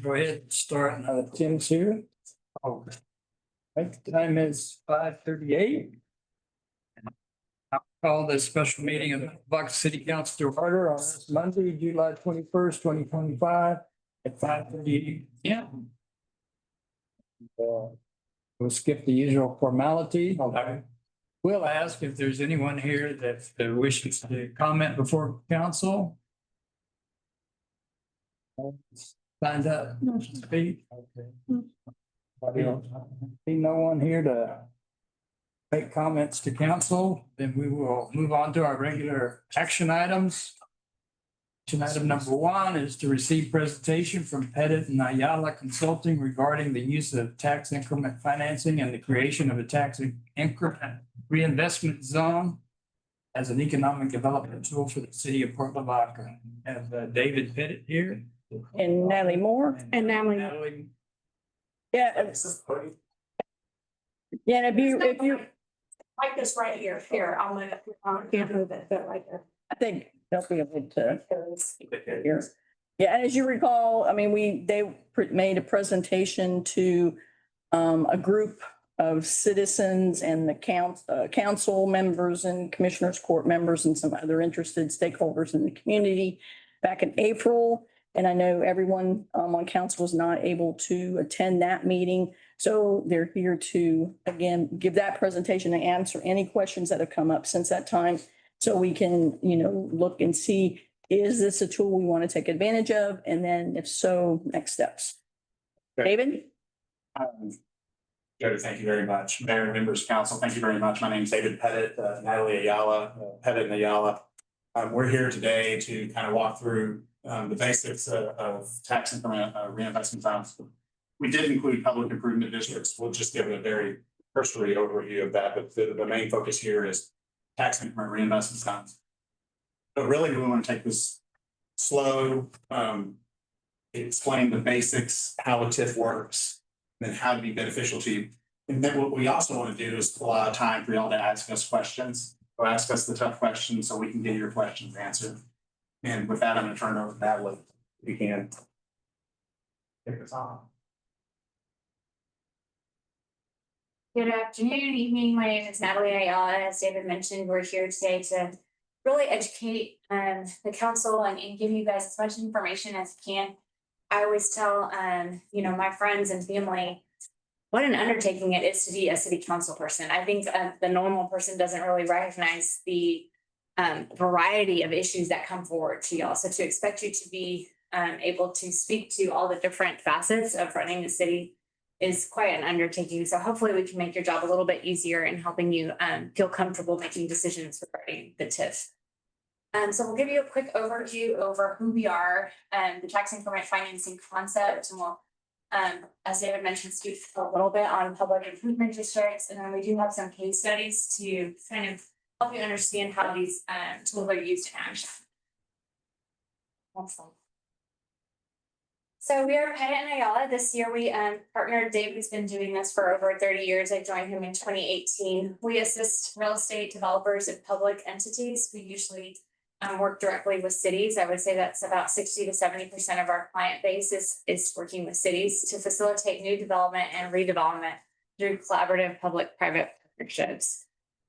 Go ahead and start. Tim's here. Oh, right, the time is 5:38. I'll call this special meeting of the Lavaca City Council to order on this Monday, July 21st, 2025 at 5:38 p.m. We'll skip the usual formality. We'll ask if there's anyone here that wishes to comment before council. Signed up. Speak. Okay. See no one here to make comments to council, then we will move on to our regular action items. Action item number 1 is to receive presentation from Pettit and Ayala Consulting regarding the use of tax increment financing and the creation of a tax increment reinvestment zone as an economic development tool for the city of Port Lavaca. I have David Pettit here. And Natalie Moore. And Natalie. Yeah. Yeah, and if you like this right here, I'll move it. I can't move it, but right there. I think they'll be able to hear. Yeah, and as you recall, I mean, they made a presentation to a group of citizens and the council members and commissioners court members and some other interested stakeholders in the community back in April. And I know everyone on council was not able to attend that meeting. So they're here to, again, give that presentation and answer any questions that have come up since that time. So we can, look and see, is this a tool we want to take advantage of? And then if so, next steps. Okay. David? Jody, thank you very much. Mayor and members of council, thank you very much. My name is David Pettit, Natalie Ayala, Pettit and Ayala. We're here today to kind of walk through the basics of tax increment reinvestment funds. We did include public improvement districts. We'll just give it a very cursory overview of that, but the main focus here is tax increment reinvestment funds. But really, we want to take this slow, explain the basics, how a TIF works, and then how to be beneficial to you. And then what we also want to do is allow time for y'all to ask us questions, or ask us the tough questions so we can get your questions answered. And with that, I'm going to turn it over to Natalie. If you can take this on. Good afternoon, evening. My name is Natalie Ayala. As David mentioned, we're here today to really educate the council and give you guys as much information as you can. I always tell my friends and family what an undertaking it is to be a city council person. I think the normal person doesn't really recognize the variety of issues that come forward to y'all. So to expect you to be able to speak to all the different facets of running the city is quite an undertaking. So hopefully we can make your job a little bit easier in helping you feel comfortable making decisions regarding the TIF. So we'll give you a quick overview over who we are and the tax increment financing concept. And we'll, as David mentioned, speak a little bit on public improvement districts. And then we do have some case studies to kind of help you understand how these tools are used in action. Next slide. So we are Pettit and Ayala. This year we partnered. David's been doing this for over 30 years. I joined him in 2018. We assist real estate developers and public entities. We usually work directly with cities. I would say that's about 60 to 70% of our client base is working with cities to facilitate new development and redevelopment through collaborative public-private partnerships.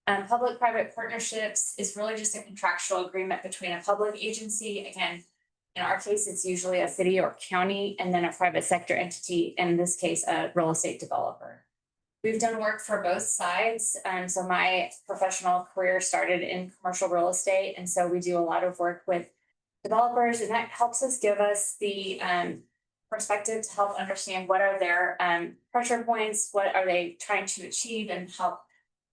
Public-private partnerships is really just a contractual agreement between a public agency, again, in our case, it's usually a city or county, and then a private sector entity, in this case, a real estate developer. We've done work for both sides. So my professional career started in commercial real estate. And so we do a lot of work with developers, and that helps us give us the perspective to help understand what are their pressure points, what are they trying to achieve, and help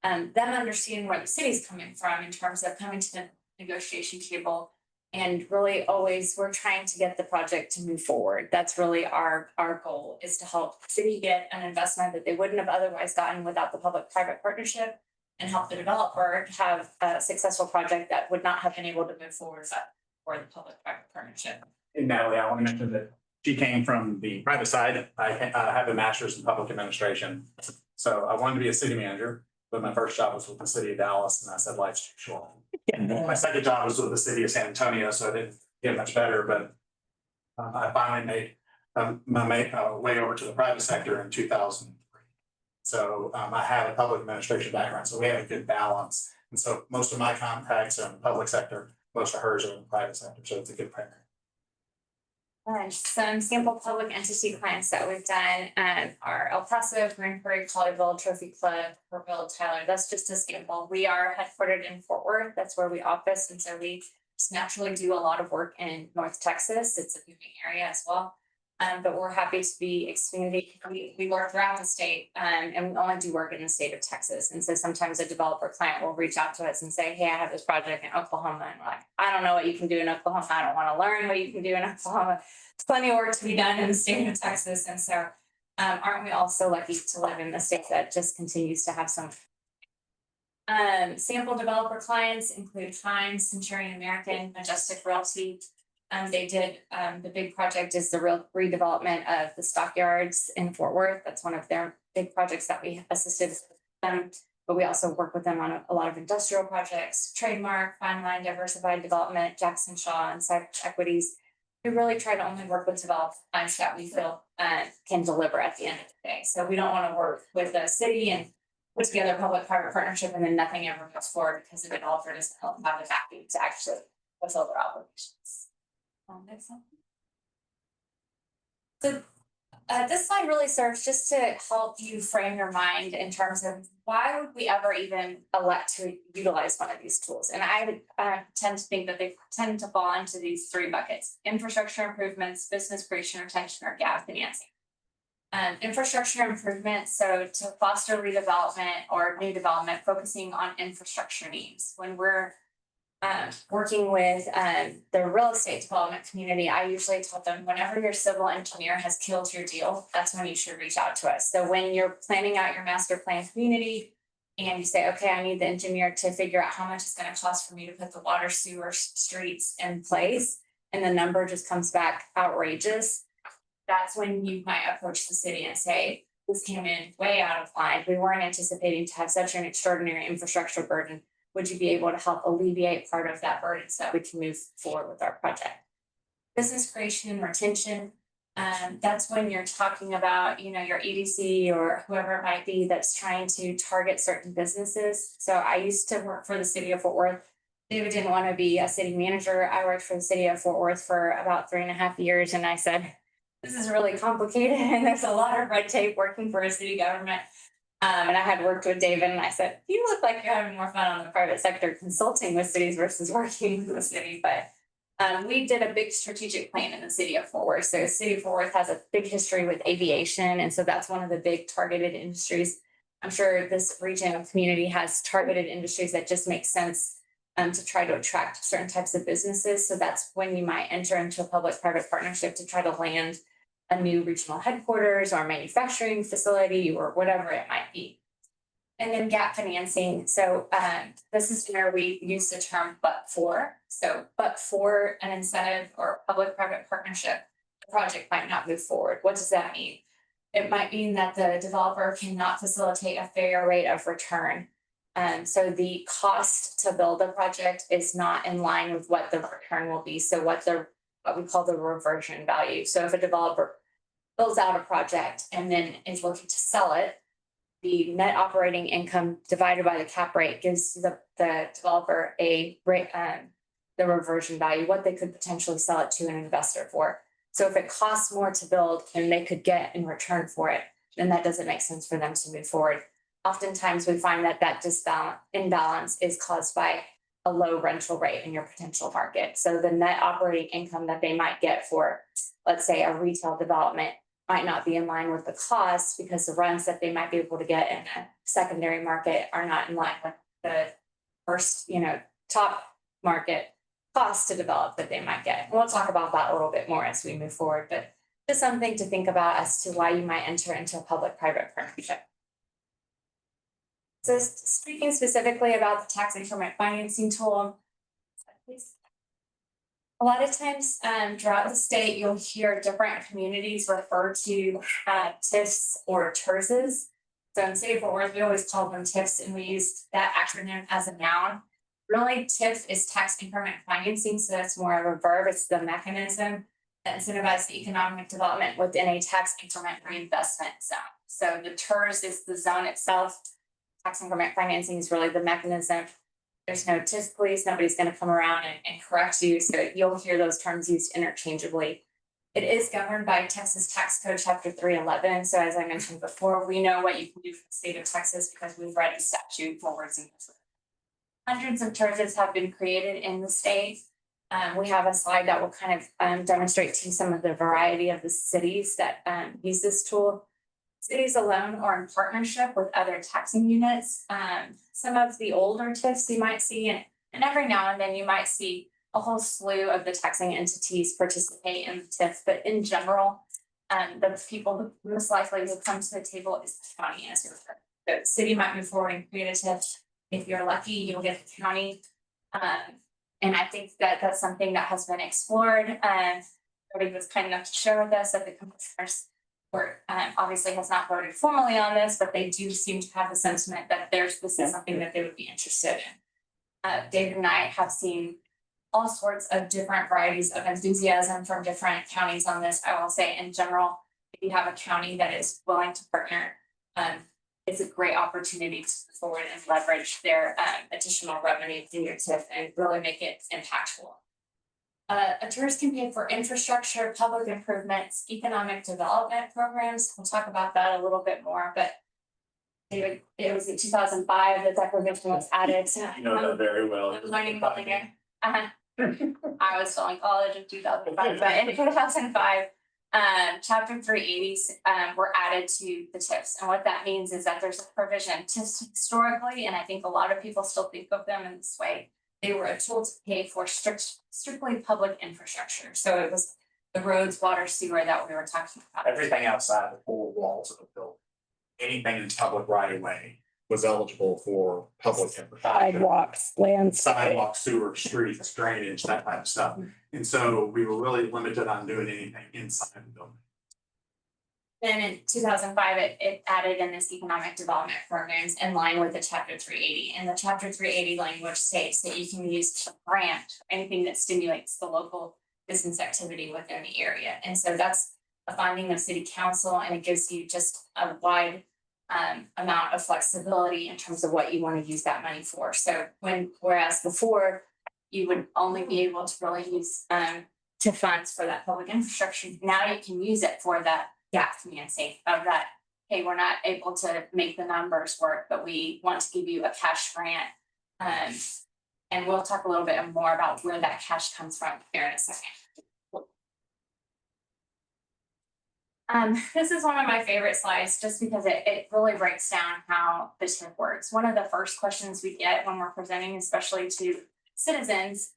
them understand where the city's coming from in terms of coming to the negotiation table. And really always we're trying to get the project to move forward. That's really our goal, is to help the city get an investment that they wouldn't have otherwise gotten without the public-private partnership, and help the developer have a successful project that would not have been able to move forward for the public-private partnership. And Natalie, I want to mention that she came from the private side. I have a master's in public administration. So I wanted to be a city manager, but my first job was with the city of Dallas, and I said life's too short. My second job was with the city of San Antonio, so I didn't get much better, but I finally made my way over to the private sector in 2003. So I have a public administration background, so we have a good balance. And so most of my contacts are in the public sector, most of hers are in the private sector, so it's a good primary. Some sample public entity clients that we've done are El Paso, Grand Prairie, Colleyville, Trophy Club, Portville, Tyler. That's just a sample. We are headquartered in Fort Worth. That's where we office. And so we just naturally do a lot of work in North Texas. It's a moving area as well. But we're happy to be expanding. We work throughout the state and we only do work in the state of Texas. And so sometimes a developer client will reach out to us and say, hey, I have this project in Oklahoma. And we're like, I don't know what you can do in Oklahoma. I don't want to learn what you can do in Oklahoma. There's plenty of work to be done in the state of Texas. And so aren't we all so lucky to live in the state that just continues to have some sample developer clients include Hines, Centurion American, Majestic Realty. They did, the big project is the real redevelopment of the stockyards in Fort Worth. That's one of their big projects that we assisted them. But we also work with them on a lot of industrial projects, Trademark, Fine Line, Diversified Development, Jackson Shaw, and Cypress Equities. We really try to only work with developers that we feel can deliver at the end of the day. So we don't want to work with the city and put together a public-private partnership and then nothing ever moves forward because the developer doesn't have the backing to actually fulfill their obligations. Next slide. So this slide really serves just to help you frame your mind in terms of why would we ever even elect to utilize one of these tools? And I tend to think that they tend to fall into these three buckets: infrastructure improvements, business creation, retention, or gap financing. Infrastructure improvement, so to foster redevelopment or new development, focusing on infrastructure needs. When we're working with the real estate development community, I usually tell them whenever your civil engineer has killed your deal, that's when you should reach out to us. So when you're planning out your master plan community and you say, okay, I need the engineer to figure out how much it's going to cost for me to put the water, sewer, streets in place, and the number just comes back outrageous, that's when you might approach the city and say, this came in way out of line. We weren't anticipating to have such an extraordinary infrastructure burden. Would you be able to help alleviate part of that burden so that we can move forward with our project? Business creation and retention. That's when you're talking about, your EDC or whoever it might be that's trying to target certain businesses. So I used to work for the city of Fort Worth. David didn't want to be a city manager. I worked for the city of Fort Worth for about 3.5 years. And I said, this is really complicated. And there's a lot of red tape working for a city government. And I had worked with David and I said, you look like you're having more fun on the private sector consulting with cities versus working with the city. But we did a big strategic plan in the city of Fort Worth. So the city of Fort Worth has a big history with aviation. And so that's one of the big targeted industries. I'm sure this region of community has targeted industries that just make sense to try to attract certain types of businesses. So that's when you might enter into a public-private partnership to try to land a new regional headquarters or manufacturing facility or whatever it might be. And then gap financing. So this is where we use the term but for. So but for an incentive or public-private partnership, the project might not move forward. What does that mean? It might mean that the developer cannot facilitate a fair rate of return. So the cost to build a project is not in line with what the return will be. So what we call the reversion value. So if a developer builds out a project and then is looking to sell it, the net operating income divided by the cap rate gives the developer a rate, the reversion value, what they could potentially sell it to an investor for. So if it costs more to build than they could get in return for it, then that doesn't make sense for them to move forward. Oftentimes we find that imbalance is caused by a low rental rate in your potential market. So the net operating income that they might get for, let's say, a retail development might not be in line with the cost because the rents that they might be able to get in a secondary market are not in line with the first, top market cost to develop that they might get. And we'll talk about that a little bit more as we move forward, but just something to think about as to why you might enter into a public-private partnership. So speaking specifically about the tax increment financing tool, a lot of times throughout the state, you'll hear different communities refer to TIFs or TERSs. So in the city of Fort Worth, we always call them TIFs, and we use that acronym as a noun. Really, TIF is tax increment financing, so that's more of a verb. It's the mechanism that incentivizes economic development within a tax increment reinvestment zone. So the TERS is the zone itself. Tax increment financing is really the mechanism. There's no TIF police. Nobody's going to come around and correct you. So you'll hear those terms used interchangeably. It is governed by Texas Tax Code Chapter 311. So as I mentioned before, we know what you can do for the state of Texas because we've read the statute forwards and backwards. Hundreds of TERSs have been created in the state. We have a slide that will kind of demonstrate to you some of the variety of the cities that use this tool. Cities alone or in partnership with other taxing units. Some of the older TIFs you might see, and every now and then you might see a whole slew of the taxing entities participate in the TIF. But in general, the people who most likely will come to the table is the county as your firm. The city might move forward and create a TIF. If you're lucky, you'll get the county. And I think that that's something that has been explored. Everybody was kind enough to share with us that the commissioners were obviously has not voted formally on this, but they do seem to have the sentiment that this is something that they would be interested in. David and I have seen all sorts of different varieties of enthusiasm from different counties on this. I will say in general, if you have a county that is willing to partner, it's a great opportunity to move forward and leverage their additional revenue through your TIF and really make it impactful. A TERS can pay for infrastructure, public improvements, economic development programs. We'll talk about that a little bit more, but David, it was in 2005 that that provision was added. You know that very well. I was learning building it. I was still in college in 2005, but in 2005, chapter 380s were added to the TIFs. And what that means is that there's a provision TIFs historically, and I think a lot of people still think of them in this way. They were a tool to pay for strictly public infrastructure. So it was the roads, water, sewer that we were talking about. Everything outside the four walls of the building, anything in public right of way was eligible for public infrastructure. Sidewalks, landscape. Sidewalks, sewer, streets, drainage, that type of stuff. And so we were really limited on doing anything inside the building. Then in 2005, it added in this economic development programs in line with the chapter 380. And the chapter 380 language states that you can use a grant for anything that stimulates the local business activity within the area. And so that's a finding of city council, and it gives you just a wide amount of flexibility in terms of what you want to use that money for. So whereas before you would only be able to really use TIF funds for that public infrastructure, now you can use it for that gap financing of that. Hey, we're not able to make the numbers work, but we want to give you a cash grant. And we'll talk a little bit more about where that cash comes from here in a second. This is one of my favorite slides just because it really breaks down how the TIF works. One of the first questions we get when we're presenting, especially to citizens,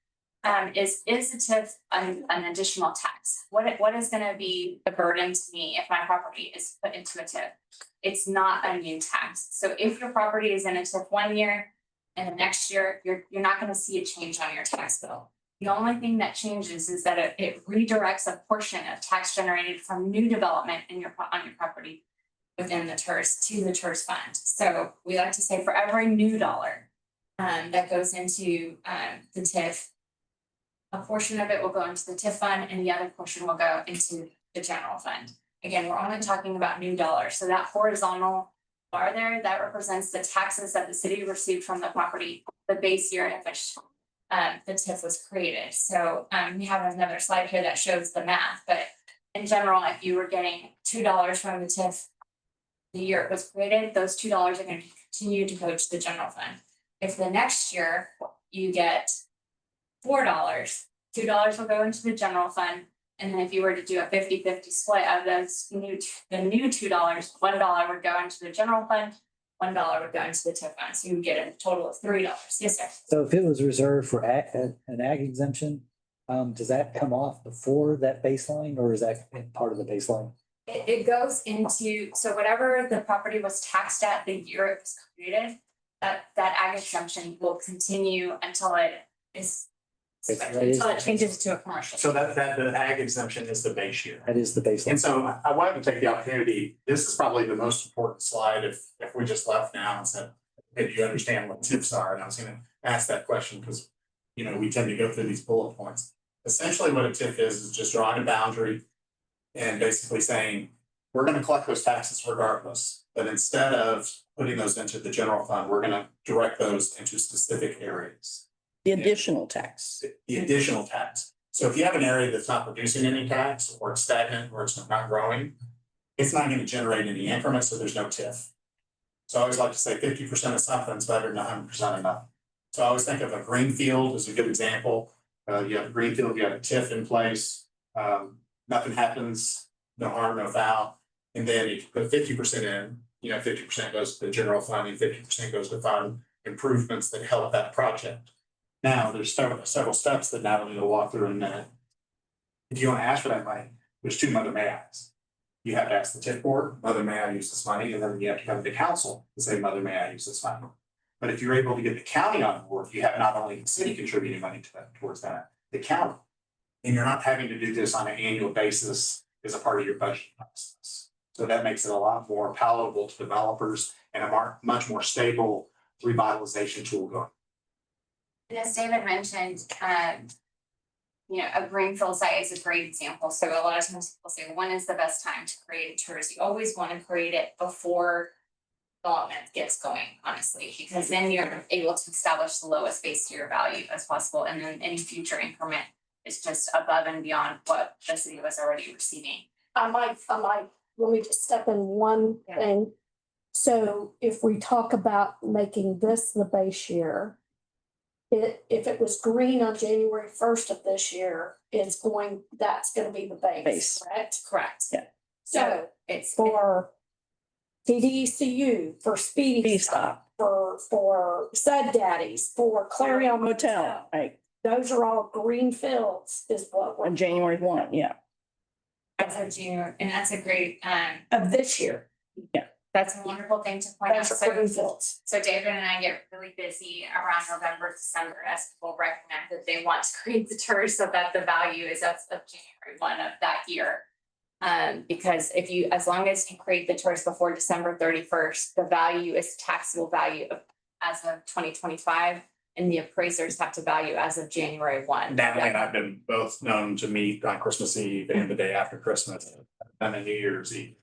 is the TIF an additional tax? What is going to be a burden to me if my property is put into a TIF? It's not a new tax. So if your property is in a TIF 1 year and the next year, you're not going to see a change on your tax bill. The only thing that changes is that it redirects a portion of tax generated from new development on your property within the TERS to the TERS fund. So we like to say for every new dollar that goes into the TIF, a portion of it will go into the TIF fund and the other portion will go into the general fund. Again, we're only talking about new dollars. So that horizontal bar there, that represents the taxes that the city received from the property the base year in which the TIF was created. So we have another slide here that shows the math, but in general, if you were getting $2 from the TIF the year it was created, those $2 are going to continue to go to the general fund. If the next year you get $4, $2 will go into the general fund. And then if you were to do a 50-50 split of those the new $2, $1 would go into the general fund, $1 would go into the TIF fund. So you would get a total of $3. Yes, sir. So if it was reserved for an ag exemption, does that come off before that baseline, or is that part of the baseline? It goes into, so whatever the property was taxed at the year it was created, that ag exemption will continue until it is until it changes to a commercial. So that the ag exemption is the base year. That is the baseline. And so I wanted to take the opportunity, this is probably the most important slide if we just left now and said, if you understand what TIFs are, and I was gonna ask that question because, you know, we tend to go through these bullet points. Essentially, what a TIF is just drawing a boundary and basically saying, we're gonna collect those taxes regardless, but instead of putting those into the general fund, we're gonna direct those into specific areas. The additional tax. The additional tax. So if you have an area that's not producing any tax, or it's stagnant, or it's not growing, it's not gonna generate any increment, so there's no TIF. So I always like to say 50% of something's better than 100% of nothing. So I always think of a green field as a good example. You have a green field, you have a TIF in place, nothing happens, no harm, no foul. And then if you put 50% in, you know, 50% goes to the general fund and 50% goes to fund improvements that help that project. Now, there's several steps that Natalie will walk through in a minute. If you want to ask for that money, there's two mother may I's. You have to ask the TIF board, mother may I use this money, and then you have to come to council and say, mother may I use this money. But if you're able to get the county on board, you have not only the city contributing money to that, towards that, the county. And you're not having to do this on an annual basis as a part of your budget process. So that makes it a lot more palatable to developers and a much more stable revitalization tool going. And as David mentioned, you know, a greenfield site is a great example. So a lot of times people say, when is the best time to create a tourist? You always want to create it before development gets going, honestly, because then you're able to establish the lowest base year value as possible. And then any future increment is just above and beyond what the city was already receiving. I might, let me just step in one Yeah. thing. So if we talk about making this the base year, if it was green on January 1st of this year, that's gonna be the base, correct? Correct. Yeah. So It's for TDECU, for Speedy Speedy Stop, for Sud Daddies, for Clarion Motel, right, those are all green fields is what we're on January 1, yeah. as of June, and that's a great, of this year. that's a wonderful thing to point out. Those are green fields. So David and I get really busy around November, December, as people recognize that they want to create the tours so that the value is as of January 1 of that year. Because as long as you create the tours before December 31st, the value is taxable value as of 2025, and the appraisers have to value as of January 1. Natalie and I've been both known to meet on Christmas Eve and the day after Christmas, and a New Year's Eve.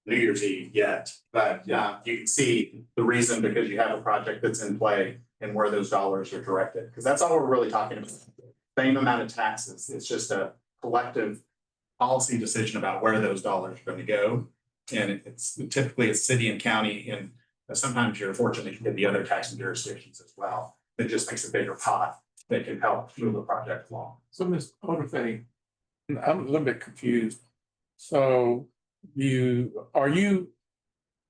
New Year's Eve yet, but you can see the reason, because you have a project that's in play and where those dollars are directed, because that's all we're really talking about. Same amount of taxes, it's just a collective policy decision about where those dollars are going to go. And it's typically a city and county, and sometimes you're fortunate to get the other taxing jurisdictions as well. It just makes a bigger pot that can help move the project along. So Ms. Odafe, I'm a little bit confused. So are you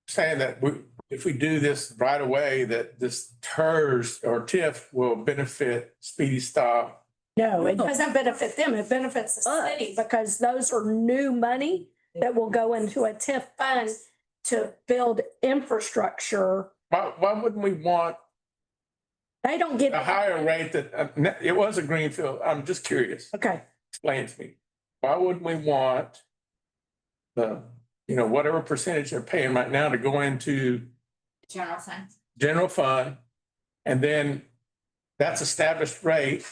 saying that if we do this right away, that this TERS or TIF will benefit Speedy Stop? No, it doesn't benefit them. It benefits the city because those are new money that will go into a TIF fund to build infrastructure. Why wouldn't we want They don't get. a higher rate that, it was a greenfield? I'm just curious. Okay, Explain to me. Why wouldn't we want whatever percentage they're paying right now to go into General fund. general fund, and then that's established rate.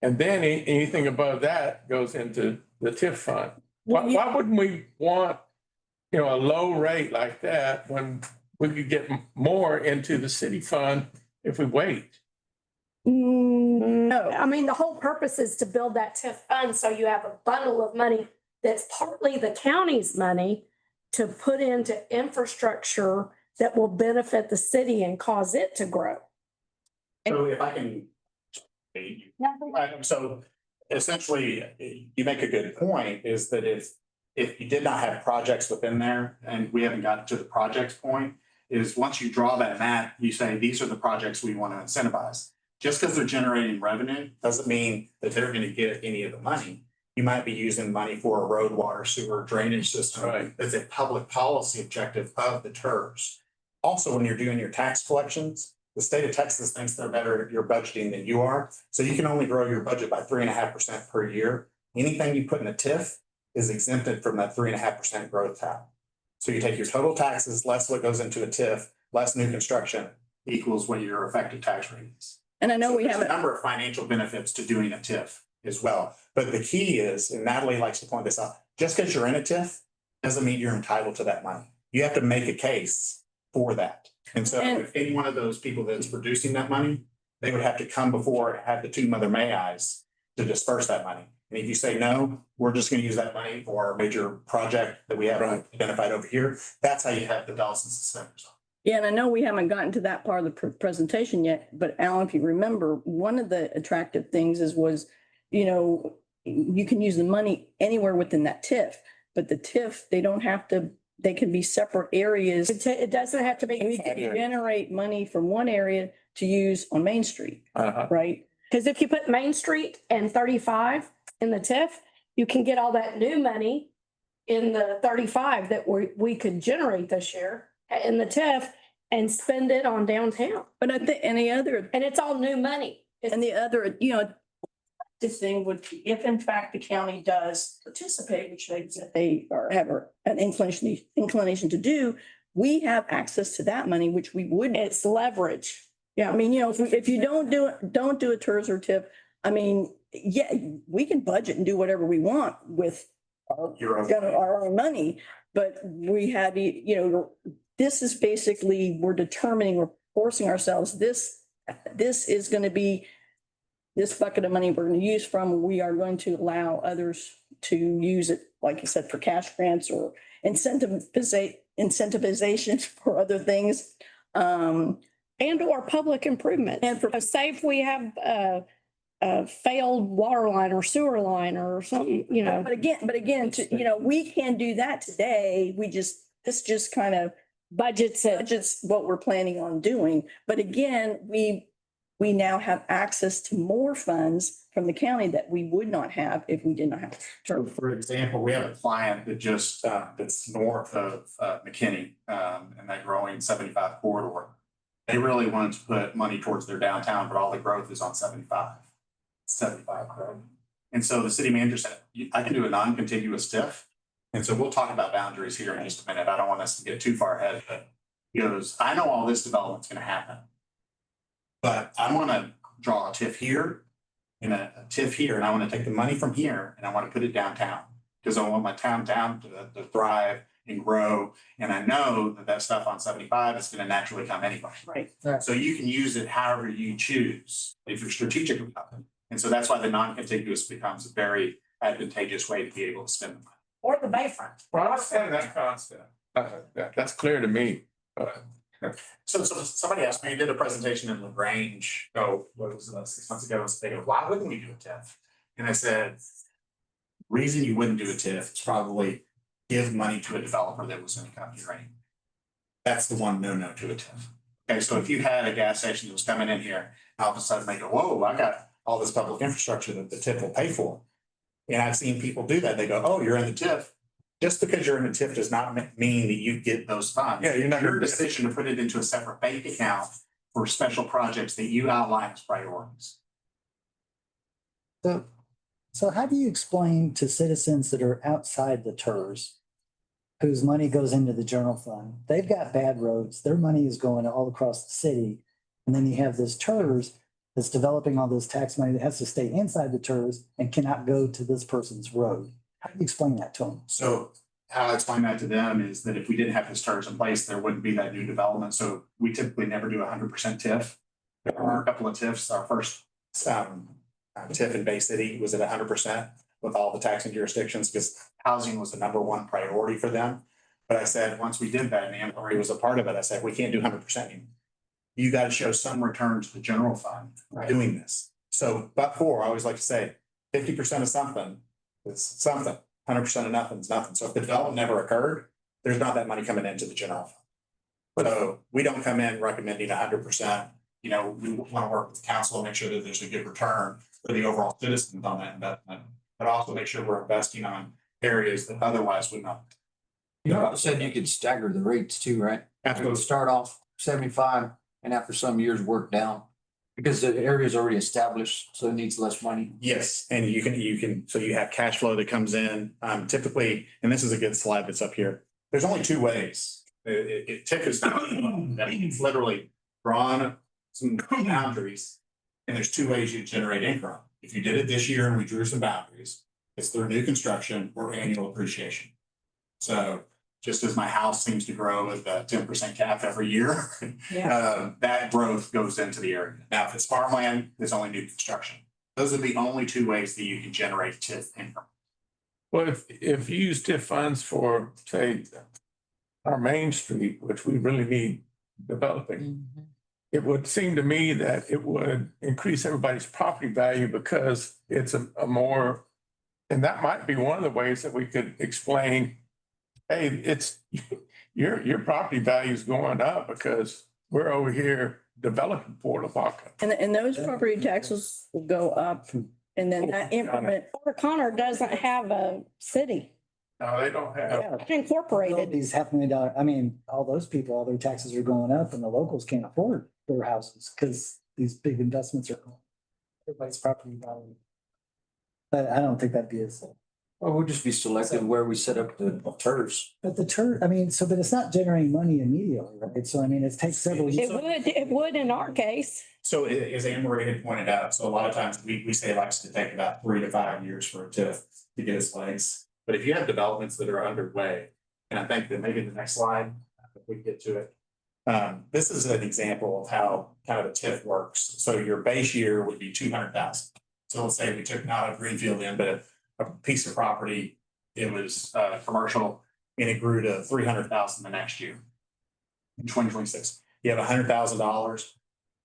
And then anything above that goes into the TIF fund. Why wouldn't we want, a low rate like that when we could get more into the city fund if we wait? no, I mean, the whole purpose is to build that TIF fund, so you have a bundle of money that's partly the county's money to put into infrastructure that will benefit the city and cause it to grow. So if I can. So essentially, you make a good point, is that if you did not have projects within there, and we haven't gotten to the projects point, is once you draw that map, you say, these are the projects we want to incentivize. Just because they're generating revenue doesn't mean that they're going to get any of the money. You might be using money for a road, water, sewer, drainage system. Right. That's a public policy objective of the TERS. Also, when you're doing your tax collections, the state of Texas thinks they're better at your budgeting than you are. So you can only grow your budget by 3.5% per year. Anything you put in a TIF is exempted from that 3.5% growth tab. So you take your total taxes less what goes into a TIF, less new construction equals what your effective tax rate is. And I know So we there's a haven't, number of financial benefits to doing a TIF as well. But the key is, and Natalie likes to point this out, just because you're in a TIF doesn't mean you're entitled to that money. You have to make a case for that. And so And- if any one of those people that's producing that money, they would have to come before, have the two mother may I's to disperse that money. And if you say, no, we're just going to use that money for our major project that we have identified over here, that's how you have the dollars and suspenders. yeah, and I know we haven't gotten to that part of the presentation yet, but Alan, if you remember, one of the attractive things was, you know, you can use the money anywhere within that TIF, but the TIF, they can be separate areas. It doesn't have to We be, can generate money from one area to use on Main Street, right? because if you put Main Street and 35 in the TIF, you can get all that new money in the 35 that we could generate this year in the TIF and spend it on downtown. But I think, and it's all new money. the other, you know, this thing would, be if in fact the county does participate, which they have an inclination to do, we have access to that money, which we would. It's leverage. Yeah, I mean, you know, if you don't do a TERS or TIF, I mean, yeah, we can budget and do whatever we want with our own money, but we have, you know, this is basically, we're forcing ourselves, this is going to be this bucket of money we're going to use from, we are going to allow others to use it, like you said, for cash grants or incentivization for other things. And or public improvement. And for, Say if we have a failed water line or sewer line or something, you know. but again, you know, we can do that today. This just kind of Budgets what we're planning on doing. But again, we now have access to more funds from the county that we would not have if we did not have. So for example, we have a client that just, that's north of McKinney, and that growing 75 corridor. They really wanted to put money towards their downtown, but all the growth is on 75, right? And so the city manager said, I can do a non-contiguous TIF. And so we'll talk about boundaries here in just a minute. I don't want us to get too far ahead, but he goes, I know all this development's going to happen, but I want to draw a TIF here and a TIF here, and I want to take the money from here and I want to put it downtown because I want my town to thrive and grow. And I know that stuff on 75 is going to naturally come anyway. Right. So you can use it however you choose if you're strategic about it. And so that's why the non-contiguous becomes a very advantageous way to be able to spend the money. Or the bayfront. Well, I understand that concept. That's clear to me. So somebody asked me, I did a presentation in LaGrange, what was it, 6 months ago, they go, why wouldn't we do a TIF? And I said, reason you wouldn't do a TIF is probably give money to a developer that was going to come here anyway. That's the one no to a TIF. Okay, so if you had a gas station that was coming in here, all of a sudden they go, whoa, I got all this public infrastructure that the TIF will pay for. And I've seen people do that. They go, oh, you're in the TIF. Just because you're in the TIF does not mean that you get those funds. Yeah, you're not. Your decision to put it into a separate bank account for special projects that you outline as priorities. So how do you explain to citizens that are outside the TERS, whose money goes into the general fund? They've got bad roads, their money is going all across the city. And then you have this TERS that's developing all this tax money that has to stay inside the TERS and cannot go to this person's road. How do you explain that to them? So how I explain that to them is that if we didn't have this TERS in place, there wouldn't be that new development. So we typically never do 100% TIF. There are a couple of TIFs. Our first TIF in Bay City was at 100% with all the taxing jurisdictions because housing was the #1 priority for them. But I said, once we did that and Anne Marie was a part of it, I said, we can't do 100% anymore. You got to show some return to the general fund by doing this. So, I always like to say 50% of something is something, 100% of nothing is nothing. So if the development never occurred, there's not that money coming into the general fund. So we don't come in recommending 100%. You know, we want to work with the council and make sure that there's a good return for the overall citizens on that investment, but also make sure we're investing on areas that otherwise would not. You also said you could stagger the rates too, right? Absolutely. Start off 75 and after some years work down because the area is already established, so it needs less money. Yes, and you can, so you have cash flow that comes in, typically, and this is a good slide that's up here. There's only two ways TIF is not, that it's literally drawn some boundaries. And there's two ways you generate income. If you did it this year and we drew some boundaries, it's through new construction or annual appreciation. So just as my house seems to grow with a 10% cap every year, that growth goes into the area. Now, if it's farmland, there's only new construction. Those are the only two ways that you can generate TIF income. Well, if you use TIF funds for, say, our Main Street, which we really need developing, it would seem to me that it would increase everybody's property value because it's a more, and that might be one of the ways that we could explain, hey, it's your property value is going up because we're over here developing Port Lavaca. And those property taxes will go up, and then that increment. Fort Connor doesn't have a city No, they don't have. incorporated. These $500,000, I mean, all those people, all their taxes are going up and the locals can't afford their houses because these big investments are going. Everybody's property value. But I don't think that'd be as, Well, we'll just be selective where we set up the turfs. but I mean, but it's not generating money immediately, right? So I mean, it takes several years. It would in our case. So as Anne Marie had pointed out, so a lot of times we say it likes to take about 3 to 5 years for it to get its legs. But if you have developments that are underway, and I think that maybe the next slide, if we get to it. This is an example of how kind of a TIF works. So your base year would be 200,000. So let's say we took not a greenfield in, but a piece of property, it was commercial, and it grew to 300,000 the next year. In 2026, you have $100,000.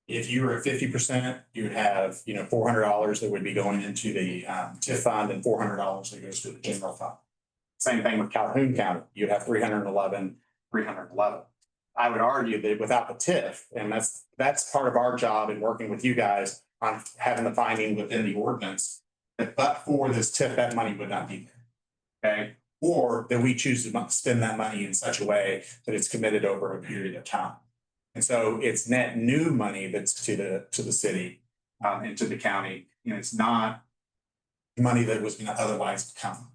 If you were at 50%, you would have, $400 that would be going into the TIF fund and $400 that goes to the general fund. Same thing with Calhoun County, you'd have 311. I would argue that without the TIF, and that's part of our job in working with you guys on having the finding within the ordinance, that but for this TIF, that money would not be there. Okay, or that we choose to spend that money in such a way that it's committed over a period of time. And so it's net new money that's to the city and to the county, and it's not money that was going to otherwise come.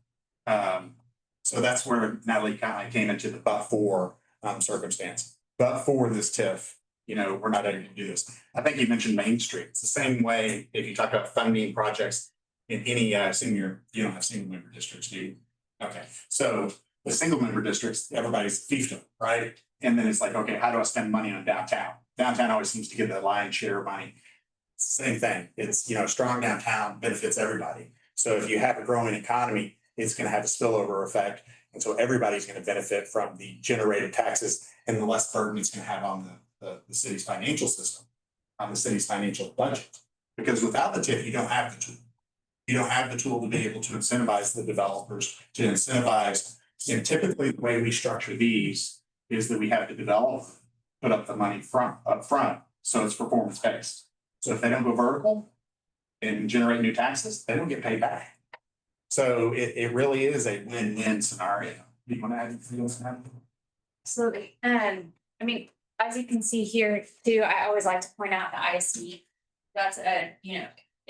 So that's where Natalie kind of came into the but for circumstance. But for this TIF, we're not able to do this. I think you mentioned Main Street. It's the same way if you talk about funding projects in any you don't have single member districts, do you? Okay, so the single member districts, everybody's fiefdom, right? And then it's like, okay, how do I spend money on downtown? Downtown always seems to get the lion's share of money. Same thing. It's, strong downtown benefits everybody. So if you have a growing economy, it's going to have a spillover effect. And so everybody's going to benefit from the generated taxes and the less burden it's going to have on the city's financial system, on the city's financial budget. Because without the TIF, you don't have the tool. You don't have the tool to be able to incentivize the developers, to incentivize, typically the way we structure these is that we have the developer put up the money up front, so it's performance based. So if they don't go vertical and generate new taxes, they don't get paid back. So it really is a win-win scenario. Do you want to add anything else? Absolutely. As you can see here too, I always like to point out the ISD. That's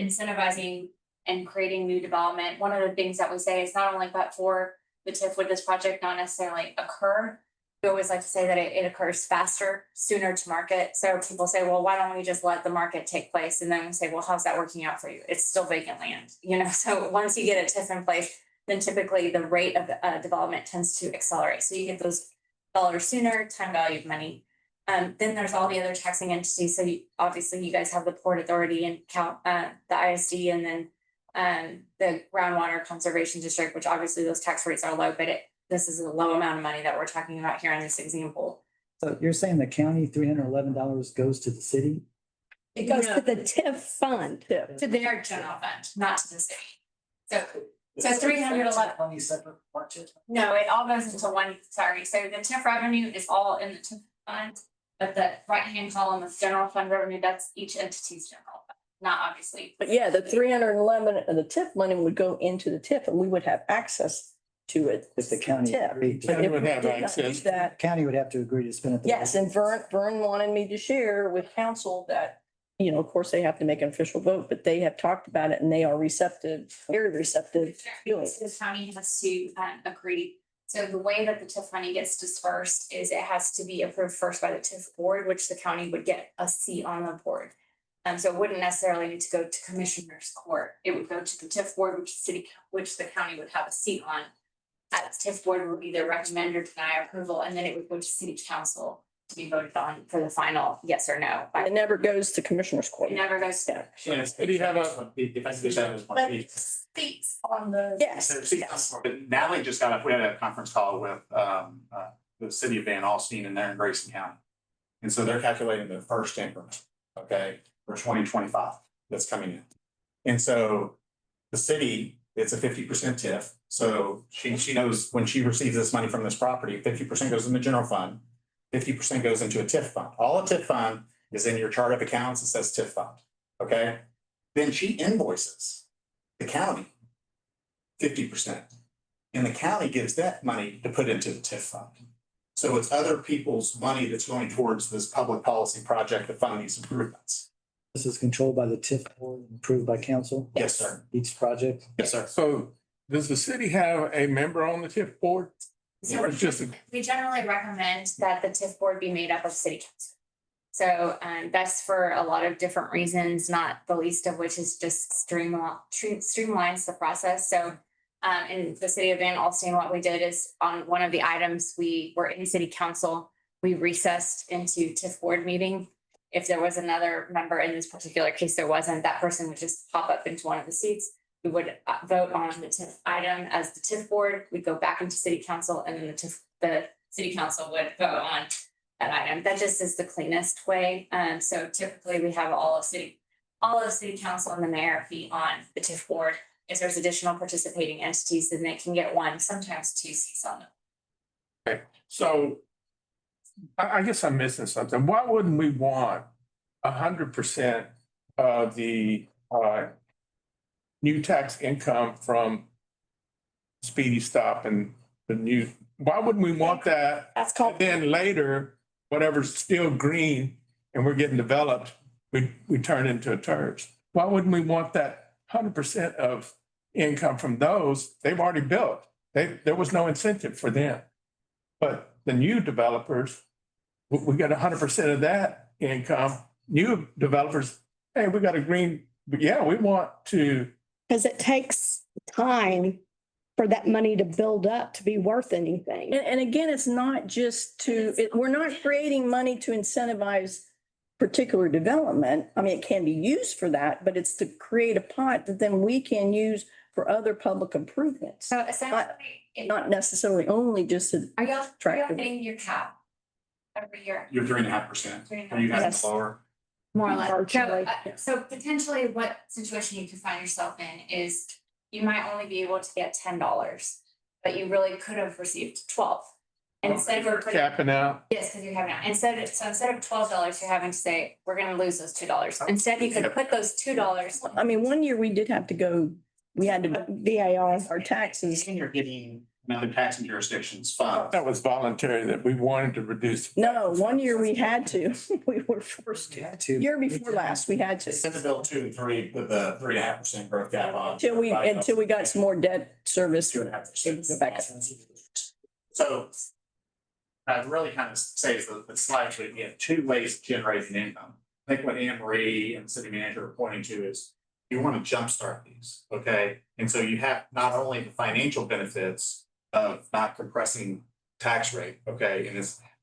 incentivizing and creating new development. One of the things that we say is not only but for the TIF would this project not necessarily occur. We always like to say that it occurs faster, sooner to market. So people say, well, why don't we just let the market take place? And then we say, well, how's that working out for you? It's still vacant land, So once you get a TIF in place, then typically the rate of development tends to accelerate. So you get those dollars sooner, time value of money. Then there's all the other taxing entities. So obviously you guys have the Port Authority and the ISD, and then the Groundwater Conservation District, which obviously those tax rates are low, but this is a low amount of money that we're talking about here in this example. So you're saying the county $311 goes to the city? It goes to the TIF fund. To their general fund, not to the city. So 311. Money separate budget? No, it all goes into one, sorry. So the TIF revenue is all in the TIF fund, but the right-hand column is general fund revenue, that's each entity's general fund, not obviously. But yeah, the 311 of the TIF money would go into the TIF, and we would have access to it. If the county TIF. agreed to. But if would we have did not access. do that, County would have to agree to spend it. yes, and Vern wanted me to share with council that, of course, they have to make an official vote, but they have talked about it and they are receptive, very receptive. to it. The county has to agree So the way that the TIF money gets dispersed is it has to be approved first by the TIF board, which the county would get a seat on the board. So it wouldn't necessarily need to go to commissioner's court. It would go to the TIF board, which the county would have a seat on. At the TIF board would either recommend or deny approval, and then it would go to city council to be voted on for the final yes or no. It never goes to commissioner's court. It never goes to. Do you have a, If I could just add this one But piece. seats on the. Yes, So, see, yes. but Natalie just got up, we had a conference call with the city of Van Alstine and they're in Grayson County. And so they're calculating the first increment, okay, for 2025 that's coming in. And so the city, it's a 50% TIF. So she knows when she receives this money from this property, 50% goes in the general fund, 50% goes into a TIF fund. All a TIF fund is in your chart of accounts, it says TIF fund, okay? Then she invoices the county 50%. And the county gives that money to put into the TIF fund. So it's other people's money that's going towards this public policy project to fund these improvements. This is controlled by the TIF board and approved by council, Yes, sir. each project. Yes, sir. so does the city have a member on the TIF board? So Or just a- we generally recommend that the TIF board be made up of city council. So that's for a lot of different reasons, not the least of which is just streamlines the process. So in the city of Van Alstine, what we did is on one of the items, we were in city council, we recessed into TIF board meeting. If there was another member in this particular case, there wasn't, that person would just pop up into one of the seats. We would vote on the TIF item as the TIF board, we'd go back into city council, and then the city council would vote on that item. That just is the cleanest way. So typically we have all of city council and the mayor be on the TIF board. If there's additional participating entities, then they can get one, sometimes two seats on them. So I guess I'm missing something. Why wouldn't we want 100% of the new tax income from Speedy Stop and the new, why wouldn't we want that? That's called. Then later, whatever's still green and we're getting developed, we turn into a TERS. Why wouldn't we want that 100% of income from those? They've already built. There was no incentive for them. But the new developers, we got 100% of that income. New developers, hey, we got a green, but yeah, we want to. Because it takes time for that money to build up to be worth anything. And again, it's not just we're not creating money to incentivize particular development. I mean, it can be used for that, but it's to create a pot that then we can use for other public improvements. So essentially, Not necessarily only just to are y'all attractive. hitting your cap every year? You're 3.5%. Are you guys Yes. lower? More or less. Virtually. So potentially what situation you could find yourself in is you might only be able to get $10, but you really could have received 12. And instead of Capping out. yes, because you're having, instead of $12, you're having to say, we're gonna lose those $2. Instead, you could put those $2. I mean, one year we did have to go, we had to VAR our taxes. And you're getting another taxing jurisdictions fund. That was voluntary that we wanted to reduce. No, one year we had to, we were forced to. Had to. Year before last, we had to. Senate Bill 2 and 3 with the 3.5% growth cap on. Until we got some more debt service. 2.5%. Go back up. So I'd really kind of say is the slide, we have two ways of generating income. I think what Anne Marie and the city manager are pointing to is you want to jumpstart these, okay? And so you have not only the financial benefits of not compressing tax rate, okay,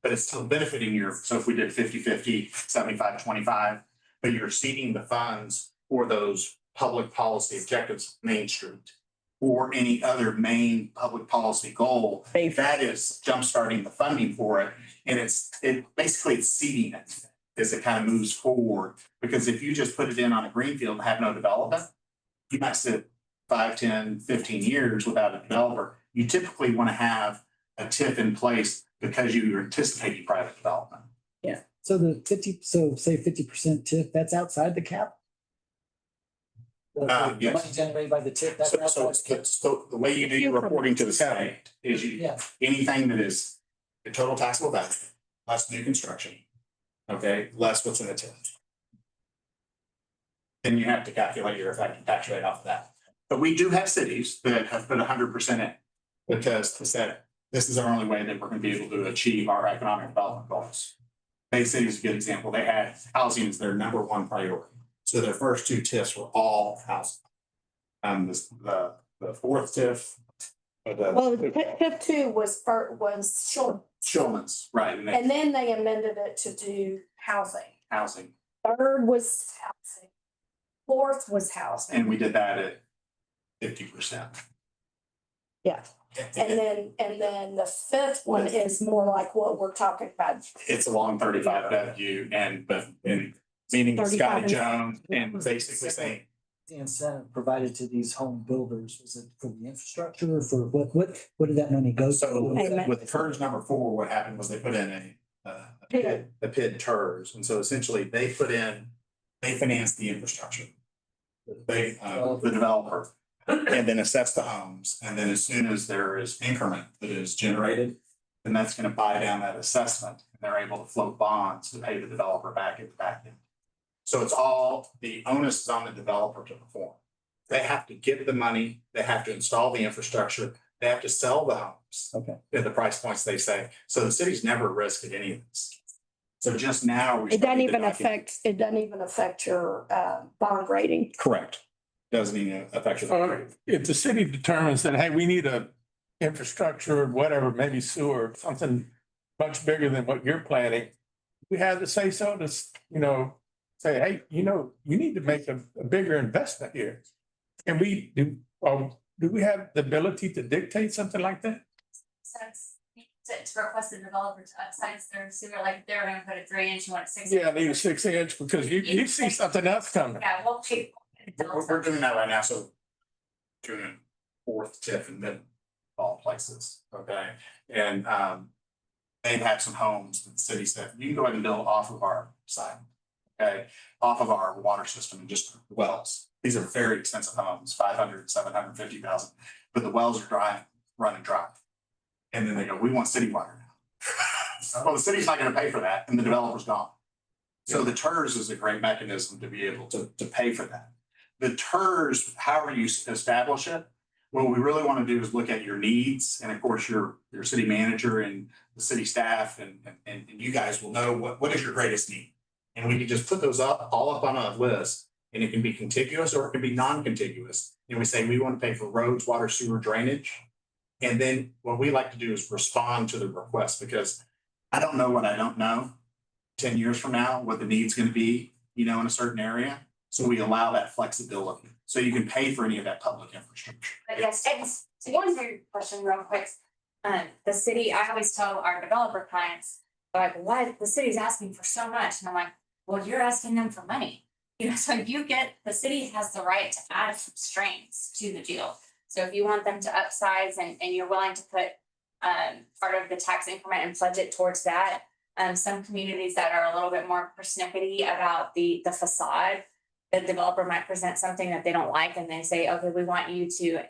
but it's still benefiting so if we did 50-50, 75-25, but you're seeding the funds for those public policy objectives, Main Street, or any other main public policy goal, that is jumpstarting the funding for it. And basically it's seeding it as it kind of moves forward. Because if you just put it in on a greenfield and have no development, you might sit 5, 10, 15 years without a developer. You typically want to have a TIF in place because you're anticipating private development. So say 50% TIF, that's outside the cap? The Yes. money generated by the TIF, that's outside. So the way you do your reporting to the state is Yeah. anything that is the total taxable value, less new construction, okay, less what's in the TIF. Then you have to calculate your effective tax rate off of that. But we do have cities that have put 100% in because This is our only way that we're gonna be able to achieve our economic development goals. Bay City is a good example. They had housing as their number one priority. So their first two TIFs were all housing. The fourth TIF. Well, TIF two was short, Schulman's, right, and then they amended it to do housing. housing. Third was housing. Fourth was housing. And we did that at 50%. Yeah. And then the fifth one is more like what we're talking about. It's along 35 W and meeting with 35 Scotty and- Jones and basically saying, The incentive provided to these home builders, was it for the infrastructure or for what did that money go so to? with TERS number 4, what happened was they put in a PID TERS. And so essentially they financed the infrastructure. The developer, and then assess the homes. And then as soon as there is increment that is generated, then that's going to buy down that assessment. And they're able to float bonds to pay the developer back at the back end. So it's all, the onus is on the developer to perform. They have to get the money, they have to install the infrastructure, they have to sell the homes. Okay. At the price points they say. So the city's never risked any of this. So just now. It doesn't even affect your bond rating. Correct. Doesn't even affect your. If the city determines that, hey, we need a infrastructure, whatever, maybe sewer, something much bigger than what you're planning, we have to say so to, say, hey, you need to make a bigger investment here. And do we have the ability to dictate something like that? Since to request the developer to upsize their sewer, like they're gonna put a 3-inch, you want a 6. Yeah, I need a 6-inch because you see something else coming. Yeah, we'll pay. We're doing that right now, so. Doing fourth TIF and then all places, okay? And they've had some homes that the city said, you can go ahead and build off of our side. Okay, off of our water system and just wells. These are very expensive homes, 500, 750,000, but the wells are running dry. And then they go, we want city water now. Well, the city's not gonna pay for that and the developer's gone. So the TERS is a great mechanism to be able to pay for that. The TERS, however you establish it, what we really want to do is look at your needs. And of course, your city manager and the city staff and you guys will know what is your greatest need. And we can just put those all up on a list, and it can be contiguous or it can be non-contiguous. And we say we want to pay for roads, water, sewer, drainage. And then what we like to do is respond to the request, because I don't know what I don't know 10 years from now, what the need's going to be, in a certain area. So we allow that flexibility. So you can pay for any of that public infrastructure. But yes, to answer your question real quick, the city, I always tell our developer clients, like, why the city's asking for so much? And I'm like, well, you're asking them for money. So the city has the right to add some strings to the deal. So if you want them to upsize and you're willing to put part of the tax increment and pledge it towards that. Some communities that are a little bit more persnickety about the facade, the developer might present something that they don't like and they say, okay, we want you to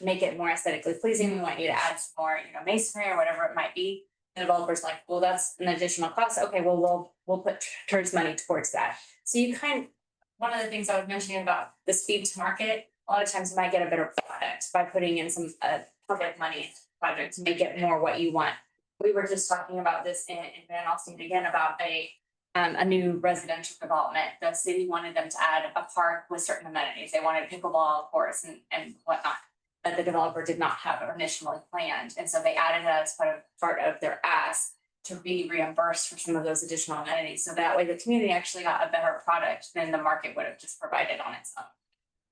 make it more aesthetically pleasing. We want you to add some more, masonry or whatever it might be. The developer's like, well, that's an additional cost. Okay, well, we'll put TERS money towards that. So one of the things I was mentioning about the speed to market, a lot of times you might get a better product by putting in some public money into the project to make it more what you want. We were just talking about this in Van Alstyne again about a new residential development. The city wanted them to add a park with certain amenities. They wanted pickleball courts and whatnot. But the developer did not have it initially planned. And so they added it as part of their ask to be reimbursed for some of those additional amenities. So that way the community actually got a better product than the market would have just provided on its own.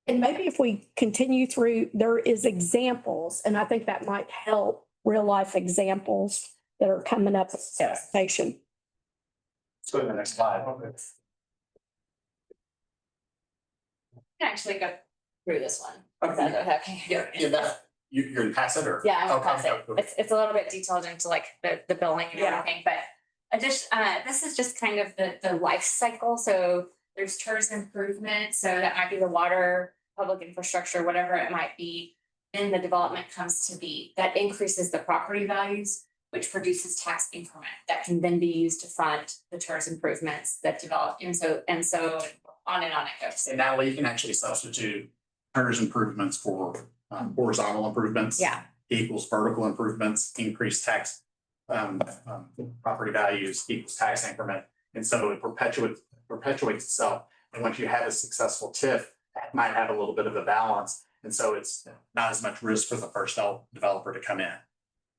And maybe if we continue through, there is examples, and I think that might help, real life examples that are coming up in the presentation. Let's go to the next slide. You can actually go through this one. Okay. You're gonna pass it or? Yeah, I'm gonna Okay, pass it. okay. It's a little bit detailed into like the billing and Yeah. everything, but this is just kind of the life cycle. So there's TERS improvement, so that might be the water, public infrastructure, whatever it might be. Then the development comes to be, that increases the property values, which produces tax increment that can then be used to fund the TERS improvements that develop. And so on and on it goes. And now you can actually substitute TERS improvements for horizontal improvements. Yeah. equals vertical improvements, increased tax property values equals tax increment. And so it perpetuates itself. And once you have a successful TIF, that might have a little bit of a balance. And so it's not as much risk for the first developer to come in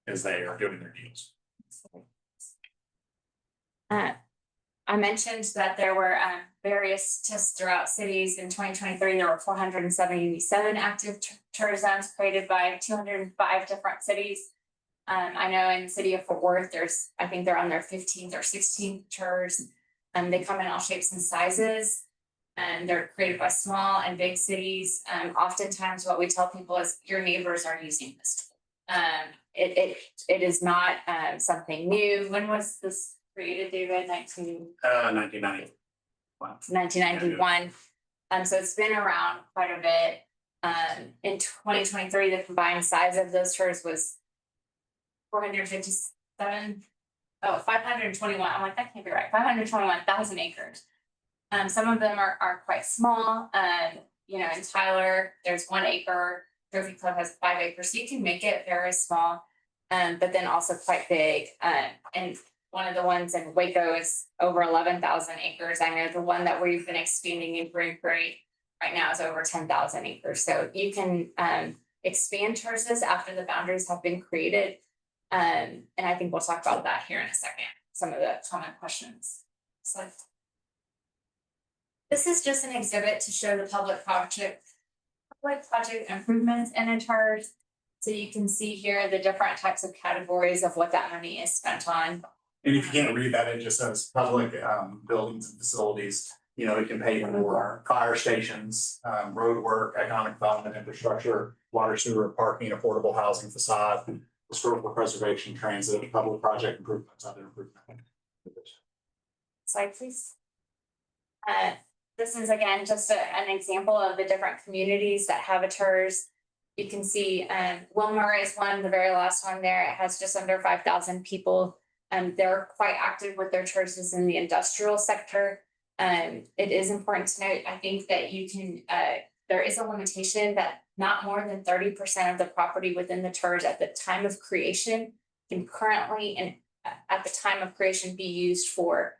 as they are doing their deals. I mentioned that there were various TIFs throughout cities. In 2023, there were 477 active TIR zones created by 205 different cities. I know in the city of Fort Worth, I think they're on their 15th or 16th TIRs. They come in all shapes and sizes, and they're created by small and big cities. Oftentimes what we tell people is your neighbors are using this tool. It is not something new. When was this created, David? 1990. 1991. So it's been around quite a bit. In 2023, the combined size of those TIRs was 521. I'm like, that can't be right. 521,000 acres. Some of them are quite small. You know, in Tyler, there's 1 acre. Trophy Club has 5 acres. So you can make it very small, but then also quite big. And one of the ones in Waco is over 11,000 acres. I know the one that we've been expanding in Green Prairie right now is over 10,000 acres. So you can expand TIRs after the boundaries have been created. And I think we'll talk about that here in a second. Some of the common questions. So this is just an exhibit to show the public project improvements in TIRs. So you can see here the different types of categories of what that money is spent on. And if you can't read that, it just says public buildings and facilities. You know, it can pay for fire stations, road work, economic development, infrastructure, water, sewer, parking, affordable housing, facade, historical preservation, transit, public project improvements, other improvement. Slide, please. This is again just an example of the different communities that have a TIRs. You can see Wilmer is one, the very last one there. It has just under 5,000 people. They're quite active with their TIRs in the industrial sector. It is important to note, I think, that you can, there is a limitation that not more than 30% of the property within the TIRs at the time of creation can currently and at the time of creation be used for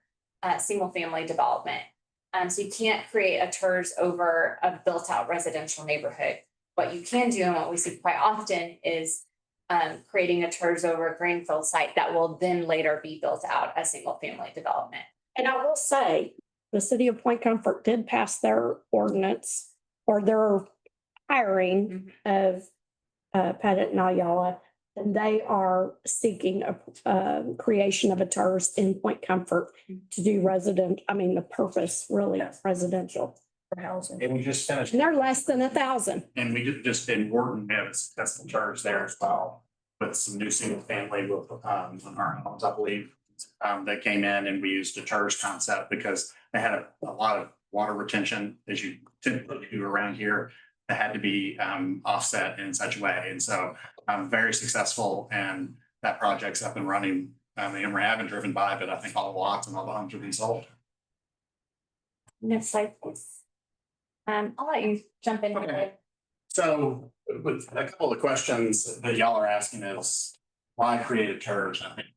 single family development. So you can't create a TIRs over a built out residential neighborhood. What you can do and what we see quite often is creating a TIRs over a greenfield site that will then later be built out as single family development. And I will say, the city of Point Comfort did pass their ordinance or their hiring of Pettit and Ayala, and they are seeking a creation of a TIRs in Point Comfort to do the purpose really residential for housing. And we just finished. And they're less than 1,000. And we just in Wharton have a successful TIRs there as well, with some new single family with on our homes, I believe. That came in and we used a TIRs concept because they had a lot of water retention, as you typically do around here, that had to be offset in such a way. And so very successful, and that project's up and running. And we haven't driven by, but I think all the lots and all the homes are being sold. Next slide, please. I'll let you jump in. Okay. So with a couple of questions that y'all are asking is why create a TIRs? I think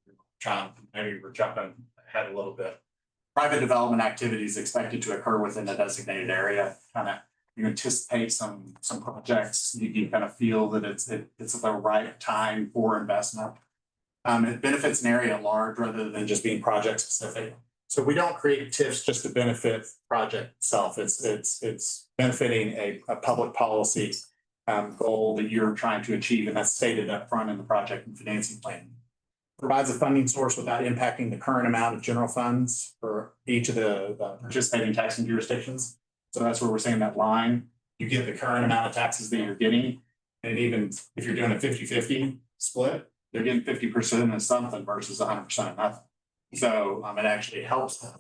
maybe we're jumping ahead a little bit. Private development activities expected to occur within a designated area. Kind of you anticipate some projects. You kind of feel that it's the right time for investment. It benefits an area at large rather than just being project specific. So we don't create TIFs just to benefit project itself. It's benefiting a public policy goal that you're trying to achieve, and that's stated up front in the project and financing plan. Provides a funding source without impacting the current amount of general funds for each of the participating taxing jurisdictions. So that's where we're saying that line, you get the current amount of taxes that you're getting. And even if you're doing a 50-50 split, they're getting 50% of something versus 100% of nothing. So it actually helps them.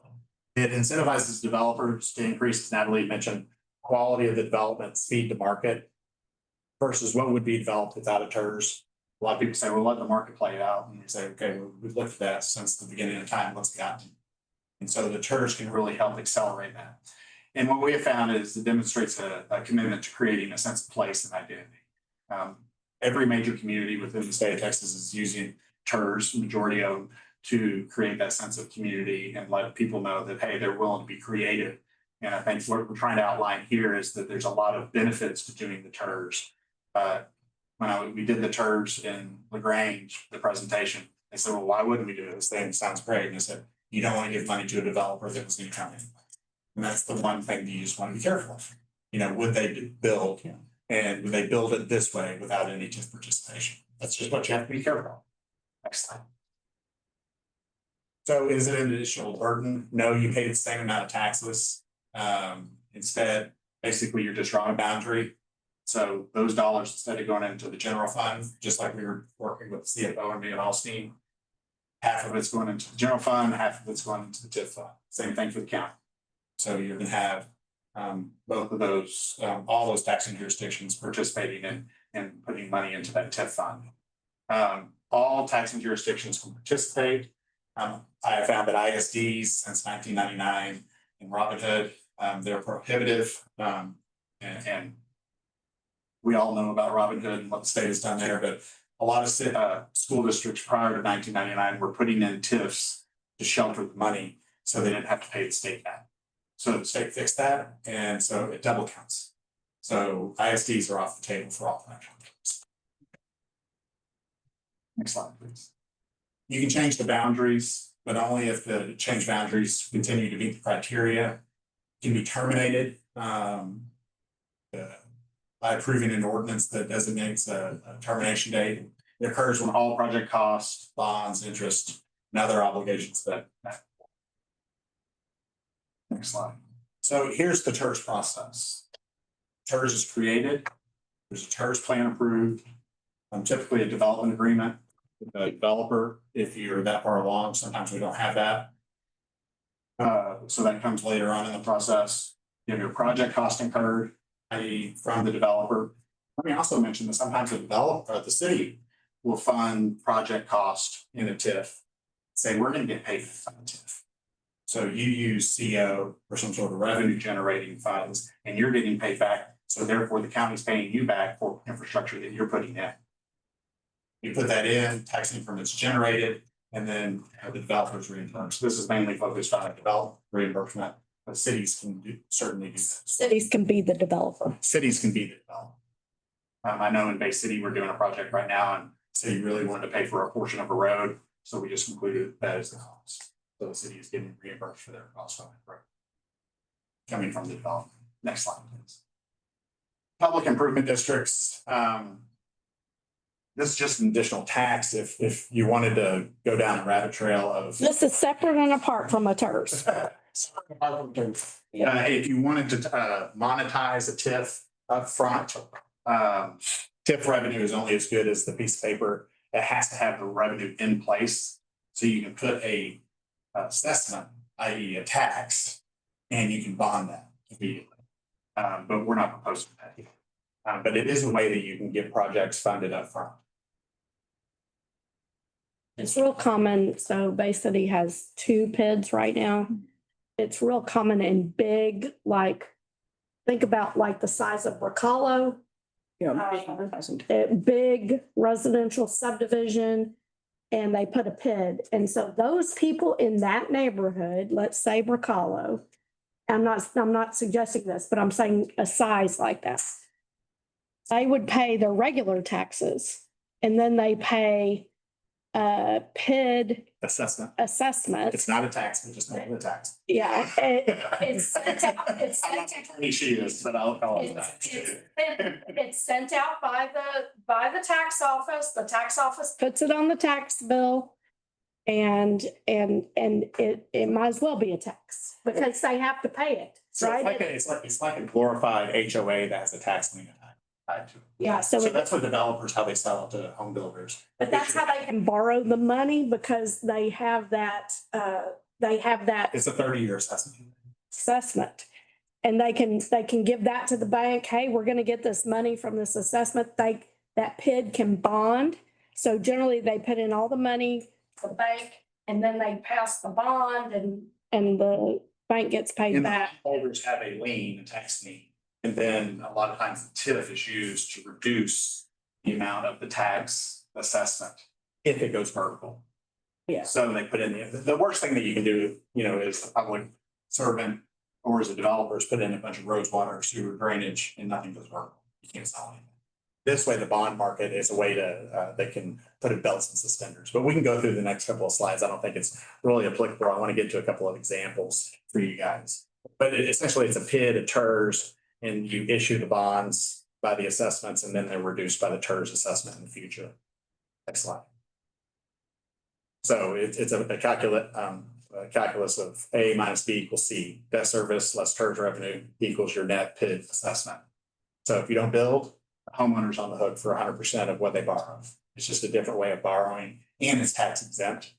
It incentivizes developers to increase, as Natalie mentioned, quality of the development, speed to market versus what would be developed without a TIRs. A lot of people say, well, let the market play it out. And we say, okay, we've looked at that since the beginning of time, what's gotten. And so the TIRs can really help accelerate that. And what we have found is it demonstrates a commitment to creating a sense of place and identity. every major community within the state of Texas is using TERS, majority of them, to create that sense of community and let people know that, hey, they're willing to be creative. And I think what we're trying to outline here is that there's a lot of benefits to doing the TERS. When we did the TERS in LaGrange, the presentation, they said, well, why wouldn't we do it? This thing sounds great. And I said, you don't want to give money to a developer that was going to come in. And that's the one thing that you just want to be careful of. You know, would they build and would they build it this way without any TIF participation? That's just what you have to be careful of. Next slide. So is it an additional burden? No, you pay the same amount of taxes. Instead, basically, you're just drawing a boundary. So those dollars, instead of going into the general fund, just like we were working with the CFO and me and Allstein, half of it's going into the general fund, half of it's going into the TIF fund. Same thing for the county. So you're going to have both of those, all those taxing jurisdictions participating in putting money into that TIF fund. All taxing jurisdictions can participate. I have found that ISDs since 1999 in Robinhood, they're prohibitive. And we all know about Robinhood and what the state has done there, but a lot of school districts prior to 1999 were putting in TIFs to shelter the money so they didn't have to pay the state back. So the state fixed that, and so it double counts. So ISDs are off the table for all financial. Next slide, please. You can change the boundaries, but only if the change boundaries continue to meet the criteria. Can be terminated by approving an ordinance that designates a termination date. It occurs when all project costs, bonds, interest, and other obligations that. Next slide. So here's the TERS process. TERS is created. There's a TERS plan approved. Typically a development agreement with the developer. If you're that far along, sometimes we don't have that. So that comes later on in the process. You have your project cost incurred, i.e. from the developer. Let me also mention that sometimes the city will fund project cost in a TIF. Say we're going to get paid for the TIF. So you use CO or some sort of revenue generating funds and you're getting paid back. So therefore the county's paying you back for infrastructure that you're putting in. You put that in, tax increments generated, and then the developers reimbursed. This is mainly focused on development reimbursement, but cities can certainly do that. Cities can be the developer. Cities can be the developer. I know in Bay City, we're doing a project right now and city really wanted to pay for a portion of a road. So we just included that as the cost. So the city is getting reimbursed for their cost on that road. Coming from the development. Next slide, please. Public improvement districts. This is just an additional tax if you wanted to go down a rabbit trail of. This is separate and apart from a TERS. If you wanted to monetize a TIF up front, TIF revenue is only as good as the piece of paper. It has to have the revenue in place. So you can put a assessment, i.e. a tax, and you can bond that immediately. But we're not proposing that. But it is a way that you can get projects funded up front. It's real common. So Bay City has 2 PIDs right now. It's real common in big, like, think about like the size of Bracalo. Big residential subdivision, and they put a PID. And so those people in that neighborhood, let's say Bracalo, I'm not suggesting this, but I'm saying a size like that. They would pay their regular taxes and then they pay PID Assessment. assessment. It's not a tax, it's just not a tax. Yeah, it's sent out, it's I'm not sent out. attorney she is, but I'll call it that. It's sent out by the tax office. The tax office puts it on the tax bill. And it might as well be a tax because they have to pay it, So right? it's like a glorified HOA that has a tax lien tied to it. Yeah, So so that's what developers, how they sell it to home builders. but that's how they can borrow the money because they have that It's a 30-year assessment. assessment. And they can give that to the bank. Hey, we're gonna get this money from this assessment. That PID can bond. So generally they put in all the money, the bank, and then they pass the bond and the bank gets paid And the back. holders have a lien, a tax lien. And then a lot of times the TIF is used to reduce the amount of the tax assessment if it goes vertical. Yeah. So they put in the worst thing that you can do, is the public servant or as a developer is put in a bunch of roads, water, sewer, drainage, and nothing goes vertical. You can't sell anything. This way, the bond market is a way to, they can put in belts and suspenders, but we can go through the next couple of slides. I don't think it's really applicable. I want to get to a couple of examples for you guys. But essentially it's a PID, a TERS, and you issue the bonds by the assessments and then they're reduced by the TERS assessment in the future. Next slide. So it's a calculus of A minus B equals C. Debt service less TERS revenue equals your net PID assessment. So if you don't build, the homeowner's on the hook for 100% of what they borrow. It's just a different way of borrowing and it's tax exempt.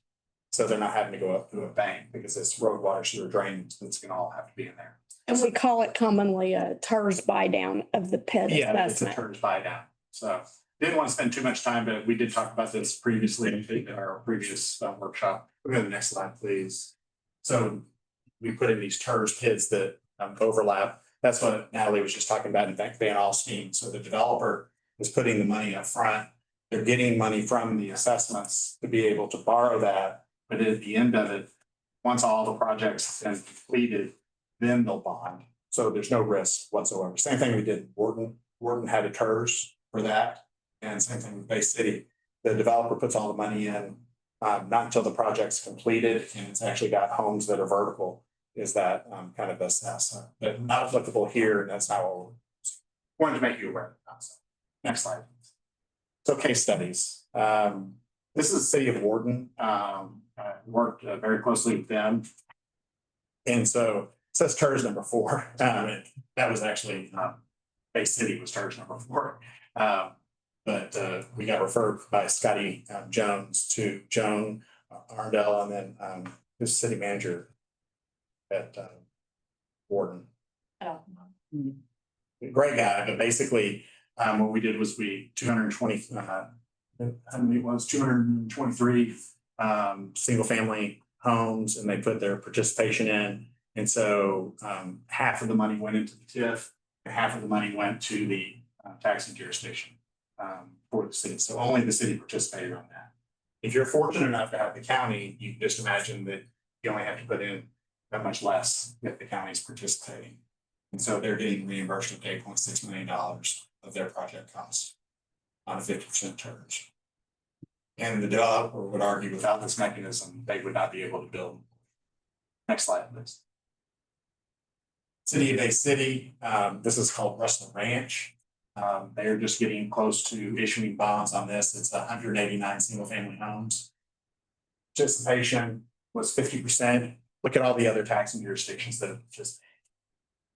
So they're not having to go up to a bank because it's road, water, sewer, drainage that's gonna all have to be in there. And we call it commonly a TERS buy down of the PID Yeah, it's a assessment. TERS buy down. So didn't want to spend too much time, but we did talk about this previously in our previous workshop. We'll go to the next slide, please. So we put in these TERS PIDs that overlap. That's what Natalie was just talking about in Van Alstine. So the developer is putting the money up front. They're getting money from the assessments to be able to borrow that. But at the end of it, once all the projects have been completed, then they'll bond. So there's no risk whatsoever. Same thing we did in Wharton. Wharton had a TERS for that. And same thing with Bay City. The developer puts all the money in, not until the project's completed and it's actually got homes that are vertical. Is that kind of assessment, but not applicable here, and that's not what we wanted to make you aware of the concept. Next slide. So case studies. This is the city of Wharton. Worked very closely with them. And so it says TERS number 4. That was actually Bay City was TERS number 4. But we got referred by Scotty Jones to Joan Arndell and then his city manager at Wharton. Oh. Great guy, but basically what we did was we 220 how many it was 223 single family homes and they put their participation in. And so half of the money went into the TIF and half of the money went to the taxing jurisdiction for the city. So only the city participated on that. If you're fortunate enough to have the county, you can just imagine that you only have to put in that much less if the county's participating. And so they're getting reimbursed with $8.6 million of their project costs on a 50% TERS. And the developer would argue without this mechanism, they would not be able to build. Next slide, please. City of Bay City, this is called Russell Ranch. They're just getting close to issuing bonds on this. It's 189 single family homes. Participation was 50%. Look at all the other taxing jurisdictions that just,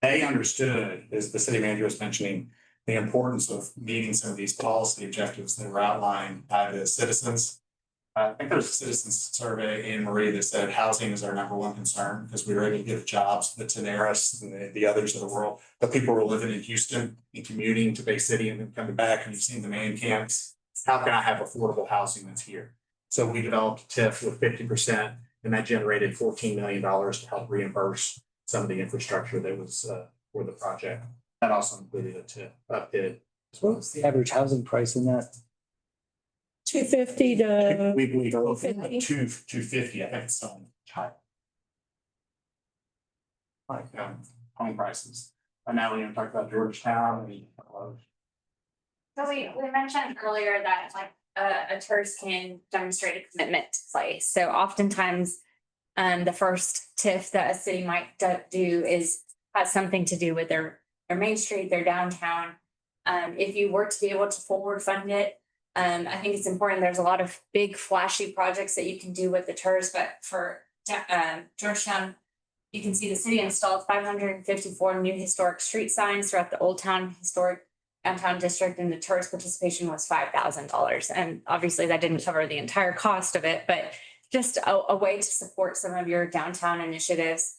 they understood, as the city manager was mentioning, the importance of meeting some of these policy objectives that were outlined by the citizens. I think there's a citizens survey in Marie that said housing is our #1 concern because we were able to get jobs, the Tenaris and the others of the world. But people were living in Houston and commuting to Bay City and then coming back, and you've seen the man camps. How can I have affordable housing that's here? So we developed a TIF with 50%, and that generated $14 million to help reimburse some of the infrastructure that was for the project. That also included a TIF, PID. What was the average housing price in that? 250 to We believe 250. 250, I think it's on high. Like home prices. And now we're gonna talk about Georgetown and So we mentioned earlier that like a TERS can demonstrate a commitment to place. So oftentimes the first TIF that a city might do has something to do with their main street, their downtown. If you were to be able to forward fund it, I think it's important. There's a lot of big flashy projects that you can do with the TERS, but for Georgetown, you can see the city installed 554 new historic street signs throughout the Old Town Historic Downtown District, and the TERS participation was $5,000. And obviously that didn't cover the entire cost of it, but just a way to support some of your downtown initiatives.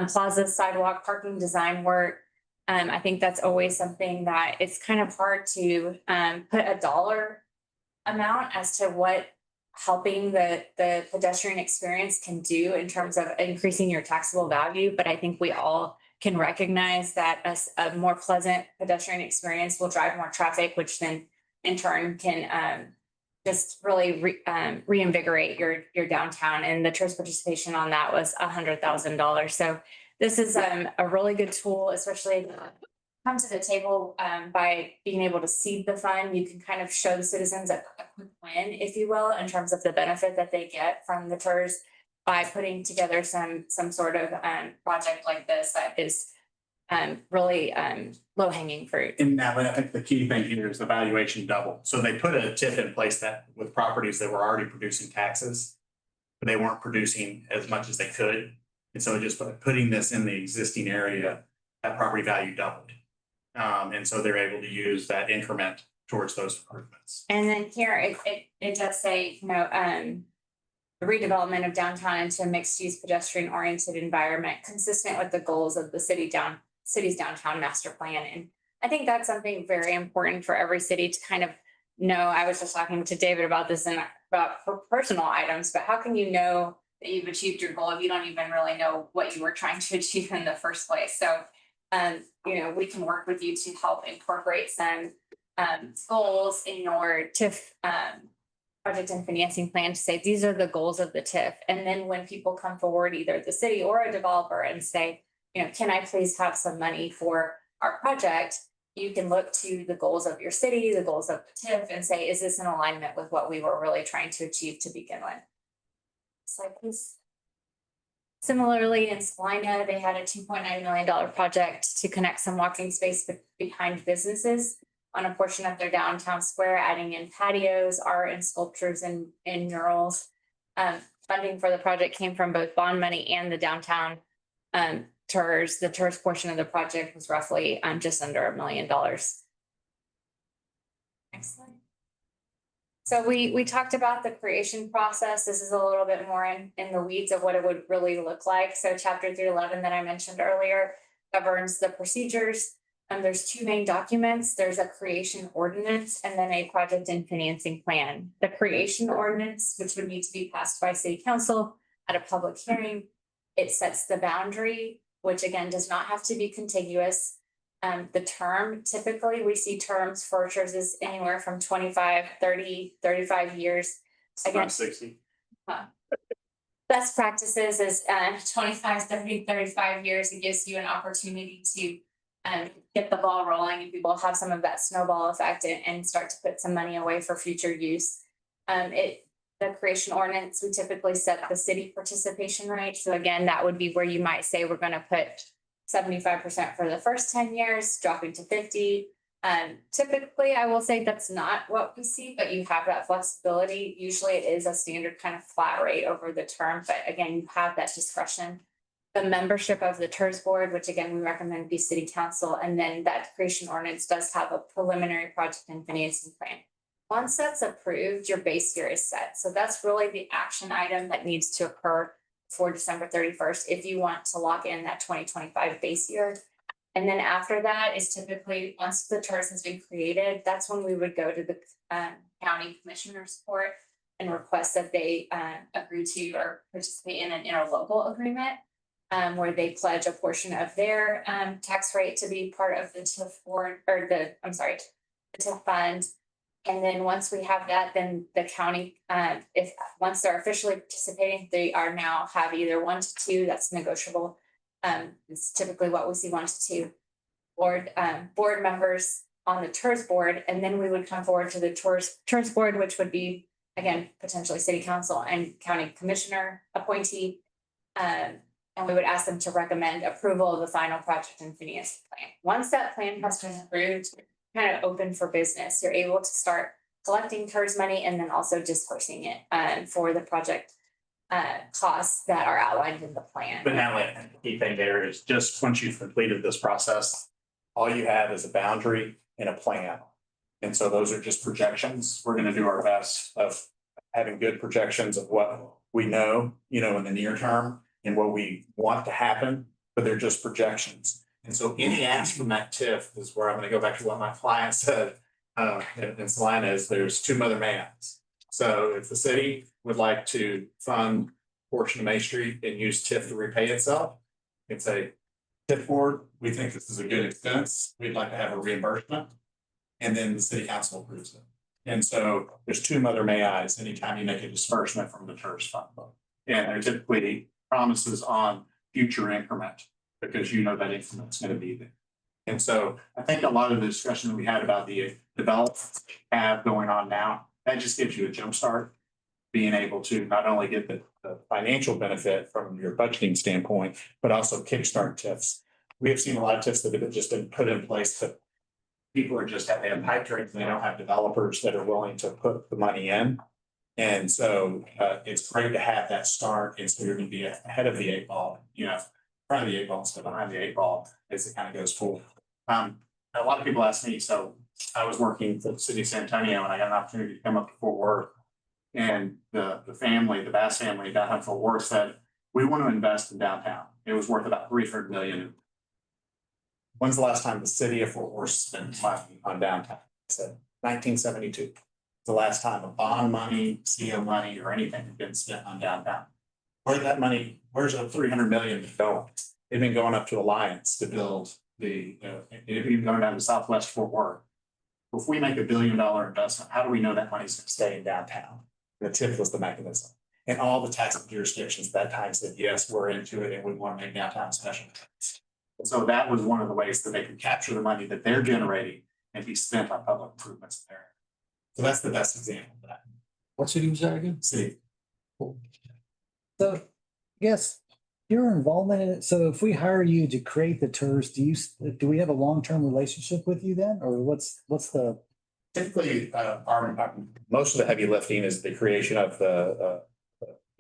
Plaza, sidewalk, parking design work. I think that's always something that it's kind of hard to put a dollar amount as to what helping the pedestrian experience can do in terms of increasing your taxable value. But I think we all can recognize that a more pleasant pedestrian experience will drive more traffic, which then in turn can just really reinvigorate your downtown. And the TERS participation on that was $100,000. So this is a really good tool, especially come to the table by being able to seed the fund. You can kind of show the citizens a quick win, if you will, in terms of the benefit that they get from the TERS by putting together some sort of project like this that is really low hanging fruit. And now I think the key thing here is the valuation double. So they put a TIF in place that with properties that were already producing taxes, but they weren't producing as much as they could. And so just by putting this in the existing area, that property value doubled. And so they're able to use that increment towards those improvements. And then here it does say, redevelopment of downtown into a mixed use pedestrian oriented environment consistent with the goals of the city's downtown master plan. And I think that's something very important for every city to kind of know. I was just talking to David about this and about personal items, but how can you know that you've achieved your goal if you don't even really know what you were trying to achieve in the first place? So, we can work with you to help incorporate some goals in your TIF project and financing plan to say, these are the goals of the TIF. And then when people come forward, either the city or a developer and say, can I please have some money for our project? You can look to the goals of your city, the goals of the TIF, and say, is this in alignment with what we were really trying to achieve to begin with? So please. Similarly, in Salina, they had a $2.9 million project to connect some walking space behind businesses on a portion of their downtown square, adding in patios, art and sculptures and murals. Funding for the project came from both bond money and the downtown TERS. The TERS portion of the project was roughly just under $1 million. Next slide. So we talked about the creation process. This is a little bit more in the weeds of what it would really look like. So chapter 311 that I mentioned earlier governs the procedures. There's two main documents. There's a creation ordinance and then a project and financing plan. The creation ordinance, which would need to be passed by city council at a public hearing, it sets the boundary, which again does not have to be contiguous. The term, typically we see terms for churches anywhere from 25, 30, 35 years. Again, 60. Best practices is 25, 30, 35 years. It gives you an opportunity to get the ball rolling and people have some of that snowball effect and start to put some money away for future use. The creation ordinance, we typically set the city participation rate. So again, that would be where you might say we're going to put 75% for the first 10 years, dropping to 50. Typically, I will say that's not what we see, but you have that flexibility. Usually it is a standard kind of flat rate over the term, but again, you have that discretion. The membership of the TERS board, which again, we recommend be city council, and then that creation ordinance does have a preliminary project and financing plan. Once that's approved, your base year is set. So that's really the action item that needs to occur before December 31st if you want to lock in that 2025 base year. And then after that is typically once the TERS has been created, that's when we would go to the county commissioner's court and request that they agree to or participate in an interlocal agreement where they pledge a portion of their tax rate to be part of the TIF board or the TIF fund. And then once we have that, then the county, once they're officially participating, they are now have either 1 to 2, that's negotiable. It's typically what we see 1 to 2 board members on the TERS board. And then we would come forward to the TERS board, which would be, again, potentially city council and county commissioner appointee. And we would ask them to recommend approval of the final project and financing plan. Once that plan has been approved, kind of open for business. You're able to start collecting TERS money and then also dispersing it for the project costs that are outlined in the plan. But now the key thing there is just once you've completed this process, all you have is a boundary and a plan. And so those are just projections. We're going to do our best of having good projections of what we know, in the near term and what we want to happen, but they're just projections. And so any ask from that TIF is where I'm going to go back to what my client said in Salina is there's two mother mans. So if the city would like to fund a portion of Main Street and use TIF to repay itself, you can say, TIF board, we think this is a good expense. We'd like to have a reimbursement. and then the city council approves it. And so there's two mother may I's anytime you make a disbursement from the TERS fund. And there typically promises on future increment because you know that increment's going to be there. And so I think a lot of the discussion that we had about the developments we have going on now, that just gives you a jump start. Being able to not only get the financial benefit from your budgeting standpoint, but also kickstart TIFs. We have seen a lot of TIFs that have just been put in place that people are just they have pipe dreams, and they don't have developers that are willing to put the money in. And so it's great to have that start. And so you're going to be ahead of the eight ball, you know, front of the eight ball instead of behind the eight ball as it kind of goes forward. A lot of people ask me, so I was working for the city of San Antonio and I got an opportunity to come up to Fort Worth. And the family, the Bass family down in Fort Worth said, we want to invest in downtown. It was worth about 300 million. When's the last time the city of Fort Worth spent money on downtown? I said 1972. The last time a bond money, CO money, or anything had been spent on downtown. Where's that money? Where's the 300 million going? They've been going up to Alliance to build the, if you're going down to Southwest Fort Worth. If we make $1 billion investment, how do we know that money's going to stay in downtown? The TIF was the mechanism. And all the taxing jurisdictions at that time said, yes, we're into it and we want to make downtown special. And so that was one of the ways that they could capture the money that they're generating and be spent on public improvements there. So that's the best example of that. What city was that again? See, So, yes, your involvement in it. So if we hire you to create the TERS, do we have a long-term relationship with you then? Or what's the? typically, most of the heavy lifting is the creation of the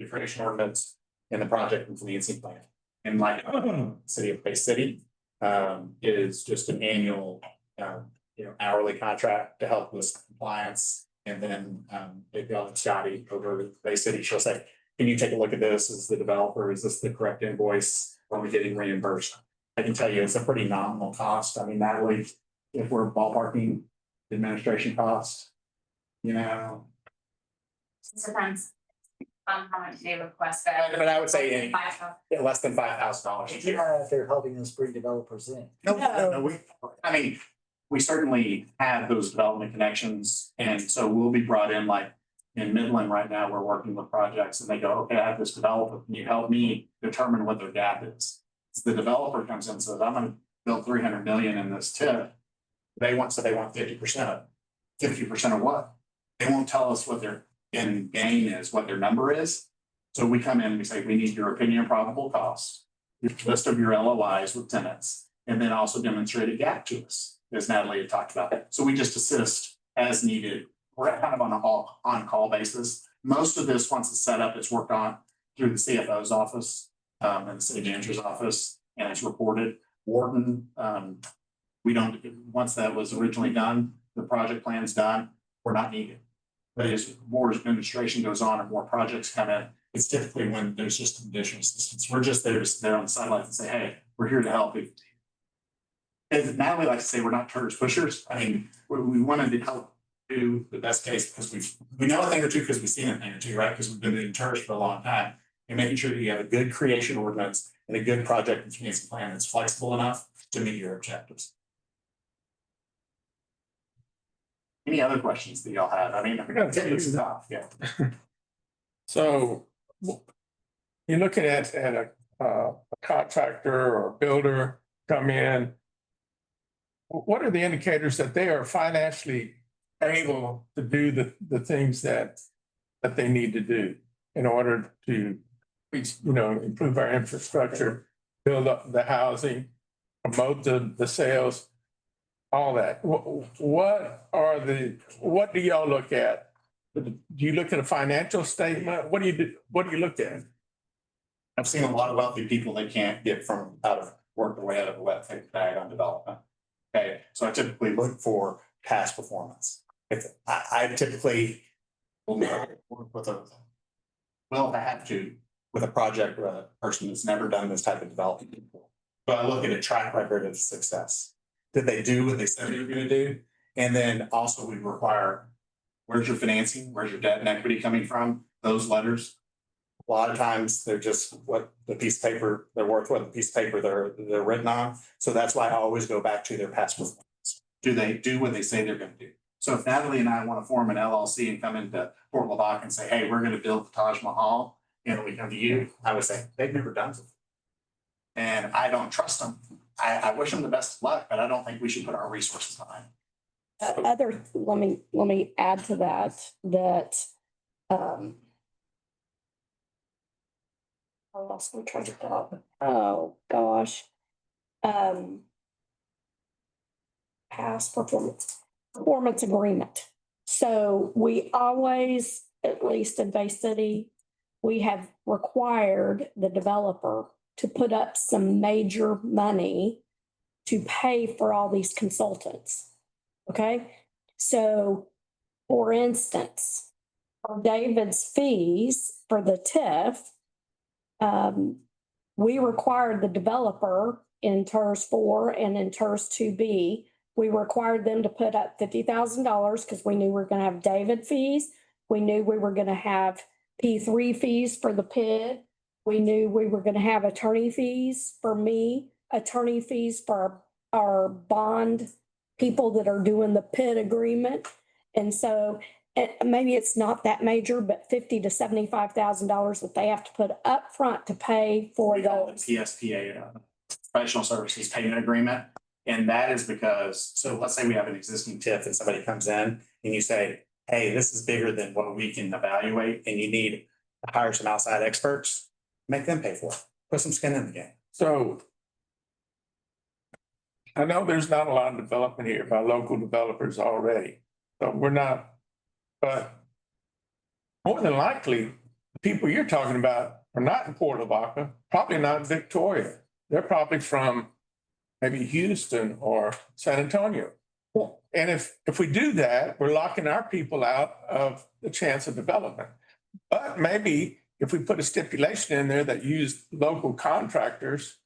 creation ordinance and the project and financing plan. And like City of Bay City is just an annual, hourly contract to help with compliance. And then they've got Scotty over at Bay City. She'll say, can you take a look at this? Is the developer, is this the correct invoice? Are we getting reimbursed? I can tell you it's a pretty nominal cost. I mean, Natalie, if we're ballparking administration costs, Sometimes, how much they request. but I would say less than $5,000. Yeah, if they're helping us bring developers in. No, we certainly have those development connections. And so we'll be brought in, like in Midland right now, we're working with projects and they go, okay, I have this developer. Can you help me determine what their gap is? So the developer comes in and says, I'm going to build 300 million in this TIF. They want 50% of it. 50% of what? They won't tell us what their end gain is, what their number is. So we come in and we say, we need your opinion of probable costs, your list of your LOIs with tenants, and then also demonstrate a gap to us, as Natalie had talked about. So we just assist as needed. We're kind of on an on-call basis. Most of this, once it's set up, it's worked on through the CFO's office and the city manager's office, and it's reported. Wharton, once that was originally done, the project plan's done, we're not needed. But as more administration goes on and more projects come in, it's typically when there's just additional assistance. We're just there to sit there on the sidelines and say, hey, we're here to help you. And now we like to say we're not TERS pushers. I mean, we wanted to help do the best case because we know a thing or two because we've seen a thing or two, right? Because we've been in TERS for a long time. And making sure that you have a good creation ordinance and a good project and financing plan that's flexible enough to meet your objectives. Any other questions that y'all have? I mean, it's tough, yeah. So you're looking at a contractor or a builder come in. What are the indicators that they are financially able to do the things that they need to do in order to, improve our infrastructure, build up the housing, promote the sales, all that? What do y'all look at? Do you look at a financial statement? What do you look at? I've seen a lot of wealthy people that can't get work their way out of a wet bag on development. Okay, so I typically look for past performance. If I typically will work with with a project or a person that's never done this type of development before. But I look at a track record of success. Did they do what they said they were going to do? And then also we require, where's your financing? Where's your debt and equity coming from? Those letters. A lot of times they're just what the piece of paper, they're worth what the piece of paper they're written on. So that's why I always go back to their past performance. Do they do what they say they're gonna do? So if Natalie and I want to form an LLC and come into Port Lavaca and say, hey, we're gonna build the Taj Mahal, and we come to you, I would say, they've never done it. And I don't trust them. I wish them the best of luck, but I don't think we should put our resources behind it. Let me add to that, I lost my train of thought. Oh, gosh. Past performance agreement. So we always, at least in Bay City, we have required the developer to put up some major money to pay for all these consultants. Okay? So, for instance, for David's fees for the TIF, we required the developer in TERS 4 and in TERS 2B, we required them to put up $50,000 because we knew we were going to have David fees. We knew we were going to have P3 fees for the PID. We knew we were going to have attorney fees for me, attorney fees for our bond people that are doing the PID agreement. And so maybe it's not that major, but $50,000 to $75,000 that they have to put up front to pay for We call it those. PSPA, professional services payment agreement. And that is because, so let's say we have an existing TIF and somebody comes in and you say, hey, this is bigger than what we can evaluate and you need to hire some outside experts, make them pay for it, put some skin in the game. So I know there's not a lot of development here by local developers already, so we're not, but more than likely, the people you're talking about are not in Port Lavaca, probably not in Victoria. They're probably from maybe Houston or San Antonio. And if we do that, we're locking our people out of the chance of development. But maybe if we put a stipulation in there that use local contractors.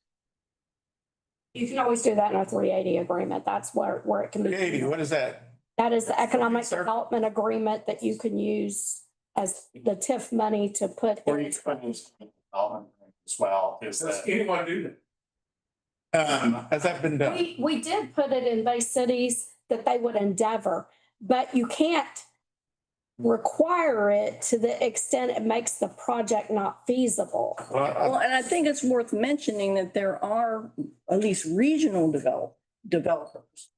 You can always do that in a 380 agreement. That's where it can be. 380, what is that? That is the economic development agreement that you can use as the TIF money to put Or in. you can put in development as well, is Does that. anyone do that? Has that been done? We did put it in Bay Cities that they would endeavor, but you can't require it to the extent it makes the project not feasible. Well, and I think it's worth mentioning that there are at least regional developers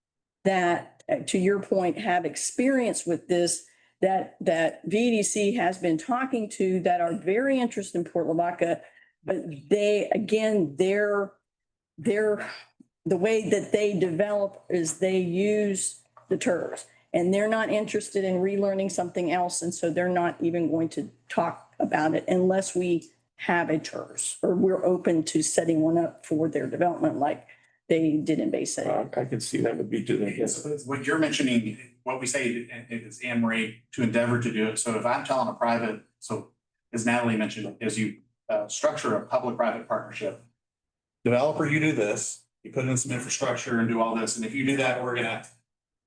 that, to your point, have experience with this, that VDC has been talking to, that are very interested in Port Lavaca, but they, again, the way that they develop is they use the TERS. And they're not interested in relearning something else. And so they're not even going to talk about it unless we have a TERS or we're open to setting one up for their development like they did in Bay City. I can see that would be to the. What you're mentioning, what we say is Anne Marie to endeavor to do it. So if I'm telling a private, so as Natalie mentioned, as you structure a public-private partnership, developer, you do this, you put in some infrastructure and do all this. And if you do that, we're gonna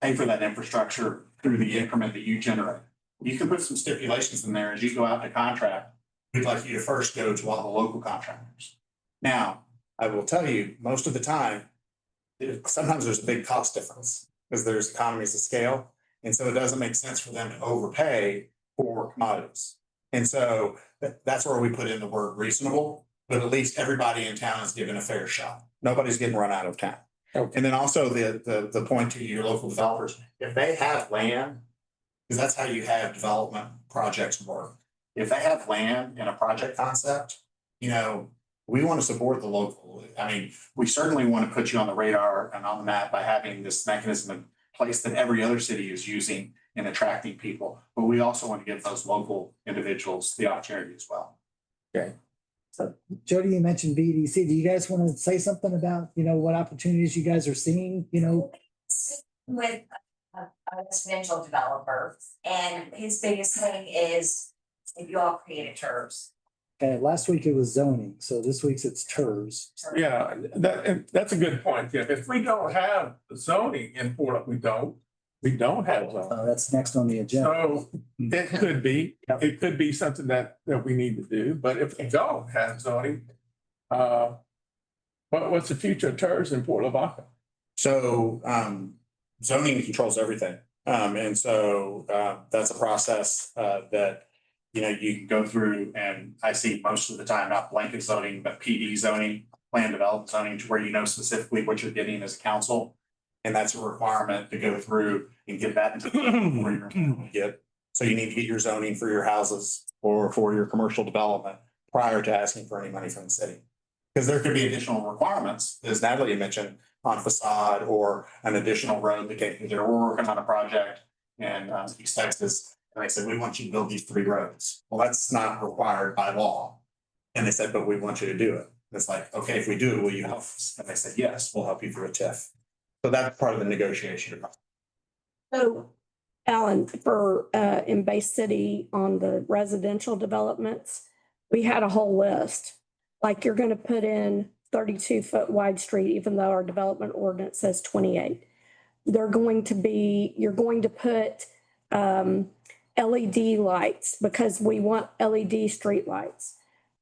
pay for that infrastructure through the increment that you generate. You can put some stipulations in there as you go out to contract. We'd like you to first go to all the local contractors. Now, I will tell you, most of the time, sometimes there's a big cost difference because there's economies of scale. And so it doesn't make sense for them to overpay for commodities. And so that's where we put in the word reasonable, but at least everybody in town is given a fair shot. Nobody's getting run out of town. Okay. And then also the point to your local developers, if they have land, because that's how you have development projects work. If they have land in a project concept, you know, we want to support the local. I mean, we certainly want to put you on the radar and on the map by having this mechanism in place that every other city is using in attracting people. But we also want to give those local individuals the opportunity as well. Okay. So Jody, you mentioned VDC. Do you guys want to say something about, what opportunities you guys are seeing, With a residential developer, and his biggest thing is if you all create a TERS. Okay, last week it was zoning, so this week's it's TERS. Yeah, that's a good point. Yeah, if we don't have zoning in Port, we don't have zoning. That's next on the agenda. So it could be something that we need to do, but if we don't have zoning, what's the future of TERS in Port Lavaca? So zoning controls everything. And so that's a process that, you know, you can go through, and I see most of the time, not blanket zoning, but PD zoning, plan development zoning, to where you know specifically what you're getting as a council. And that's a requirement to go through and get that into where you're gonna get. So you need to get your zoning for your houses or for your commercial development prior to asking for any money from the city. Because there could be additional requirements, as Natalie mentioned, on facade or an additional road that came through. We're working on a project in East Texas. And they said, we want you to build these 3 roads. Well, that's not required by law. And they said, but we want you to do it. It's like, okay, if we do it, will you help us? And they said, yes, we'll help you through a TIF. So that's part of the negotiation. So, Alan, for in Bay City on the residential developments, we had a whole list. Like you're gonna put in 32-foot wide street, even though our development ordinance says 28. You're going to put LED lights because we want LED street lights.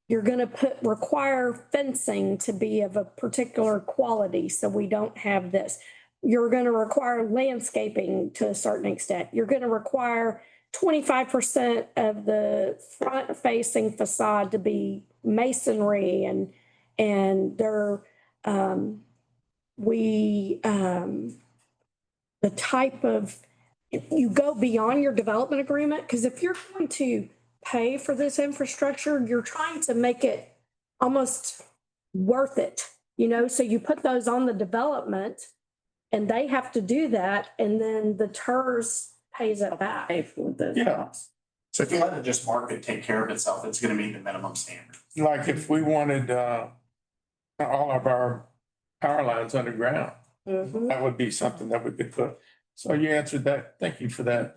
You're gonna require fencing to be of a particular quality, so we don't have this. You're gonna require landscaping to a certain extent. You're gonna require 25% of the front facing facade to be masonry and the type of, you go beyond your development agreement, because if you're going to pay for this infrastructure, you're trying to make it almost worth it, you know, so you put those on the development and they have to do that, and then the TERS pays it back. Pay for the Yeah. cost. So if you let it just market take care of itself, it's gonna meet the minimum standard. Like if we wanted all of our power lines underground, Mhm. that would be something that we could put. So you answered that. Thank you for that,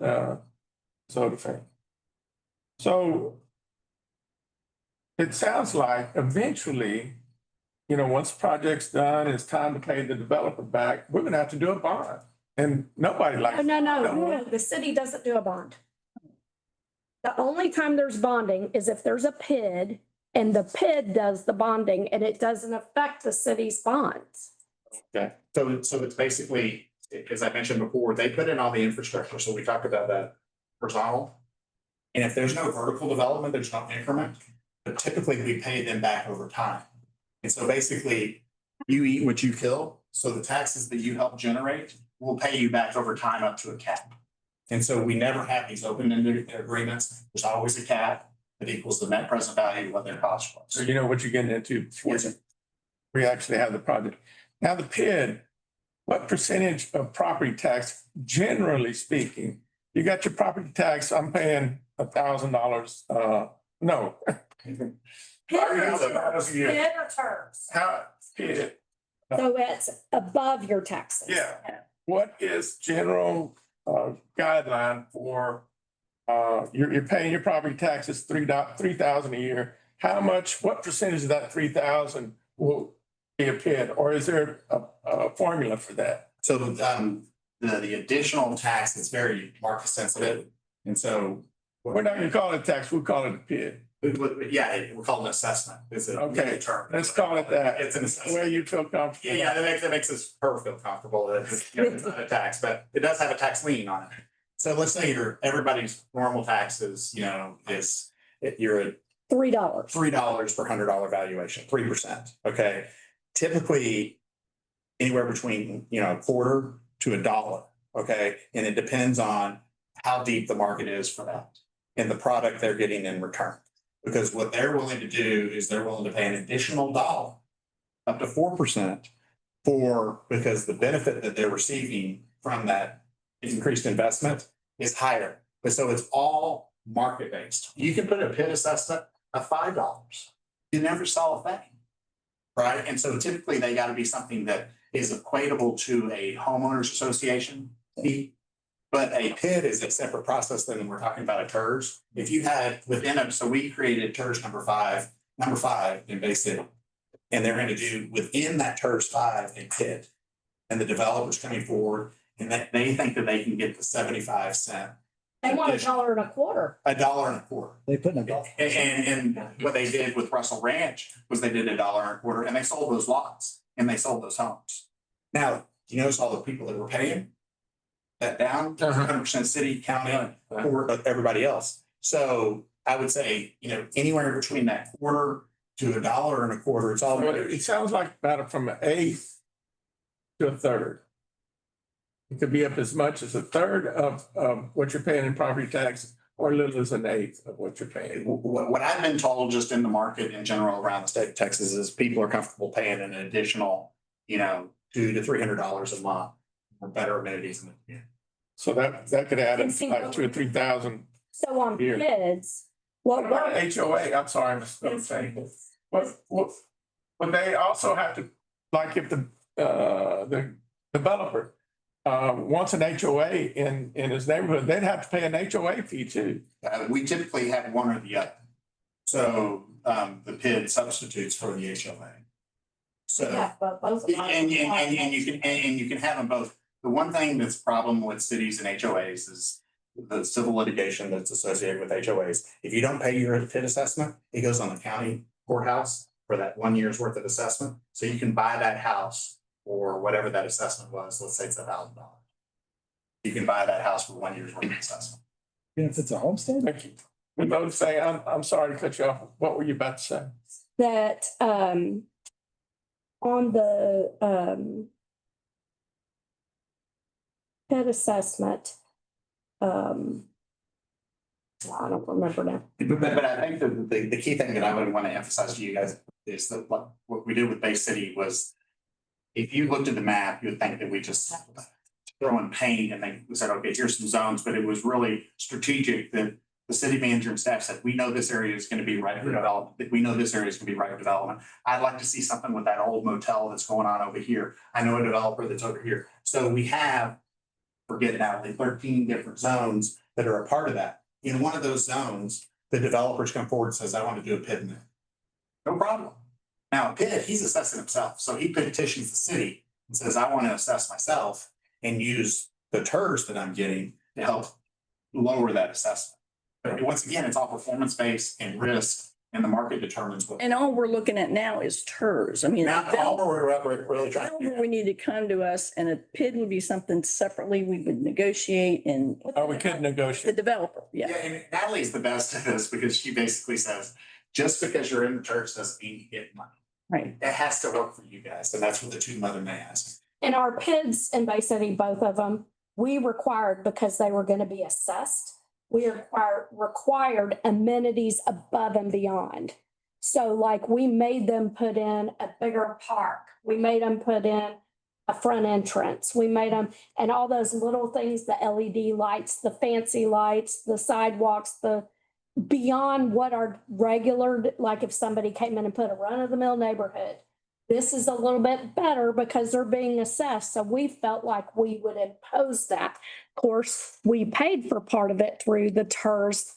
Zodafin. So it sounds like eventually, you know, once the project's done, it's time to pay the developer back, we're gonna have to do a bond. And nobody likes. No, the city doesn't do a bond. The only time there's bonding is if there's a PID and the PID does the bonding and it doesn't affect the city's bonds. Okay, so it's basically, as I mentioned before, they put in all the infrastructure, so we talked about that horizontal. And if there's no vertical development, there's no increment, but typically we pay them back over time. And so basically, you eat what you kill, so the taxes that you help generate will pay you back over time up to a cap. And so we never have these open-ended agreements, there's always a cap that equals the net present value of what their cost was. So you know what you're getting into before Yes, sir. we actually have the project. Now, the PID, what percentage of property tax, generally speaking, you got your property tax, I'm paying $1,000, no. $5,000 a year. PID or TERS. How, PID, So it's above your taxes. yeah. What is general guideline for, you're paying your property taxes $3,000 a year. How much, what percentage of that 3,000 will be a PID, or is there a formula for that? So the additional tax is very market sensitive, and so. We're not gonna call it tax, we'll call it a PID. Yeah, we're called an assessment. It's a Okay, term. let's call it that. It's an assessment. Where you feel comfortable. Yeah, that makes us feel comfortable that it's, you know, it's not a tax, but it does have a tax lien on it. So let's say everybody's normal taxes, you know, you're at $3. $3 per $100 valuation, 3%. Okay. Typically anywhere between, you know, a quarter to $1. Okay. And it depends on how deep the market is for that and the product they're getting in return. Because what they're willing to do is they're willing to pay an additional $1, up to 4% because the benefit that they're receiving from that increased investment is higher. But so it's all market based. You can put a PID assessment of $5. You never saw a thing. Right? And so typically they got to be something that is equatable to a homeowners association fee. But a PID is a separate process than we're talking about a TERS. If you had so we created TERS number five in Bay City. And they're going to do within that TERS 5 a PID. And the developers coming forward and that they think that they can get the 75-cent. They want $1.25. $1.25. They put in $1. And what they did with Russell Ranch was they did $1.25 and they sold those lots and they sold those homes. Now, you notice all the people that were paying? that down, 100% city, county, or everybody else. So I would say, anywhere between that quarter to $1.25, it's all. Well, it sounds like about from an eighth to a third. It could be up as much as a third of what you're paying in property tax, or little as an eighth of what you're paying. What I've been told just in the market in general around the state of Texas is people are comfortable paying an additional, $200 to $300 a month for better amenities in the community. So that could add up And see, like 2,000 or 3,000. So on Here. kids, What about HOA? I'm sorry, I misspoke. Saying. But they also have to, like if the developer wants an HOA in his neighborhood, they'd have to pay an HOA fee too. We typically have one or the other. So the PID substitutes for the HOA. So. yeah, but both of them. And you can have them both. The one thing that's a problem with cities and HOAs is the civil litigation that's associated with HOAs. If you don't pay your PID assessment, it goes on the county courthouse for that 1 year's worth of assessment. So you can buy that house for whatever that assessment was. Let's say it's $1,000. You can buy that house for 1 year's worth of assessment. Even if it's a homestead? Thank you. But say, I'm sorry to cut you off. What were you about to say? That on the pet assessment, I don't remember now. But I think the key thing that I would want to emphasize to you guys is that what we did with Bay City was, if you looked at the map, you would think that we just throw in paint and then we said, okay, here's some zones, but it was really strategic that the city manager and staff said, we know this area is going to be right for development. We know this area is going to be right for development. I'd like to see something with that old motel that's going on over here. I know a developer that's over here. So we have, forget it now, 13 different zones that are a part of that. In one of those zones, the developers come forward and says, I want to do a PID in there. No problem. Now, PID, he's assessing himself. So he petitions the city and says, I want to assess myself and use the TERS that I'm getting to help lower that assessment. But once again, it's all performance-based and risk, and the market determines what. And all we're looking at now is TERS. I mean. Now, all we're really trying to do. We need to come to us, and a PID would be something separately we would negotiate and. Oh, we could The negotiate. developer, Yeah, yeah. and Natalie's the best at this because she basically says, just because you're in the church doesn't mean you get money. Right. It has to work for you guys, and that's what the two mother may ask. And our PIDs in Bay City, both of them, we required because they were going to be assessed. We required amenities above and beyond. So like we made them put in a bigger park. We made them put in a front entrance. We made them, and all those little things, the LED lights, the fancy lights, the sidewalks, the beyond what our regular, like if somebody came in and put a run-of-the-mill neighborhood. This is a little bit better because they're being assessed. So we felt like we would impose that. Of course, we paid for part of it through the TERS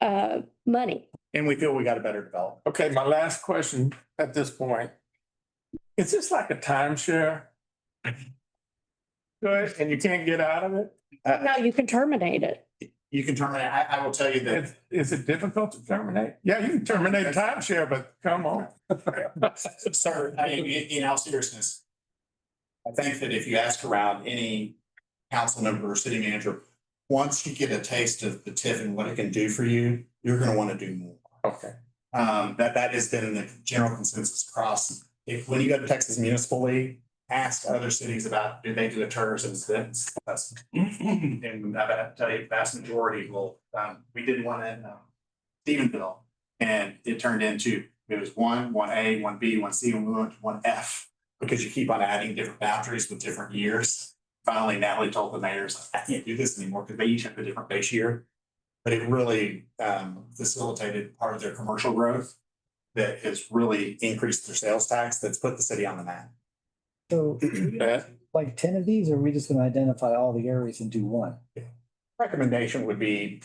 money. And we feel we got a better development. Okay, my last question at this point. Is this like a timeshare? Good, and you can't get out of it? No, you can terminate it. You can terminate. I will tell you that. Is it difficult to terminate? Yeah, you can terminate a timeshare, but come on. Sir, I mean, in all seriousness, I think that if you ask around any council member or city manager, once you get a taste of the TIF and what it can do for you, you're going to want to do more. Okay. That has been the general consensus across. When you go to Texas Municipal League, ask other cities about, do they do a TERS instance? And I have to tell you, the vast majority will. We did one in Stephenville, and it turned into, it was 1A, 1B, 1C, and we went to 1F because you keep on adding different boundaries with different years. Finally, Natalie told the mayors, I can't do this anymore because they each have a different base year. But it really facilitated part of their commercial growth that has really increased their sales tax that's put the city on the map. So like 10 of these, or are we just going to identify all the areas and do one? Recommendation would be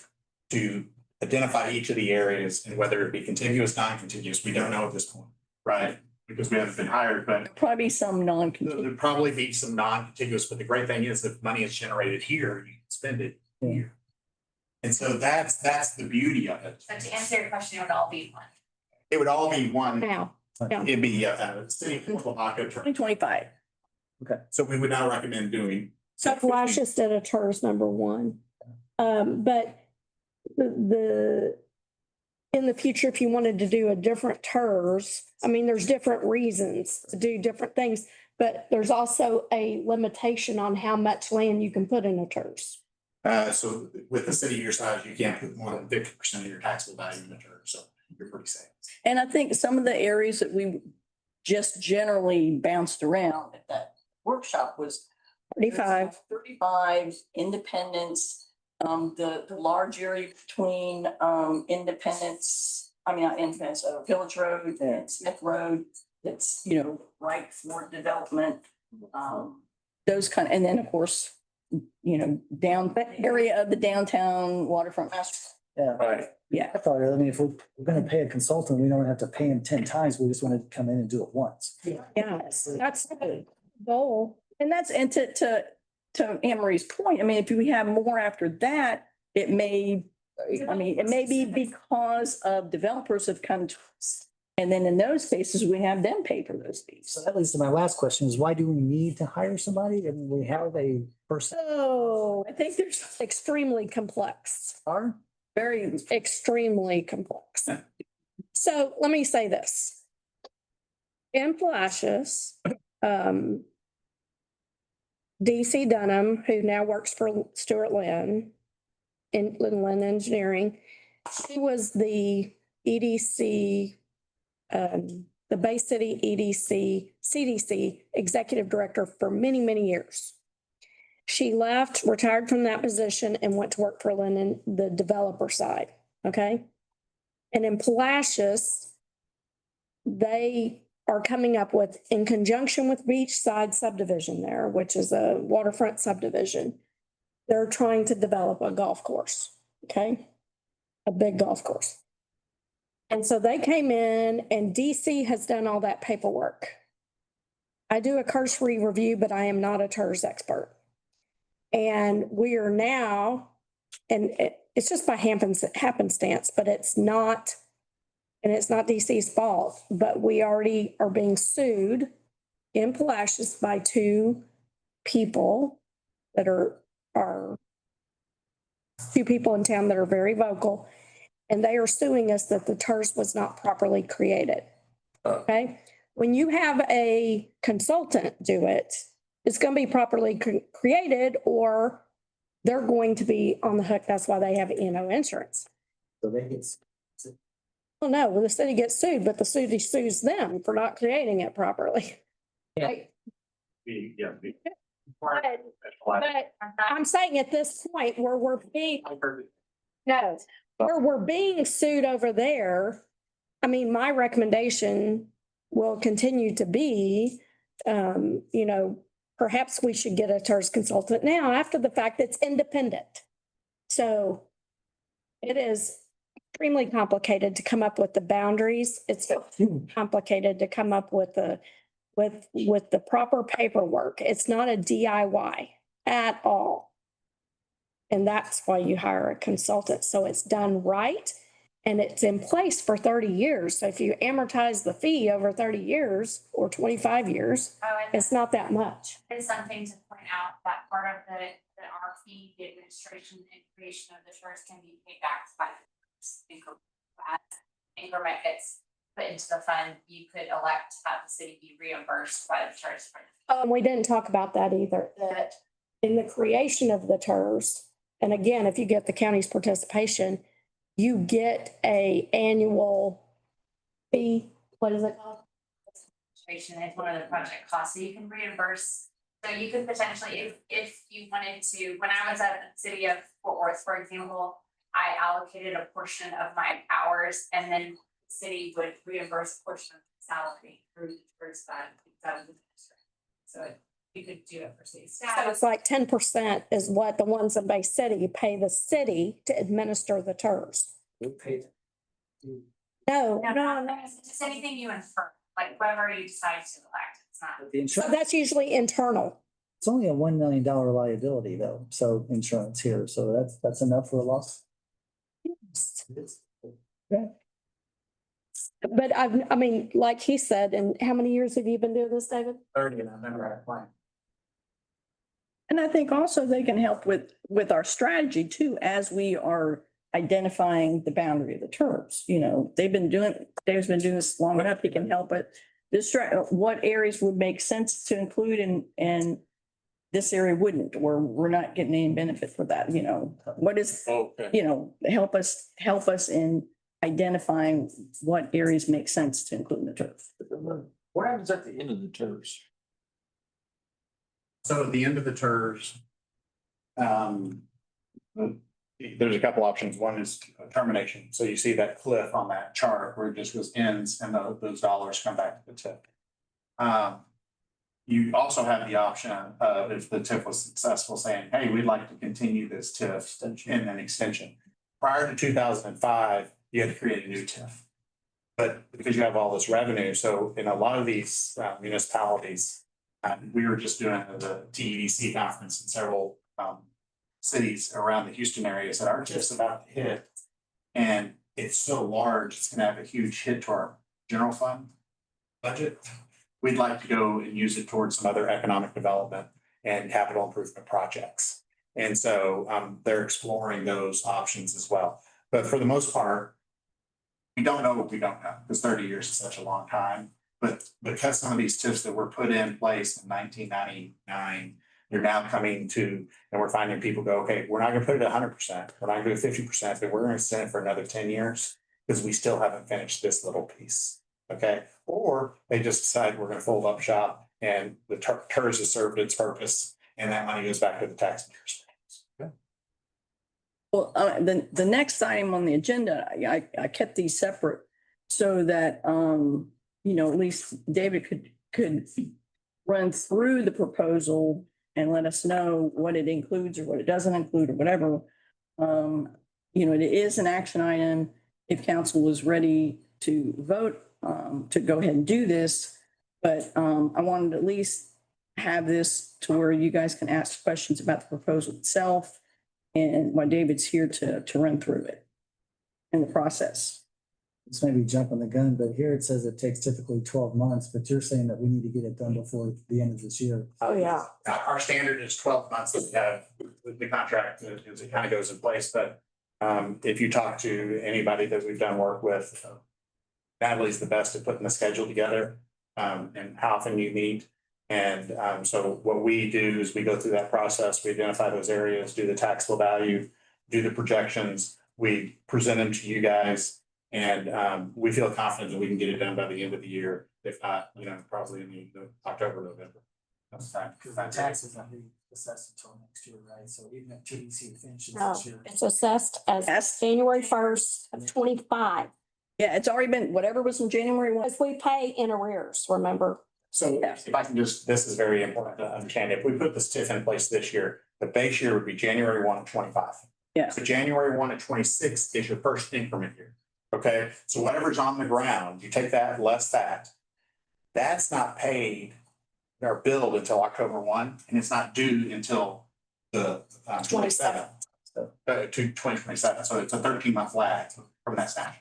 to identify each of the areas and whether it be contiguous, non-contiguous, we don't know at this point, right? Because we haven't been hired, but Probably some non-contiguous. there'll probably be some non-contiguous, but the great thing is if money is generated here, you can spend it here. And so that's the beauty of it. But to answer your question, it would all be one. It would all be one, Now, it'd be city of Port Lavaca. 2025. So we would not recommend doing So Flashes did a TERS number one. But in the future, if you wanted to do a different TERS, I mean, there's different reasons to do different things, but there's also a limitation on how much land you can put in a TERS. So with the city your size, you can't put more than 50% of your taxable value in the term, so you're pretty safe. And I think some of the areas that we just generally bounced around at that workshop was 35, Independence, the large area between, Independence, not Independence, Village Road and Smith Road, that's, ripe for development. Those and then of course, down area of the downtown waterfront master. Yeah. Right. Yeah. I thought, I mean, if we're gonna pay a consultant, we don't have to pay him 10 times. We just want to come in and do it once. Yeah, that's the goal. And to Anne Marie's point, I mean, if we have more after that, it may be because of developers have come to us. And then in those cases, we have them pay for those fees. So that leads to my last question is why do we need to hire somebody? I mean, we have a person. So I think there's Extremely complex, Are? very, extremely complex. So let me say this. In Flashes, DC Dunham, who now works for Stuart Lynn in Lynn Engineering, she was the EDC, the Bay City EDC, CDC executive director for many, many years. She left, retired from that position and went to work for Lynn in the developer side. Okay. And in Palacios, they are coming up with, in conjunction with Beachside subdivision there, which is a waterfront subdivision, they're trying to develop a golf course. Okay. A big golf course. And so they came in and DC has done all that paperwork. I do a cursory review, but I am not a TERS expert. And we are now, and it's just by happenstance, but it's not DC's fault, but we already are being sued in Palacios by two people that are two people in town that are very vocal. And they are suing us that the TERS was not properly created. Okay. When you have a consultant do it, it's going to be properly created or they're going to be on the hook. That's why they have insurance. So they get. Well, no, well, the city gets sued, but the city sues them for not creating it properly. Yeah. Right? But But I'm saying at this point where we're being sued over there, I mean, my recommendation will continue to be, perhaps we should get a TERS consultant now after the fact that's independent. So it is extremely complicated to come up with the boundaries. It's complicated to come up with the proper paperwork. It's not a DIY at all. And that's why you hire a consultant. So it's done right and it's in place for 30 years. So if you amortize the fee over 30 years or 25 years, it's not that much. It's something to point out that part of the our fee, the administration and creation of the TERS can be paid back by increment gets put into the fund. You could elect to have the city be reimbursed by the TERS. We didn't talk about that either, that in the creation of the TERS, and again, if you get the county's participation, you get a annual fee. What is it called? Administration is one of the project costs, so you can reimburse. So you could potentially, if you wanted to, when I was at the city of Fort Worth, for example, I allocated a portion of my hours and then the city would reimburse a portion of the salary through the TERS fund. So you could do it for city staff. So it's like 10% is what the ones in Bay City pay the city to administer the TERS. We pay. No, It's just anything you infer, like whatever you decide to elect, it's not. The so insurance, that's usually internal. it's only a $1 million liability though. So insurance here. So that's enough for a loss. But I mean, like he said, and how many years have you been doing this, David? 30 and I remember I applied. And I think also they can help with our strategy too, as we are identifying the boundary of the turfs. You know, Dave's been doing this long enough. He can help it. What areas would make sense to include and this area wouldn't, or we're not getting any benefit for that, you know, what is, Okay. you know, help us in identifying what areas make sense to include in the turf. What happens at the end of the tours? So at the end of the TERS, there's a couple options. One is termination. So you see that cliff on that chart where it just goes ends and those dollars come back to the tip. You also have the option of if the TIF was successful, saying, hey, we'd like to continue this TIF in an extension. Prior to 2005, you had to create a new TIF. But because you have all this revenue, so in a lot of these municipalities, we were just doing the TEDC conference in several cities around the Houston area said our TIF's about to hit. And it's so large, it's gonna have a huge hit to our general fund budget. We'd like to go and use it towards some other economic development and capital improvement projects. And so they're exploring those options as well. But for the most part, we don't know what we don't know, because 30 years is such a long time. But because some of these TIFs that were put in place in 1999, they're now coming to, and we're finding people go, okay, we're not gonna put it at 100%, we're not gonna do 50%, but we're gonna extend it for another 10 years because we still haven't finished this little piece. Okay, or they just decide we're gonna fold up shop and the TERS has served its purpose and that money goes back to the taxpayers. Well, the next item on the agenda, I kept these separate so that, you know, at least David could run through the proposal and let us know what it includes or what it doesn't include or whatever. You know, it is an action item. If council is ready to vote, to go ahead and do this, but, I wanted to at least have this to where you guys can ask questions about the proposal itself. And while David's here to run through it in the process. This may be jumping the gun, but here it says it takes typically 12 months, but you're saying that we need to get it done before the end of this year. Oh, yeah. Our standard is 12 months that we have with the contract as it kind of goes in place, but if you talk to anybody that we've done work with, Natalie's the best at putting the schedule together and how often you meet. And so what we do is we go through that process, we identify those areas, do the taxable value, do the projections, we present them to you guys. And we feel confident that we can get it done by the end of the year, if not, you know, probably in the October, November. That's fine. Because the taxes not being assessed until next year, right? So even if TDC finishes No, this year. it's assessed as January 1st of 25. Yeah, it's already been, whatever was in January 1. Because we pay in arrears, remember? So if I can just, this is very important to understand. If we put this TIF in place this year, the base year would be January 1 of 25. Yeah. So January 1 of 26 is your first increment year. Okay, so whatever's on the ground, you take that less that. That's not paid or billed until October 1, and it's not due until the 27th. To 2027. So it's a 13-month lag from that snapshot.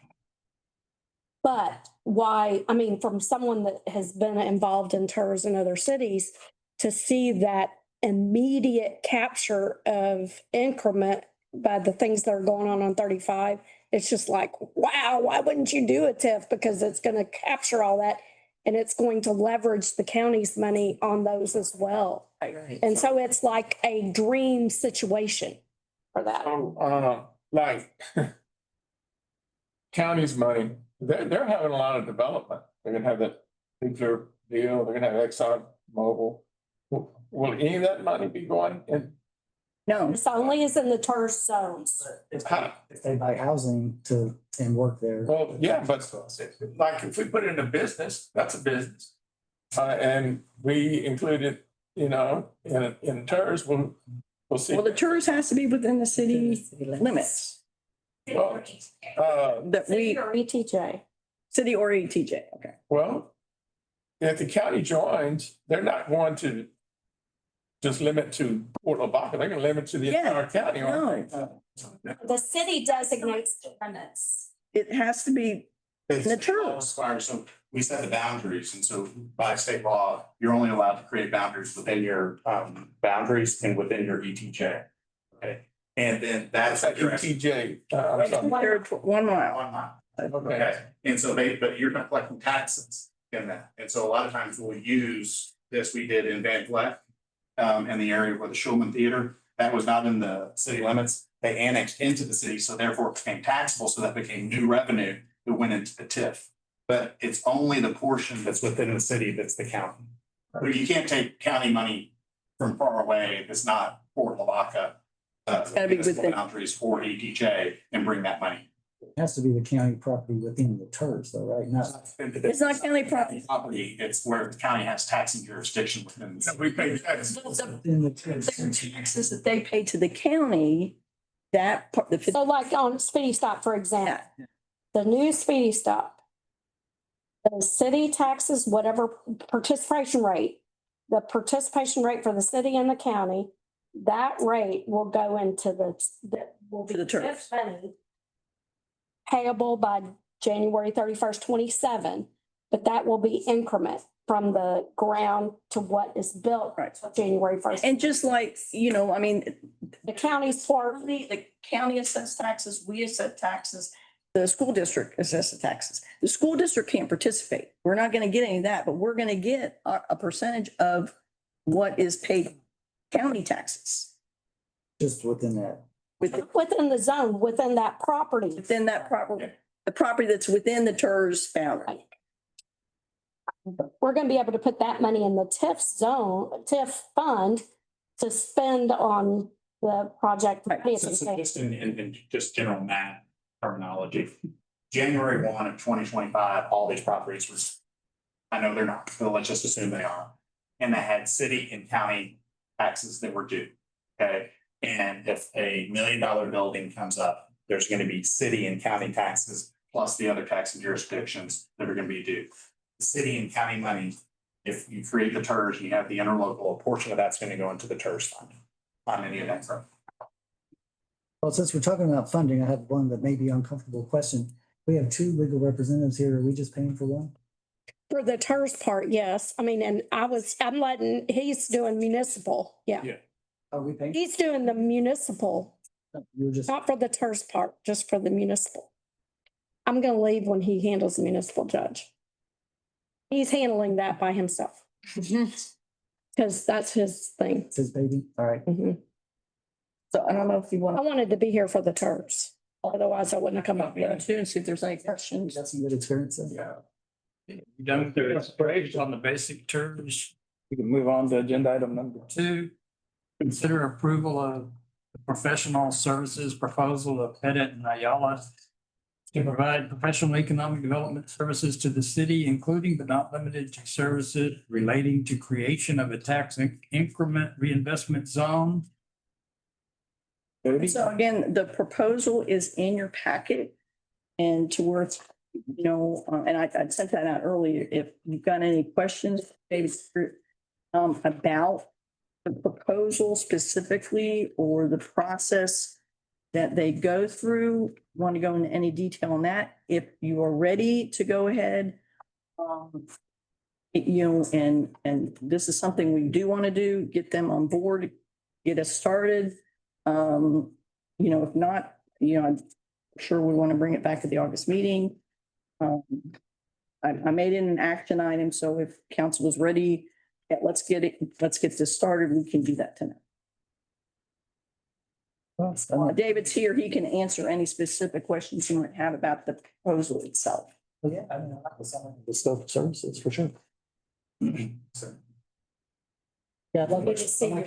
But why, I mean, from someone that has been involved in TERS in other cities, to see that immediate capture of increment by the things that are going on 35, it's just like, wow, why wouldn't you do a TIF? Because it's going to capture all that and it's going to leverage the county's money on those as well. Right. And so it's like a dream situation for that. So, like county's money, they're having a lot of development. They're gonna have that nuclear deal, they're gonna have Exxon Mobil. Will any of that money be going in? No, It's only is in the TERS zones. If they buy housing and work there. Well, yeah, but like if we put it in a business, that's a business. And we include it, you know, in TERS, we'll see. well, the tours has to be within the city limits Well, that we, Or ETJ. city or ETJ, okay. Well, if the county joins, they're not going to just limit to Port Lavaca, they're gonna limit to the Yeah, entire county, aren't they? The city designates the limits. It has to be It's The terms. So we set the boundaries, and so by state law, you're only allowed to create boundaries within your boundaries and within your ETJ. Okay, and then that's. ETJ, I'm sorry. 1 mile. 1 mile. Okay. Okay, and so but you're not collecting taxes in that. And so a lot of times we'll use this, we did in Van Vleck, in the area where the Schulman Theater, that was not in the city limits. They annexed into the city, so therefore it became taxable, so that became new revenue that went into the TIF. But it's only the portion that's within the city that's the county. But you can't take county money from far away, it's not Port Lavaca. gotta be within. Boundaries for ETJ and bring that money. It has to be the county property within the TERS though, right? Not, It's not county property. Property, it's where the county has taxing jurisdiction within. the We pay taxes. in the TERS. The taxes that they pay to the county, that part, the. So like on Speedy Stop, for example, the new Speedy Stop. The city taxes whatever participation rate, the participation rate for the city and the county, that rate will go into will be To the TERS. money payable by January 31st, 27, but that will be increment from the ground to what is built. Right. January 1st. And just like, I mean, The county's for, the county assesses taxes, we assess taxes, the school district assesses taxes. The school district can't participate. We're not gonna get any of that, but we're gonna get a percentage of what is paid county taxes Just within that. within the zone, within that property. within that property, the property that's within the TERS boundary. We're gonna be able to put that money in the TIF zone, TIF fund to spend on the project. Right. So just in just general math terminology, January 1 of 2025, all these properties were, I know they're not, but let's just assume they are. And they had city and county taxes that were due, okay? And if a $1 million building comes up, there's gonna be city and county taxes plus the other tax jurisdictions that are gonna be due. The city and county money, if you create the TERS, you have the interlocal, a portion of that's gonna go into the TERS fund on any of that growth. Well, since we're talking about funding, I have one that may be uncomfortable question. We have 2 legal representatives here. Are we just paying for one? For the TERS part, yes. I mean, and he's doing municipal, yeah. Yeah. Are we paying? He's doing the municipal, You're just, not for the TERS part, just for the municipal. I'm gonna leave when he handles the municipal judge. He's handling that by himself. Because that's his thing. it's his baby. All right. Mhm. So I don't know if you I want wanted to be here for the TERS, otherwise I wouldn't have come up to here. too and see if there's any You questions. got some good experiences. Yeah. You done with the explanations on the basic terms? We can move on to agenda item number 2. Consider approval of the professional services proposal of Pettit and Ayala to provide professional economic development services to the city, including but not limited to services relating to creation of a tax increment reinvestment zone. So again, the proposal is in your packet and towards, and I sent that out earlier. If you've got any questions, maybe about the proposal specifically or the process that they go through, want to go into any detail on that. If you are ready to go ahead, and this is something we do want to do, get them on board, get us started. If not, I'm sure we want to bring it back to the August meeting. I made it an action item, so if council is ready, let's get this started. We can do that tonight. David's here. He can answer any specific questions you might have about the proposal itself. Well, yeah, I mean, I like the scope of services for sure. Yeah, I'd like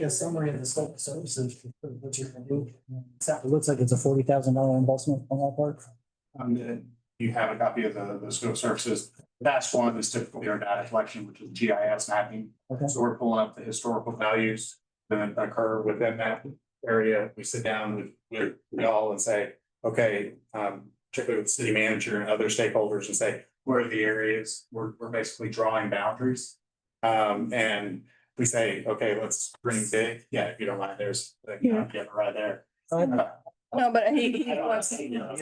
a summary of the scope of services, for what you're gonna do. It looks like it's a $40,000 investment on our part. You have a copy of the scope of services. That's one is typically our data collection, which is GIS mapping. Okay. So we're pulling up the historical values that occur within that area. We sit down with y'all and say, okay, particularly with the city manager and other stakeholders and say, where are the areas? We're basically drawing boundaries. And we say, okay, let's bring big. Yeah, if you don't mind, there's the right there. No, but he I don't wants. wanna say, you know,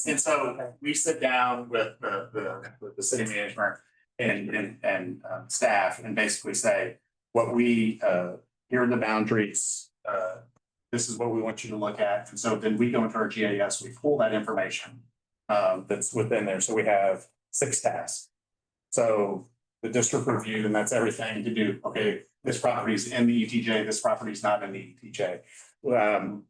And so we sit down with the city management and staff and basically say, what we, here are the boundaries, this is what we want you to look at. And so then we go into our GIS, we pull that information that's within there. So we have 6 tasks. So the district review, and that's everything to do, okay, this property is in the ETJ, this property is not in the ETJ.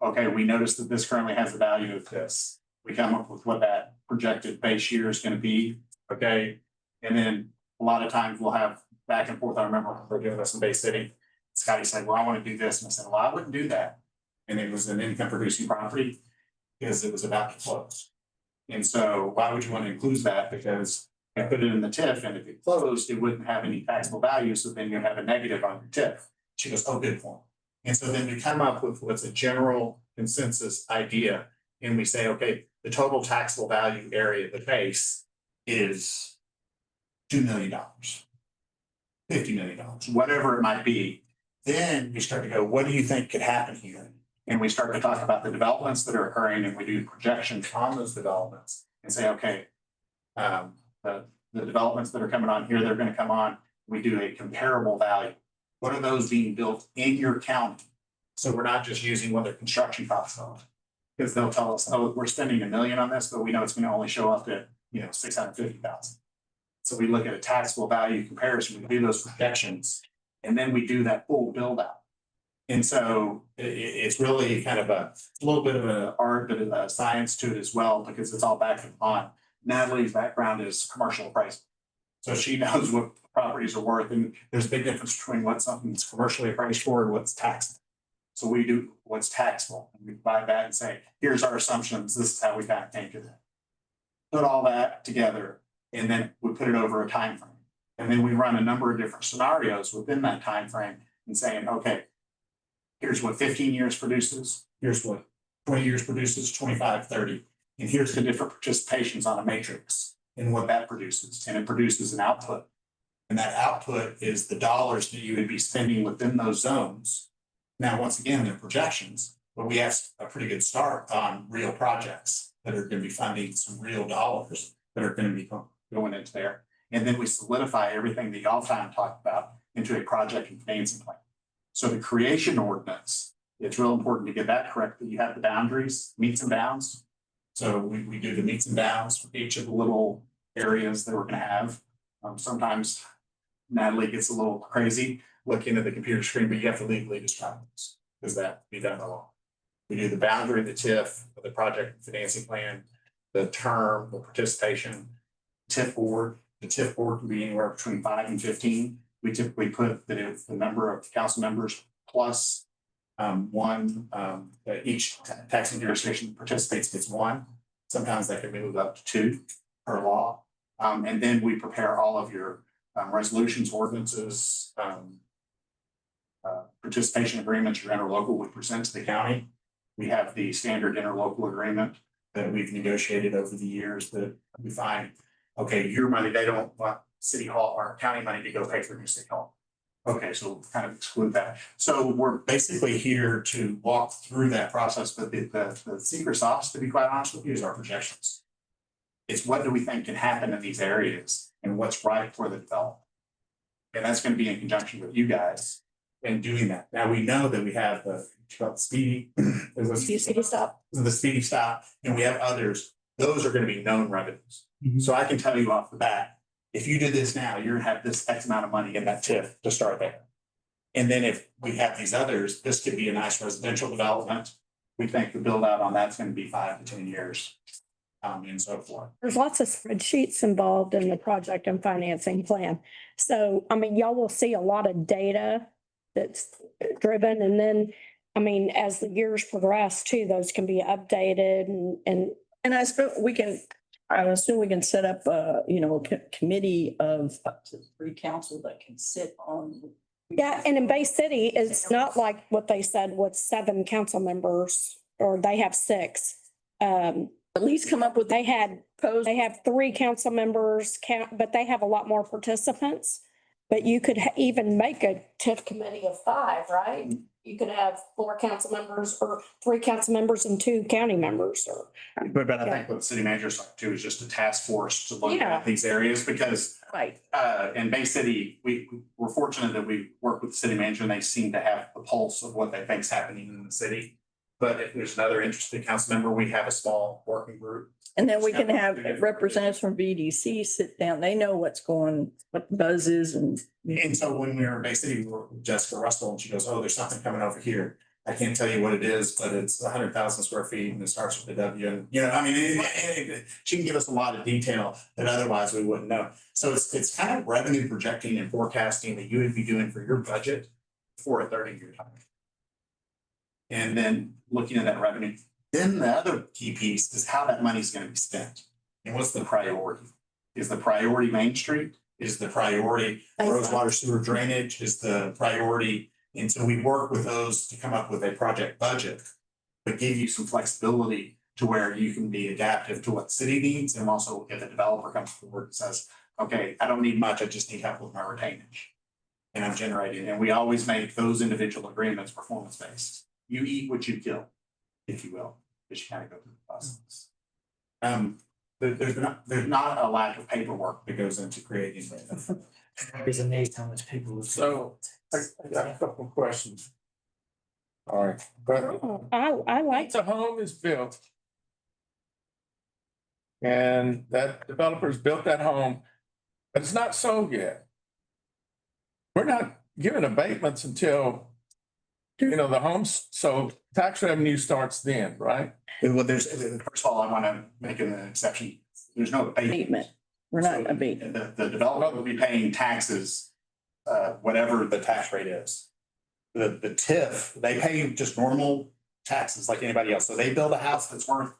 Okay, we noticed that this currently has the value of this. We come up with what that projected base year is gonna be, okay? And then a lot of times we'll have back and forth. I remember when we were doing this in Bay City. Scotty said, well, I want to do this. And I said, well, I wouldn't do that. And it was an income producing property because it was about to close. And so why would you want to include that? Because I put it in the TIF, and if it closed, it wouldn't have any taxable value. So then you have a negative on your TIF. She goes, oh, good point. And so then we come up with what's a general consensus idea. And we say, okay, the total taxable value area, the base is $2 million, $50 million, whatever it might be. Then we start to go, what do you think could happen here? And we start to talk about the developments that are occurring, and we do projections on those developments and say, okay, the developments that are coming on here, they're going to come on. We do a comparable value. What are those being built in your county? So we're not just using what their construction costs are, because they'll tell us, oh, we're spending $1 million on this, but we know it's going to only show up to, $650,000. So we look at a taxable value comparison, we do those projections, and then we do that full build out. And so it's really kind of a little bit of an art, but a science to it as well, because it's all backed on. Natalie's background is commercial appraisal. So she knows what properties are worth, and there's a big difference between what something's commercially appraised for and what's taxable. So we do what's taxable, and we divide that and say, here's our assumptions, this is how we kind of came to that. Put all that together, and then we put it over a time frame. And then we run a number of different scenarios within that time frame and saying, okay, here's what 15 years produces, here's what 20 years produces, 25, 30. And here's the different participations on a matrix and what that produces. And it produces an output. And that output is the dollars that you would be spending within those zones. Now, once again, they're projections, but we have a pretty good start on real projects that are going to be funding some real dollars that are going to be going into there. And then we solidify everything that y'all time talked about into a project and financing plan. So the creation ordinance, it's real important to get that correct, that you have the boundaries, meets and bounds. So we do the meets and bounds for each of the little areas that we're going to have. Sometimes Natalie gets a little crazy looking at the computer screen, but you have to legally describe this because that be done by law. We do the boundary, the TIF, the project financing plan, the term, the participation, TIF board. The TIF board can be anywhere between 5 and 15. We typically put the number of council members plus one, each taxing jurisdiction participates gets 1. Sometimes that can move up to 2 per law. And then we prepare all of your resolutions, ordinances, participation agreements, your interlocal we present to the county. We have the standard interlocal agreement that we've negotiated over the years that we find, okay, your money, they don't want city hall or county money to go pay for your city hall. Okay, so we'll kind of exclude that. So we're basically here to walk through that process, but the secret sauce, to be quite honest with you, is our projections. It's what do we think can happen in these areas and what's right for the development. And that's going to be in conjunction with you guys in doing that. Now we know that we have the speedy, there's a Speedy stop. the speedy stop, and we have others. Those are going to be known revenues. So I can tell you off the bat, if you do this now, you're gonna have this X amount of money in that TIF to start there. And then if we have these others, this could be a nice residential development. We think the build out on that's going to be 5 to 10 years. And so forth. There's lots of spreadsheets involved in the project and financing plan. So, I mean, y'all will see a lot of data that's driven. And then, I mean, as the years progress too, those can be updated And I suppose I assume we can set up a committee of up to 3 council that can sit on. yeah, and in Bay City, it's not like what they said with 7 council members, or they have 6. At least come up with. They have 3 council members but they have a lot more participants. But you could even make a TIF committee of 5, right? You could have 4 council members or 3 council members and 2 county members or. But I think what the city manager's like too is just a task force to look Yeah. at these areas because Right. in Bay City, we're fortunate that we work with the city manager and they seem to have the pulse of what they think's happening in the city. But if there's another interested council member, we have a small working group. And then we can have representatives from BDC sit down. They know what the buzz is and. And so when we were in Bay City, we were with Jessica Russell and she goes, oh, there's something coming over here. I can't tell you what it is, but it's 100,000 square feet and it starts with a W. And, you know, I mean, she can give us a lot of detail that otherwise we wouldn't know. So it's kind of revenue projecting and forecasting that you would be doing for your budget for a 30-year time. And then looking at that revenue, then the other key piece is how that money is going to be spent. And what's the priority? Is the priority Main Street? Is the priority Rosewater sewer drainage? Is the priority? And so we work with those to come up with a project budget, but give you some flexibility to where you can be adaptive to what the city needs. And also if the developer comes forward and says, okay, I don't need much, I just need help with my retainage. And I'm generating, and we always make those individual agreements performance-based. You eat what you kill, if you will, because you kind of go through the process. There's not a lack of paperwork that goes into creating. It's amazing how much people. So I got a couple of questions. All right, but Oh, I like, once a home is built and that developer's built that home, but it's not sold yet. We're not giving abatements until, you know, the home's, so tax revenue starts then, right? Well, first of all, I want to make an exception. There's no abatement. Abatement. We're not abating. The developer will be paying taxes, whatever the tax rate is. The TIF, they pay just normal taxes like anybody else. So they build a house that's worth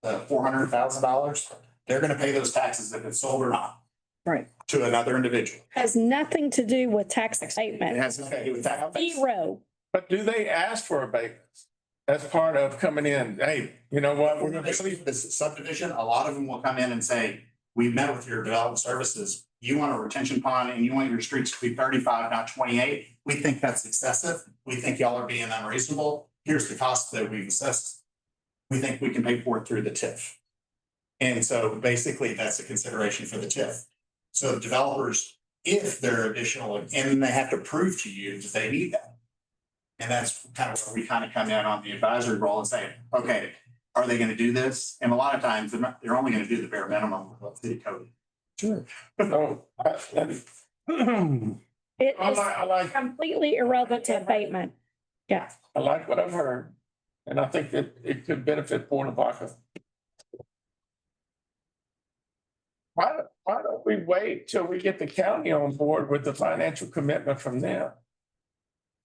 $400,000. They're going to pay those taxes if it's sold or not. Right. To another individual. has nothing to do with tax It abatement. has nothing to do with that. 0. But do they ask for abatements as part of coming in? Hey, you know what? We're gonna Basically, this subdivision, a lot of them will come in and say, we met with your development services. You want a retention pond and you want your streets to be 35, not 28. We think that's excessive. We think y'all are being unreasonable. Here's the cost that we've assessed. We think we can pay for it through the TIF. And so basically that's a consideration for the TIF. So developers, if they're additional, and they have to prove to you that they need that. And that's kind of where we kind of come in on the advisory role and say, okay, are they going to do this? And a lot of times they're only going to do the bare minimum with what city code. Sure. So, It is I like completely irrelevant to abatement. Yeah. I like what I've heard, and I think that it could benefit Port Lavaca. Why don't we wait till we get the county on board with the financial commitment from them?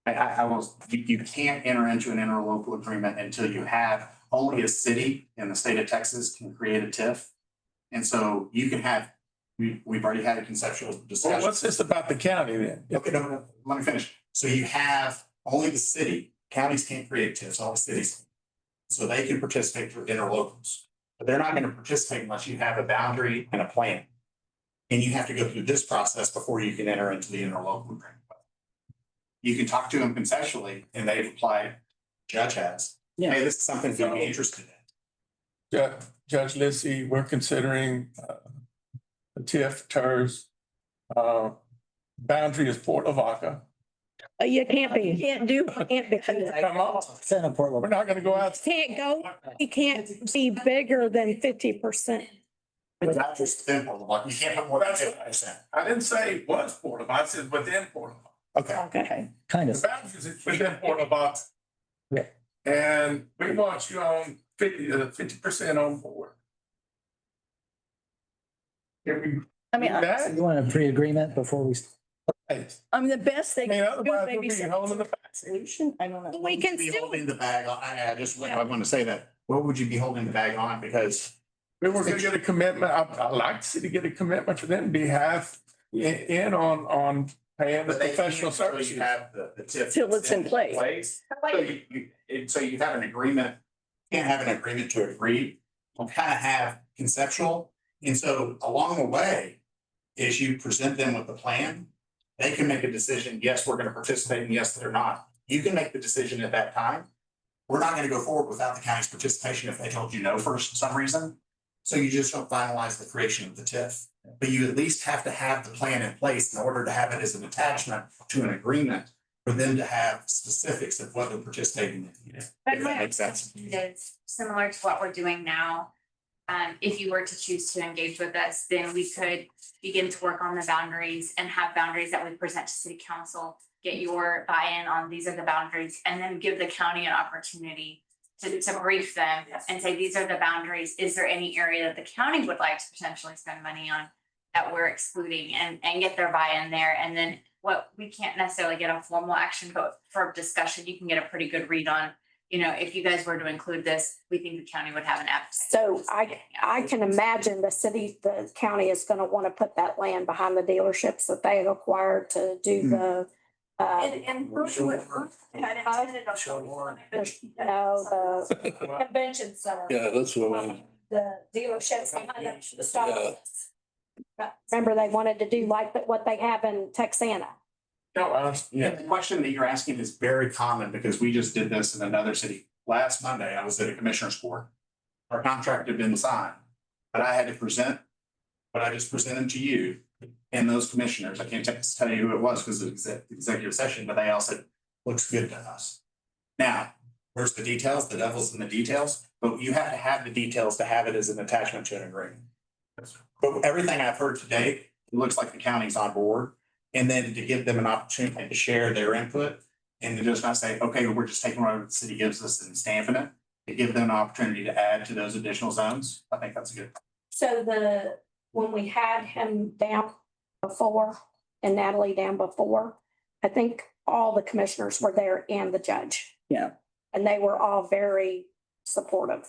I will, you can't enter into an interlocal agreement until you have, only a city in the state of Texas can create a TIF. And so you can have, we've already had a conceptual Well, discussion. what's this about the county then? Okay, no, let me finish. So you have only the city, counties can't create TIFs, all the cities. So they can participate through interlocals, but they're not going to participate unless you have a boundary and a plan. And you have to go through this process before you can enter into the interlocal agreement. You can talk to them conceptually and they've applied, judge has, hey, this is something you'd be interested in. Judge Lissy, we're considering the TIF TERS. Boundary is Port Lavaca. You can't be. Can't do. Can't be. Come on, Center we're Portland. not gonna go out. Can't go, you can't be bigger than 50%. But that's just within Port Lavaca. You can't have more than 50%. I didn't say it was Port Lavaca, I said within Port Lavaca. Okay. Okay. Kind The of. boundaries is within Port Lavaca. Yeah. And we want you on 50% on board. Can we I mean, do that? You want a pre-agreement before we? the best they I mean, can do, otherwise maybe we'll be some holding the bag. solution. I don't know. We can Be still, holding the bag on, I want to say that. What would you be holding the bag on? Because We were gonna get a commitment, I'd like to see to get a commitment for them to be half in on paying the But they professional can't until services. you have the TIF. Till it's in place. So you have an agreement, can't have an agreement to agree, you kind of have conceptual. And so along the way, as you present them with the plan, they can make a decision, yes, we're going to participate, and yes, they're not. You can make the decision at that time. We're not gonna go forward without the county's participation if they told you no for some reason. So you just don't finalize the creation of the TIF. But you at least have to have the plan in place in order to have it as an attachment to an agreement for them to have specifics of what they're participating in. If that makes sense. It's similar to what we're doing now. If you were to choose to engage with us, then we could begin to work on the boundaries and have boundaries that we present to city council. Get your buy-in on these are the boundaries, and then give the county an opportunity to brief them and say, these are the boundaries. Is there any area that the county would like to potentially spend money on that we're excluding, and get their buy-in there? And then what we can't necessarily get a formal action, but for discussion, you can get a pretty good read on, you know, if you guys were to include this, we think the county would have an appetite. So I can imagine the county is gonna wanna put that land behind the dealerships that they acquired to do the. And Brookwood had intended on. The convention center. Yeah, that's what The dealerships behind the stop. Remember, they wanted to do like what they have in Texana. Yeah, the question that you're asking is very common because we just did this in another city. Last Monday, I was at a commissioner's court. Our contract had been signed, but I had to present what I just presented to you and those commissioners. I can't tell you who it was because it's executive session, but they all said, looks good to us. Now, where's the details? The devil's in the details, but you have to have the details to have it as an attachment to an agreement. But everything I've heard today, it looks like the county's on board. And then to give them an opportunity to share their input and to just not say, okay, we're just taking whatever the city gives us and stamping it. To give them an opportunity to add to those additional zones. I think that's good. So when we had him down before and Natalie down before, I think all the commissioners were there and the judge. Yeah. And they were all very supportive.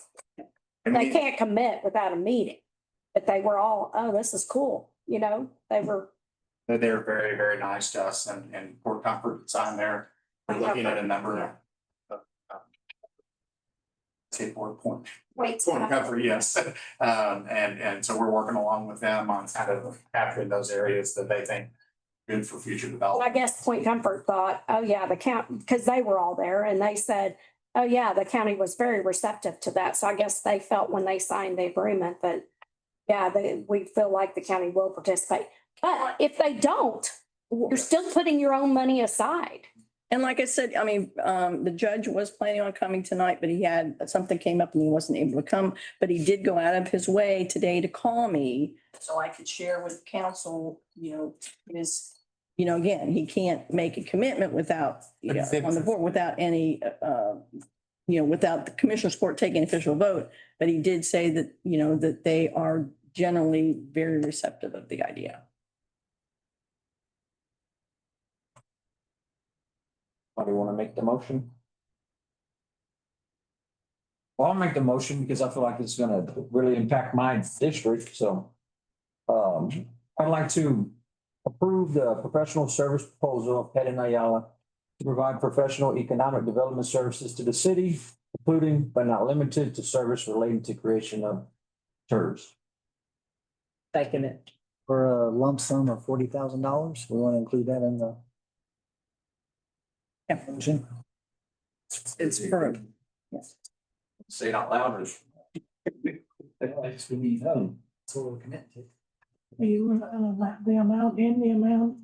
They can't commit without a meeting, but they were all, oh, this is cool. You know, they were. They're very, very nice to us and Port Comfort signed there. We're looking at a number of. Say Port Point. Wait. Port Comfort, yes. And so we're working along with them on kind of capturing those areas that they think good for future I development. guess Point Comfort thought, oh yeah, the county, because they were all there and they said, oh yeah, the county was very receptive to that. So I guess they felt when they signed the agreement that, yeah, we feel like the county will participate. But if they don't, you're still putting your own money aside. And like I said, I mean, the judge was planning on coming tonight, but he had, something came up and he wasn't able to come. But he did go out of his way today to call me so I could share with council, again, he can't make a commitment without, on the board, without any, without the commissioner's court taking official vote. But he did say that, that they are generally very receptive of the idea. Anybody want to make the motion? Well, I'll make the motion because I feel like it's gonna really impact my district, so. I'd like to approve the professional service proposal of Pettit and Ayala to provide professional economic development services to the city, including but not limited to service relating to creation of TERS. Second it. For a lump sum of $40,000. We want to include that in the motion. It's for, yes. Say it out loud or. That's what we know. That's what we're committed to. You, the amount in the amount.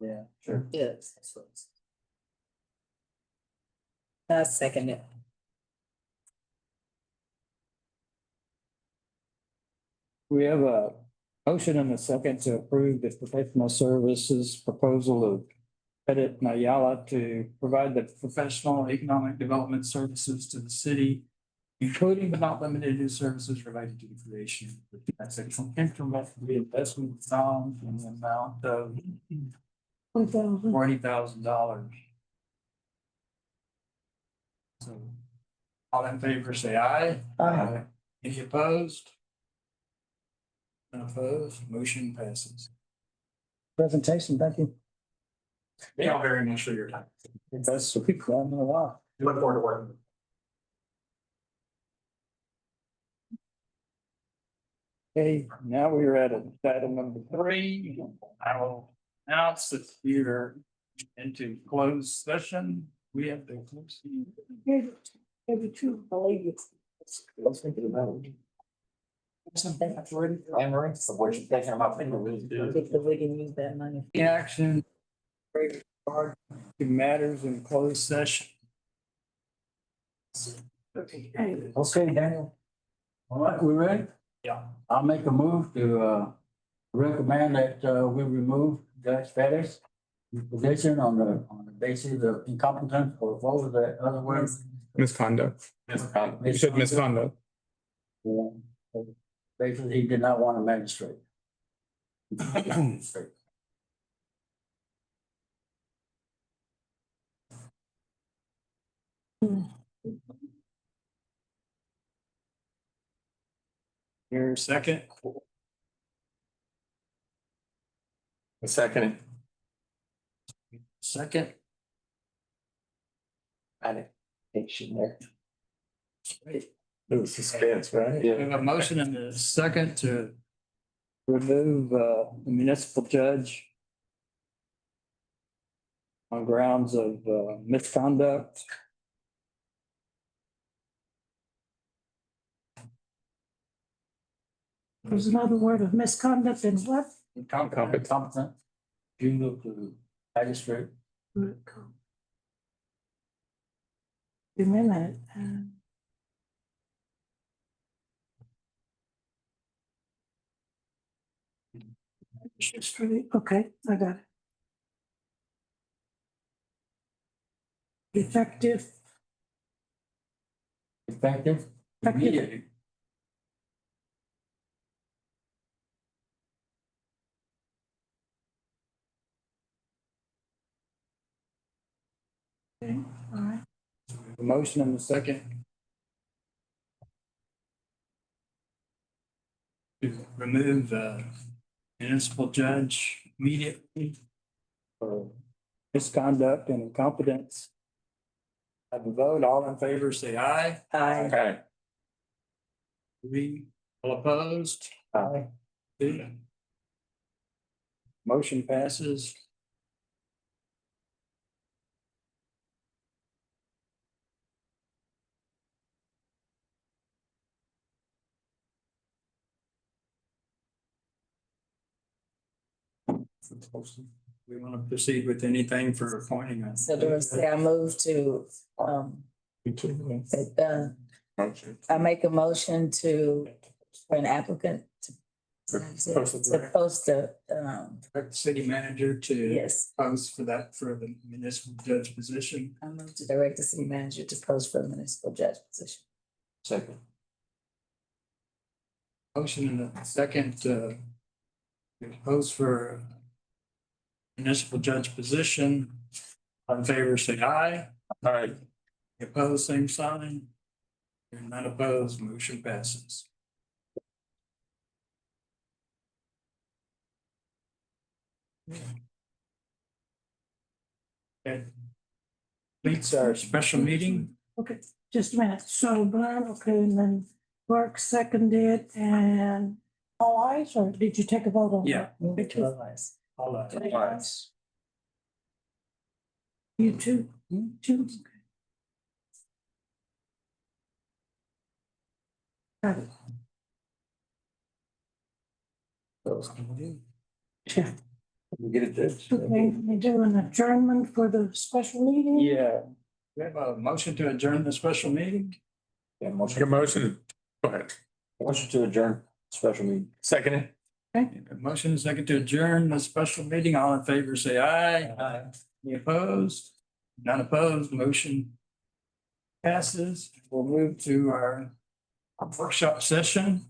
Yeah, sure. Yes. Second it. We have a motion and a second to approve the professional services proposal of Pettit and Ayala to provide the professional economic development services to the city, including but not limited to services related to the creation of the taxation increment reinvestment fund in the amount of $40,000. So all in favor, say aye. Aye. Any opposed? None opposed, motion passes. Presentation, thank you. Thank you all very much for your time. That's what we've done in a while. Look forward to working. Okay, now we're at item number 3. I will announce that we are into closed session. We have the. Every two. Let's think about it. Emery, so what you thinking about? We can use that money. Action. Regard to matters in closed session. Okay. Okay, Daniel. All right, we ready? Yeah. I'll make a move to recommend that we remove Judge Pettis' position on the basis of incompetence, or what was the other word? Misconduct. Misconduct. You said misconduct. Basically, he did not want a magistrate. Here, second. A second. Second. I didn't think she there. It was suspense, right? We have a motion and a second to remove the municipal judge on grounds of misconduct. There's another word of misconduct and what? Incompetent. Incompetent, due to magistrate. Wait a minute. Just really, okay, I got it. Effective. Effective immediately. Okay, all right. A motion and a second. To remove the municipal judge immediately for misconduct and incompetence. Have a vote, all in favor, say aye. Aye. Okay. Three, all opposed? Aye. Two. Motion passes. We want to proceed with anything for appointing us. So do I say I move to, You too. Motion. I make a motion to, for an applicant to post the, Direct the city manager to yes. post for that, for the municipal judge position. I move to direct the city manager to post for the municipal judge position. Second. Motion and a second to post for municipal judge position. All in favor, say aye. All right. Opposed, same sign. Hearing none opposed, motion passes. Okay. Completes our special meeting. Okay, just a minute. So Brian, okay, and then Clark seconded and all eyes, or did you take a vote on Yeah. that? Me too. All Ayes. You too? Two? Got it. Yeah. We get it, Judge. Okay, we do an adjournment for the special meeting? Yeah. We have a motion to adjourn the special meeting. Yeah, Make a motion. Go ahead. motion to adjourn special meeting. Second it. A motion and second to adjourn the special meeting. All in favor, say aye. Aye. Any opposed? None opposed, motion passes. We'll move to our workshop session.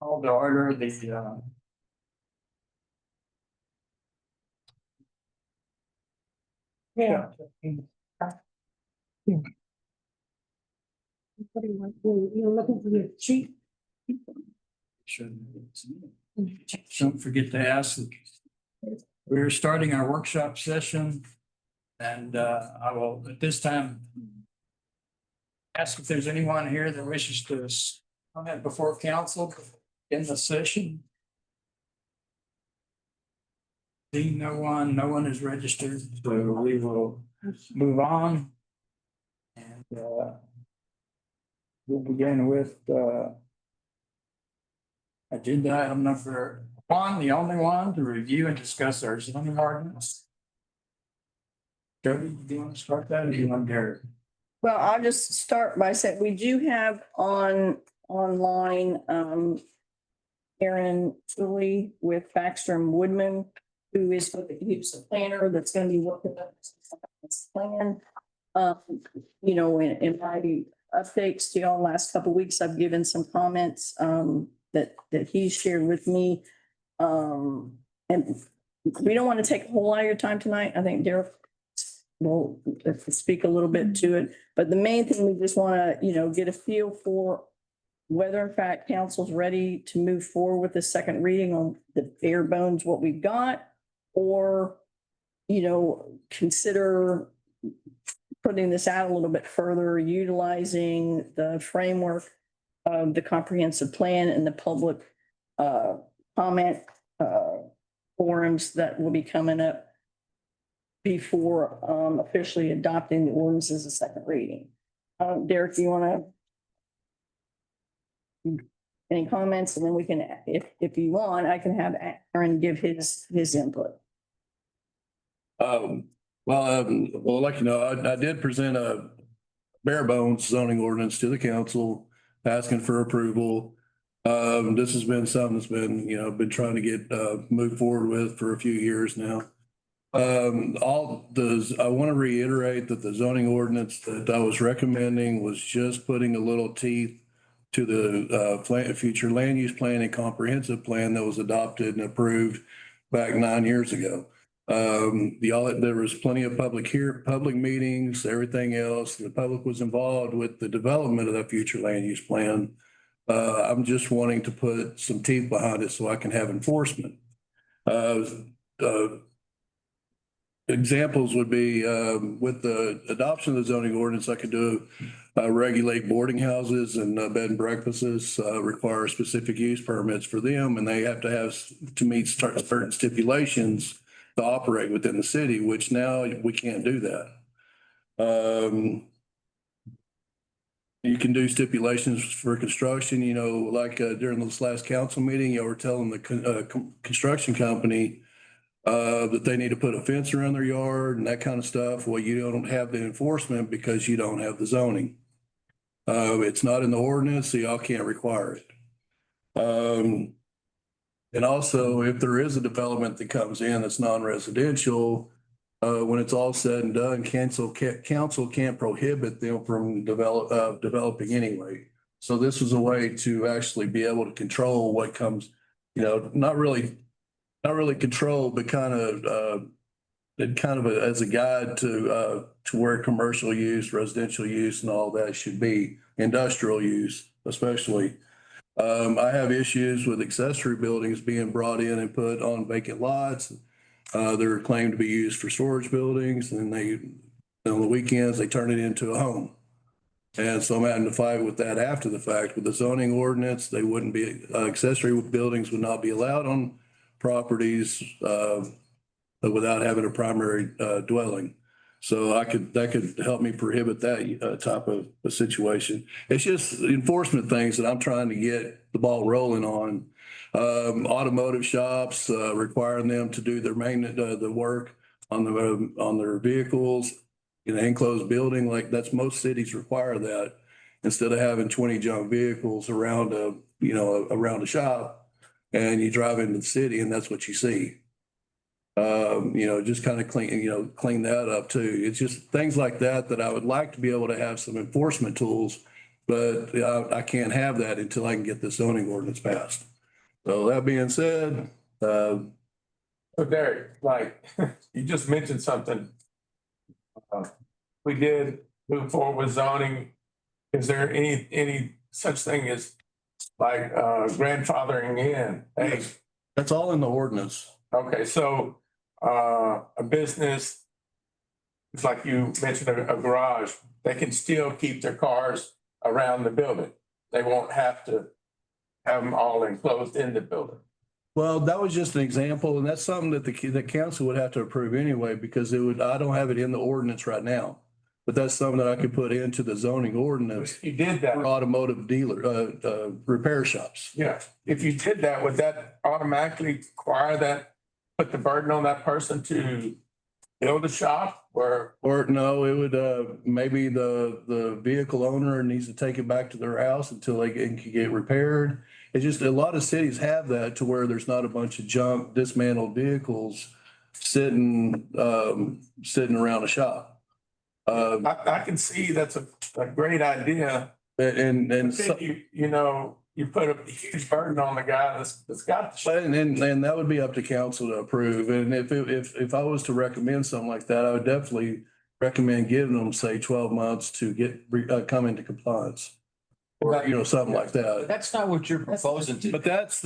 Call to order the Yeah. What do you want? You're looking for the sheet? Don't forget to ask. We're starting our workshop session. And I will at this time ask if there's anyone here that wishes to comment before council in the session. Seeing no one is registered, so we will move on. And we'll begin with agenda item number 1, the only one, to review and discuss our zoning ordinance. Jody, do you want to start that or do you want Derek? Well, I'll just start by saying, we do have online, Aaron Tully with Baxter and Woodman, who's a planner that's gonna be working on this plan. You know, in my updates to y'all last couple of weeks, I've given some comments, that he shared with me. And we don't want to take a whole lot of your time tonight. I think Derek will speak a little bit to it, but the main thing, we just want to, get a feel for whether in fact council's ready to move forward with the second reading on the bare bones, what we've got, or, consider putting this out a little bit further, utilizing the framework of the comprehensive plan and the public comment forums that will be coming up before officially adopting the ordinance as a second reading. Derek, do you want to? Any comments? And then we can, if you want, I can have Aaron give his input. Well, like I did present a bare bones zoning ordinance to the council, asking for approval. This has been something that's been, been trying to get moved forward with for a few years now. I want to reiterate that the zoning ordinance that I was recommending was just putting a little teeth to the future land use plan and comprehensive plan that was adopted and approved back 9 years ago. There was plenty of public meetings, everything else. The public was involved with the development of that future land use plan. I'm just wanting to put some teeth behind it so I can have enforcement. Examples would be with the adoption of the zoning ordinance, I could regulate boarding houses and bed and breakfasts, require specific use permits for them, and they have to meet certain stipulations to operate within the city, which now we can't do that. You can do stipulations for construction, like during this last council meeting, you were telling the construction company that they need to put a fence around their yard and that kind of stuff. Well, you don't have the enforcement because you don't have the zoning. It's not in the ordinance, so y'all can't require it. And also, if there is a development that comes in that's non-residential, when it's all said and done, council can't prohibit them from developing anyway. So this is a way to actually be able to control what comes, not really control, but kind of as a guide to where commercial use, residential use, and all that should be, industrial use especially. I have issues with accessory buildings being brought in and put on vacant lots. They're claimed to be used for storage buildings, and on the weekends, they turn it into a home. And so I'm having to fight with that after the fact. With the zoning ordinance, they wouldn't be, accessory buildings would not be allowed on properties without having a primary dwelling. So that could help me prohibit that type of a situation. It's just enforcement things that I'm trying to get the ball rolling on. Automotive shops, requiring them to do their maintenance, the work on their vehicles in an enclosed building. Like most cities require that, instead of having 20 junk vehicles around a shop, and you drive into the city and that's what you see. Just kind of clean that up too. It's just things like that I would like to be able to have some enforcement tools, but I can't have that until I can get the zoning ordinance passed. So that being said, So Derek, like, you just mentioned something. We did move forward with zoning. Is there any such thing as like grandfathering in? Hey, that's all in the ordinance. Okay, so a business, it's like you mentioned a garage, they can still keep their cars around the building. They won't have to have them all enclosed in the building. Well, that was just an example, and that's something that the council would have to approve anyway, because I don't have it in the ordinance right now. But that's something that I could put into the zoning ordinance If you did that, for automotive repair shops. yeah, if you did that, would that automatically require that, put the burden on that person to build a shop or? Or no, it would, maybe the vehicle owner needs to take it back to their house until it can get repaired. It's just a lot of cities have that to where there's not a bunch of junk, dismantled vehicles sitting around a shop. I can see that's a great idea. And But then you put a huge burden on the guy that's got the shop. and that would be up to council to approve. And if I was to recommend something like that, I would definitely recommend giving them, say, 12 months to come into compliance. Or, something like that. That's not what you're proposing to. But that's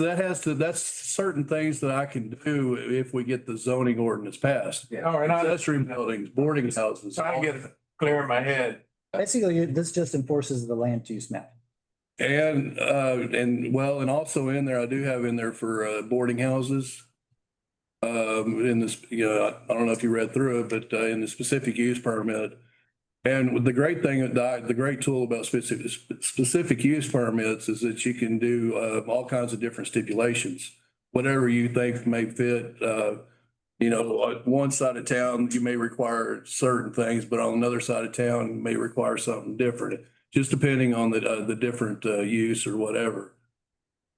certain things that I can do if we get the zoning ordinance passed. Yeah, and Accessory buildings, boarding houses. trying to get it clear in my head. Basically, this just enforces the land use map. And also in there, I do have in there for boarding houses. In this, I don't know if you read through it, but in the specific use permit. And the great thing, the great tool about specific use permits is that you can do all kinds of different stipulations. Whatever you think may fit, one side of town, you may require certain things, but on another side of town, you may require something different, just depending on the different use or whatever.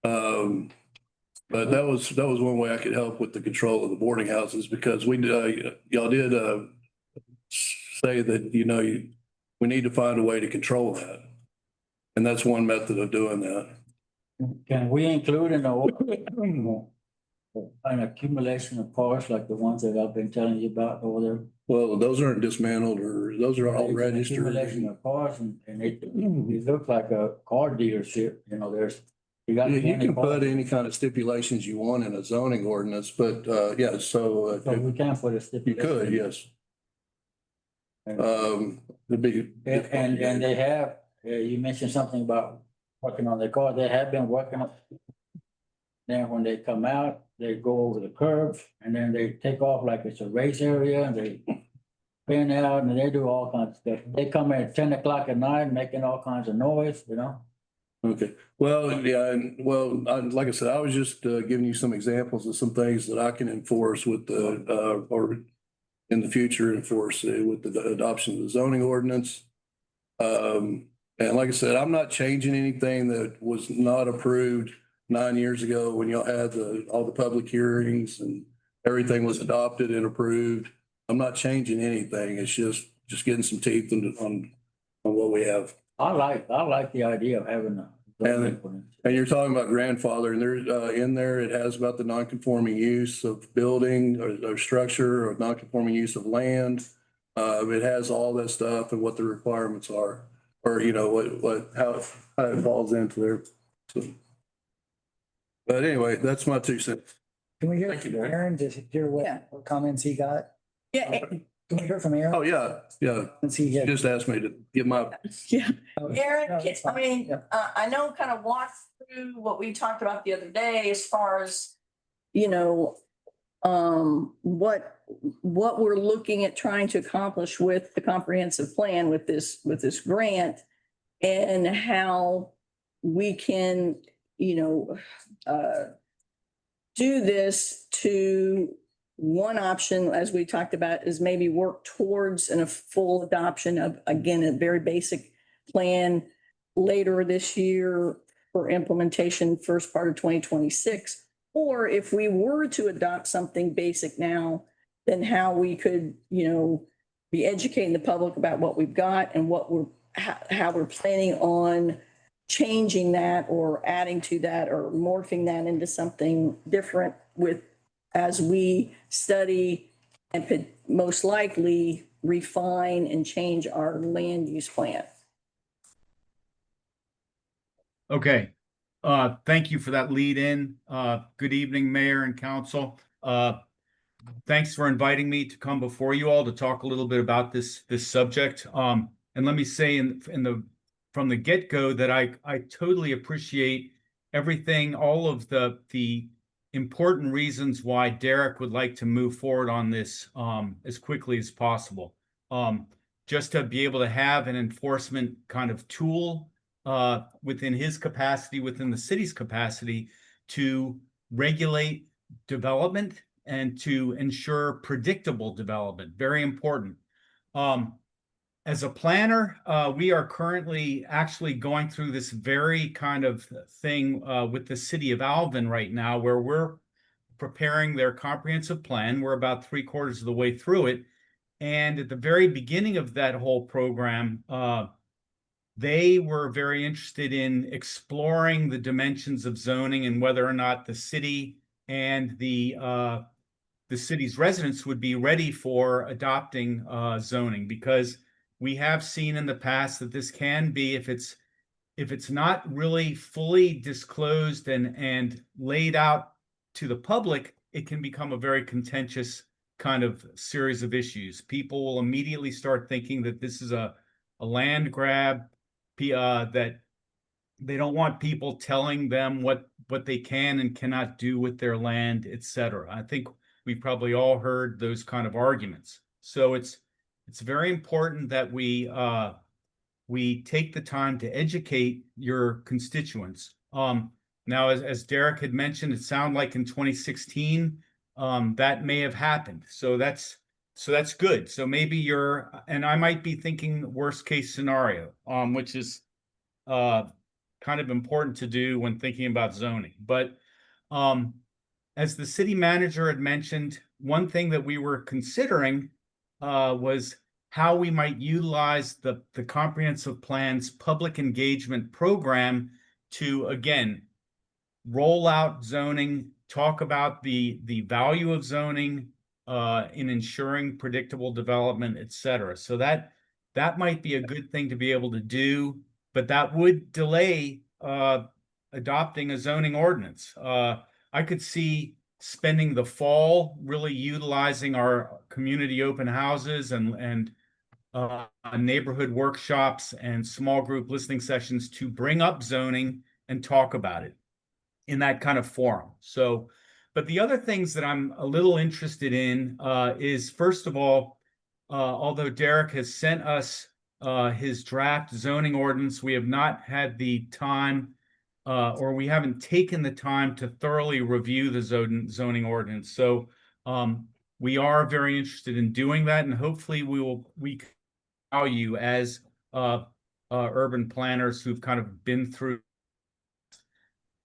But that was one way I could help with the control of the boarding houses, because y'all did say that, we need to find a way to control that. And that's one method of doing that. Can we include in the an accumulation of cars like the ones that I've been telling you about over there? Well, those aren't dismantled, or those are all registered. Accumulation of cars, and it looks like a car dealership, you got. You can put any kind of stipulations you want in a zoning ordinance, but yeah, so. So we can put a stipulation. You could, yes. It'd be. And they have, you mentioned something about working on their car. They have been working on. Then when they come out, they go over the curb and then they take off like it's a race area, and they spin out and they do all kinds of stuff. They come at 10 o'clock at night making all kinds of noise, Okay, well, yeah, like I said, I was just giving you some examples of some things that I can enforce with or in the future enforce with the adoption of the zoning ordinance. And like I said, I'm not changing anything that was not approved 9 years ago when y'all had all the public hearings and everything was adopted and approved. I'm not changing anything. It's just getting some teeth on what we have. I like the idea of having a. And you're talking about grandfather, and there's in there, it has about the non-conforming use of building or structure, or non-conforming use of land. It has all that stuff and what the requirements are, or how it falls into there. So, but anyway, that's my 2 cents. Can we hear Thank you, from Darren. Aaron to hear Yeah. what comments he got? Yeah, Can we hear from Aaron? Oh, yeah. Since he You had. just asked me to give my, yeah. Oh, Aaron, no, it's fine. I mean, Yeah. I know kind of walk through what we talked about the other day as far as, what we're looking at trying to accomplish with the comprehensive plan with this grant, and how we can, do this to. One option, as we talked about, is maybe work towards a full adoption of, again, a very basic plan later this year for implementation first part of 2026. Or if we were to adopt something basic now, then how we could, be educating the public about what we've got and how we're planning on changing that or adding to that or morphing that into something different as we study and could most likely refine and change our land use plan. Okay, thank you for that lead in. Good evening, Mayor and Council. Thanks for inviting me to come before you all to talk a little bit about this subject. And let me say from the get-go that I totally appreciate everything, all of the important reasons why Derek would like to move forward on this as quickly as possible. Just to be able to have an enforcement kind of tool within his capacity, within the city's capacity, to regulate development and to ensure predictable development. Very important. As a planner, we are currently actually going through this very kind of thing with the city of Alvin right now, where we're preparing their comprehensive plan. We're about 3/4 of the way through it. And at the very beginning of that whole program, they were very interested in exploring the dimensions of zoning and whether or not the city and the city's residents would be ready for adopting zoning, because we have seen in the past that this can be, if it's not really fully disclosed and laid out to the public, it can become a very contentious kind of series of issues. People will immediately start thinking that this is a land grab, that they don't want people telling them what they can and cannot do with their land, etc. I think we've probably all heard those kind of arguments. So it's very important that we take the time to educate your constituents. Now, as Derek had mentioned, it sounded like in 2016 that may have happened. So that's good. So maybe and I might be thinking worst case scenario, which is kind of important to do when thinking about zoning. But as the city manager had mentioned, one thing that we were considering was how we might utilize the comprehensive plan's public engagement program to, again, roll out zoning, talk about the value of zoning in ensuring predictable development, et cetera. So that might be a good thing to be able to do, but that would delay adopting a zoning ordinance. I could see spending the fall really utilizing our community open houses and neighborhood workshops and small group listening sessions to bring up zoning and talk about it in that kind of forum. So, but the other things that I'm a little interested in is, first of all, although Derek has sent us his draft zoning ordinance, we have not had the time or we haven't taken the time to thoroughly review the zoning ordinance. So we are very interested in doing that, and hopefully we can allow you as urban planners who've kind of been through.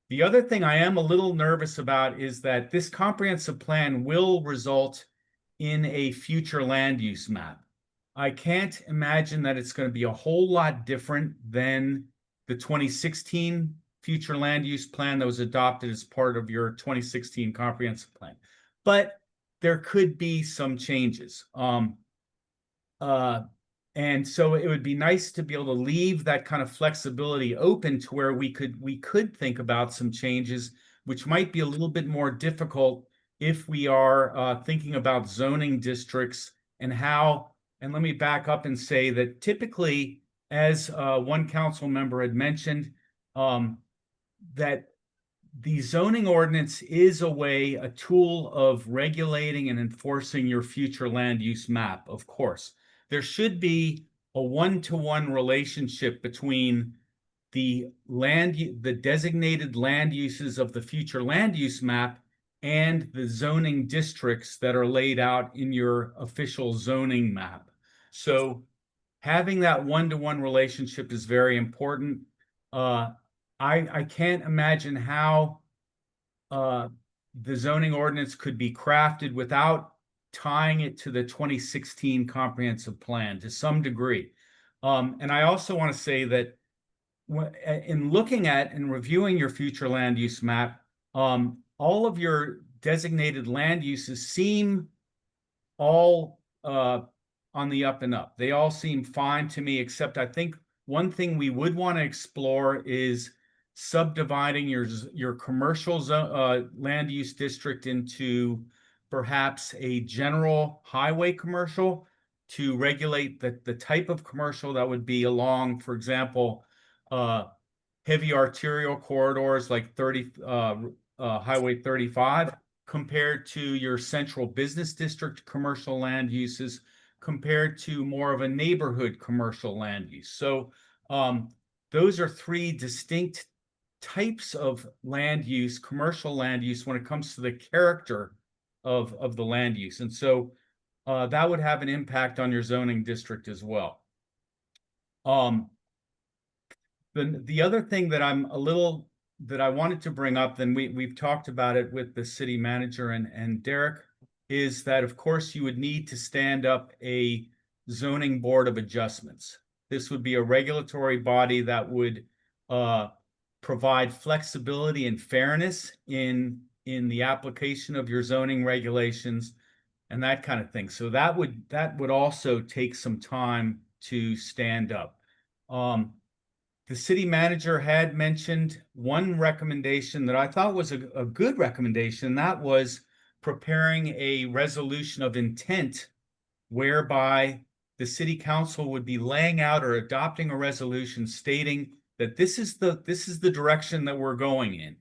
The other thing I am a little nervous about is that this comprehensive plan will result in a future land use map. I can't imagine that it's going to be a whole lot different than the 2016 future land use plan that was adopted as part of your 2016 comprehensive plan. But there could be some changes. And so it would be nice to be able to leave that kind of flexibility open to where we could think about some changes, which might be a little bit more difficult if we are thinking about zoning districts and how. And let me back up and say that typically, as one council member had mentioned, that the zoning ordinance is a tool of regulating and enforcing your future land use map, of course. There should be a one-to-one relationship between the designated land uses of the future land use map and the zoning districts that are laid out in your official zoning map. So having that one-to-one relationship is very important. I can't imagine how the zoning ordinance could be crafted without tying it to the 2016 comprehensive plan to some degree. And I also want to say that in looking at and reviewing your future land use map, all of your designated land uses seem all on the up and up. They all seem fine to me, except I think one thing we would want to explore is subdividing your commercial land use district into perhaps a general highway commercial to regulate the type of commercial that would be along, for example, heavy arterial corridors like Highway 35 compared to your central business district commercial land uses compared to more of a neighborhood commercial land use. So those are three distinct types of land use, commercial land use, when it comes to the character of the land use. And so that would have an impact on your zoning district as well. The other thing that that I wanted to bring up, then we've talked about it with the city manager and Derek, is that of course you would need to stand up a zoning board of adjustments. This would be a regulatory body that would provide flexibility and fairness in the application of your zoning regulations and that kind of thing. So that would also take some time to stand up. The city manager had mentioned one recommendation that I thought was a good recommendation. That was preparing a resolution of intent whereby the city council would be laying out or adopting a resolution stating that this is the direction that we're going in.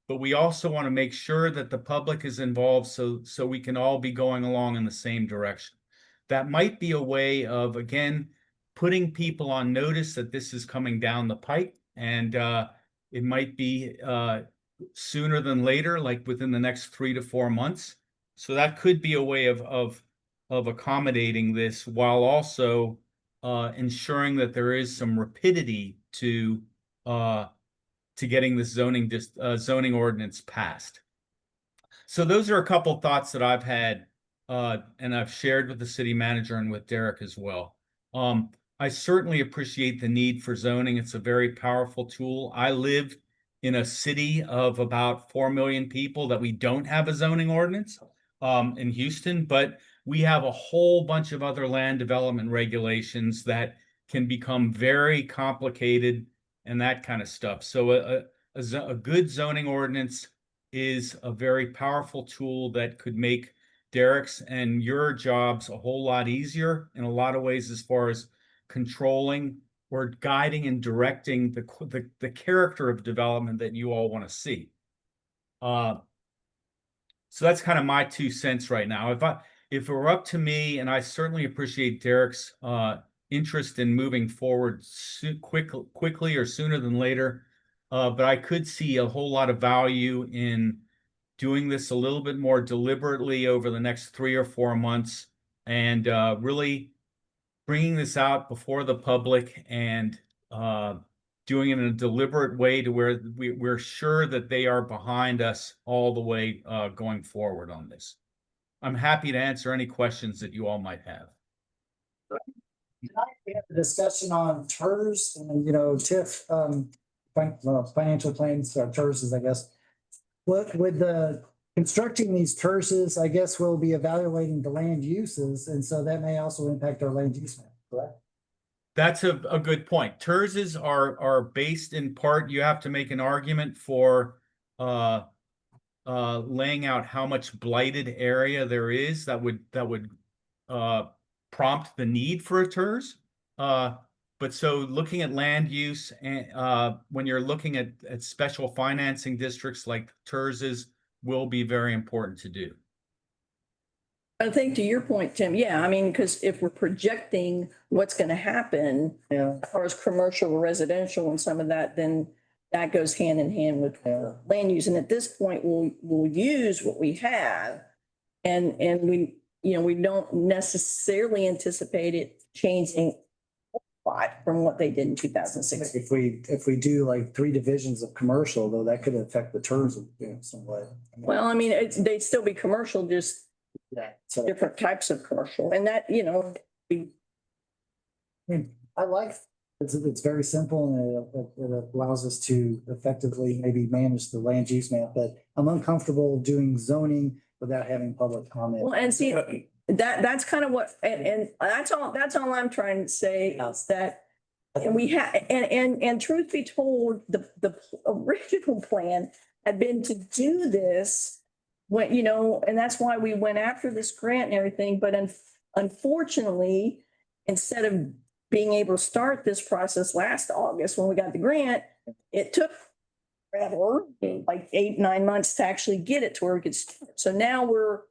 But we also want to make sure that the public is involved so we can all be going along in the same direction. That might be a way of, again, putting people on notice that this is coming down the pike, and it might be sooner than later, like within the next 3 to 4 months. So that could be a way of accommodating this while also ensuring that there is some rapidity to getting this zoning ordinance passed. So those are a couple thoughts that I've had and I've shared with the city manager and with Derek as well. I certainly appreciate the need for zoning. It's a very powerful tool. I live in a city of about 4 million people that we don't have a zoning ordinance in Houston, but we have a whole bunch of other land development regulations that can become very complicated and that kind of stuff. So a good zoning ordinance is a very powerful tool that could make Derek's and your jobs a whole lot easier in a lot of ways as far as controlling or guiding and directing the character of development that you all want to see. So that's kind of my 2 cents right now. If it were up to me, and I certainly appreciate Derek's interest in moving forward quickly or sooner than later, but I could see a whole lot of value in doing this a little bit more deliberately over the next 3 or 4 months and really bringing this out before the public and doing it in a deliberate way to where we're sure that they are behind us all the way going forward on this. I'm happy to answer any questions that you all might have. Tonight we have a discussion on TERS and, TIF, financial claims, or TERSs, I guess. What with the constructing these TERSs, I guess we'll be evaluating the land uses, and so that may also impact our land use map, correct? That's a good point. TERSs are based in part, you have to make an argument for laying out how much blighted area there is that would prompt the need for a TERS. But so looking at land use and when you're looking at special financing districts like TERSs will be very important to do. I think to your point, Tim, yeah, I mean, because if we're projecting what's going to happen as far as commercial or residential and some of that, then that goes hand in hand with land use. And at this point, we'll use what we have, and we don't necessarily anticipate it changing a lot from what they did in 2006. If we do like 3 divisions of commercial, though, that could affect the TERS in some way. Well, I mean, they'd still be commercial, just different types of commercial, and that, I like, it's very simple and it allows us to effectively maybe manage the land use map, but I'm uncomfortable doing zoning without having public comment. well, and see, that's kind of what, and that's all I'm trying to say is that, and we have, and truth be told, the original plan had been to do this when, and that's why we went after this grant and everything. But unfortunately, instead of being able to start this process last August when we got the grant, it took forever, like 8, 9 months to actually get it to where we could start. So now we're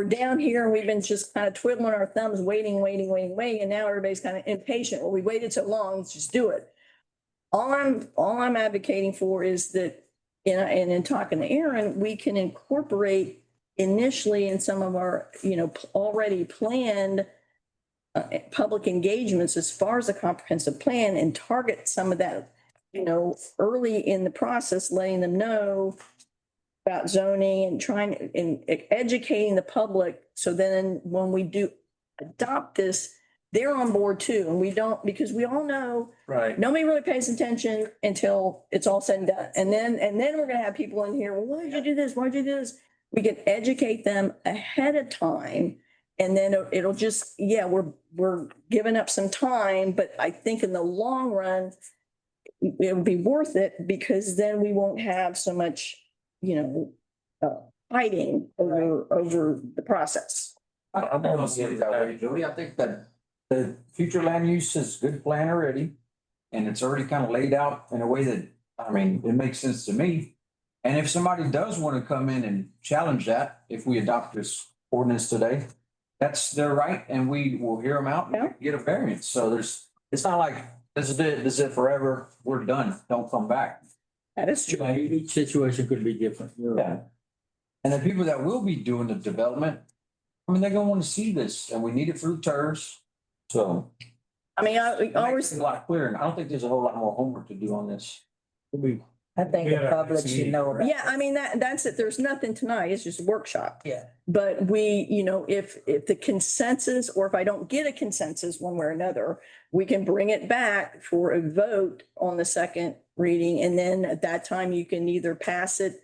down here and we've been just kind of twiddling our thumbs, waiting. And now everybody's kind of impatient. Well, we waited so long, let's just do it. All I'm advocating for is that, and in talking to Aaron, we can incorporate initially in some of our, already planned public engagements as far as a comprehensive plan and target some of that, early in the process, letting them know about zoning and trying and educating the public. So then when we do adopt this, they're on board too. And we don't, because we all know Right. nobody really pays attention until it's all said and done. And then we're gonna have people in here, well, why did you do this? Why'd you do this? We can educate them ahead of time. And then it'll just, we're giving up some time, but I think in the long run, it would be worth it because then we won't have so much, fighting over the process. I don't see it that way, Jody. I think that the future land use is a good plan already. And it's already kind of laid out in a way that, it makes sense to me. And if somebody does want to come in and challenge that, if we adopt this ordinance today, that's their right and we will hear them out and get a variance. So it's not like this is it forever. We're done. Don't come back. That is true. Each situation could be different. Yeah. And the people that will be doing the development, they're gonna want to see this and we need it for the TERS. So. I mean, It makes it a lot clearer. And I don't think there's a whole lot more homework to do on this. I think the public should know about. yeah, I mean, that's it. There's nothing tonight. It's just a workshop. Yeah. But we, if the consensus, or if I don't get a consensus one way or another, we can bring it back for a vote on the second reading. And then at that time, you can either pass it,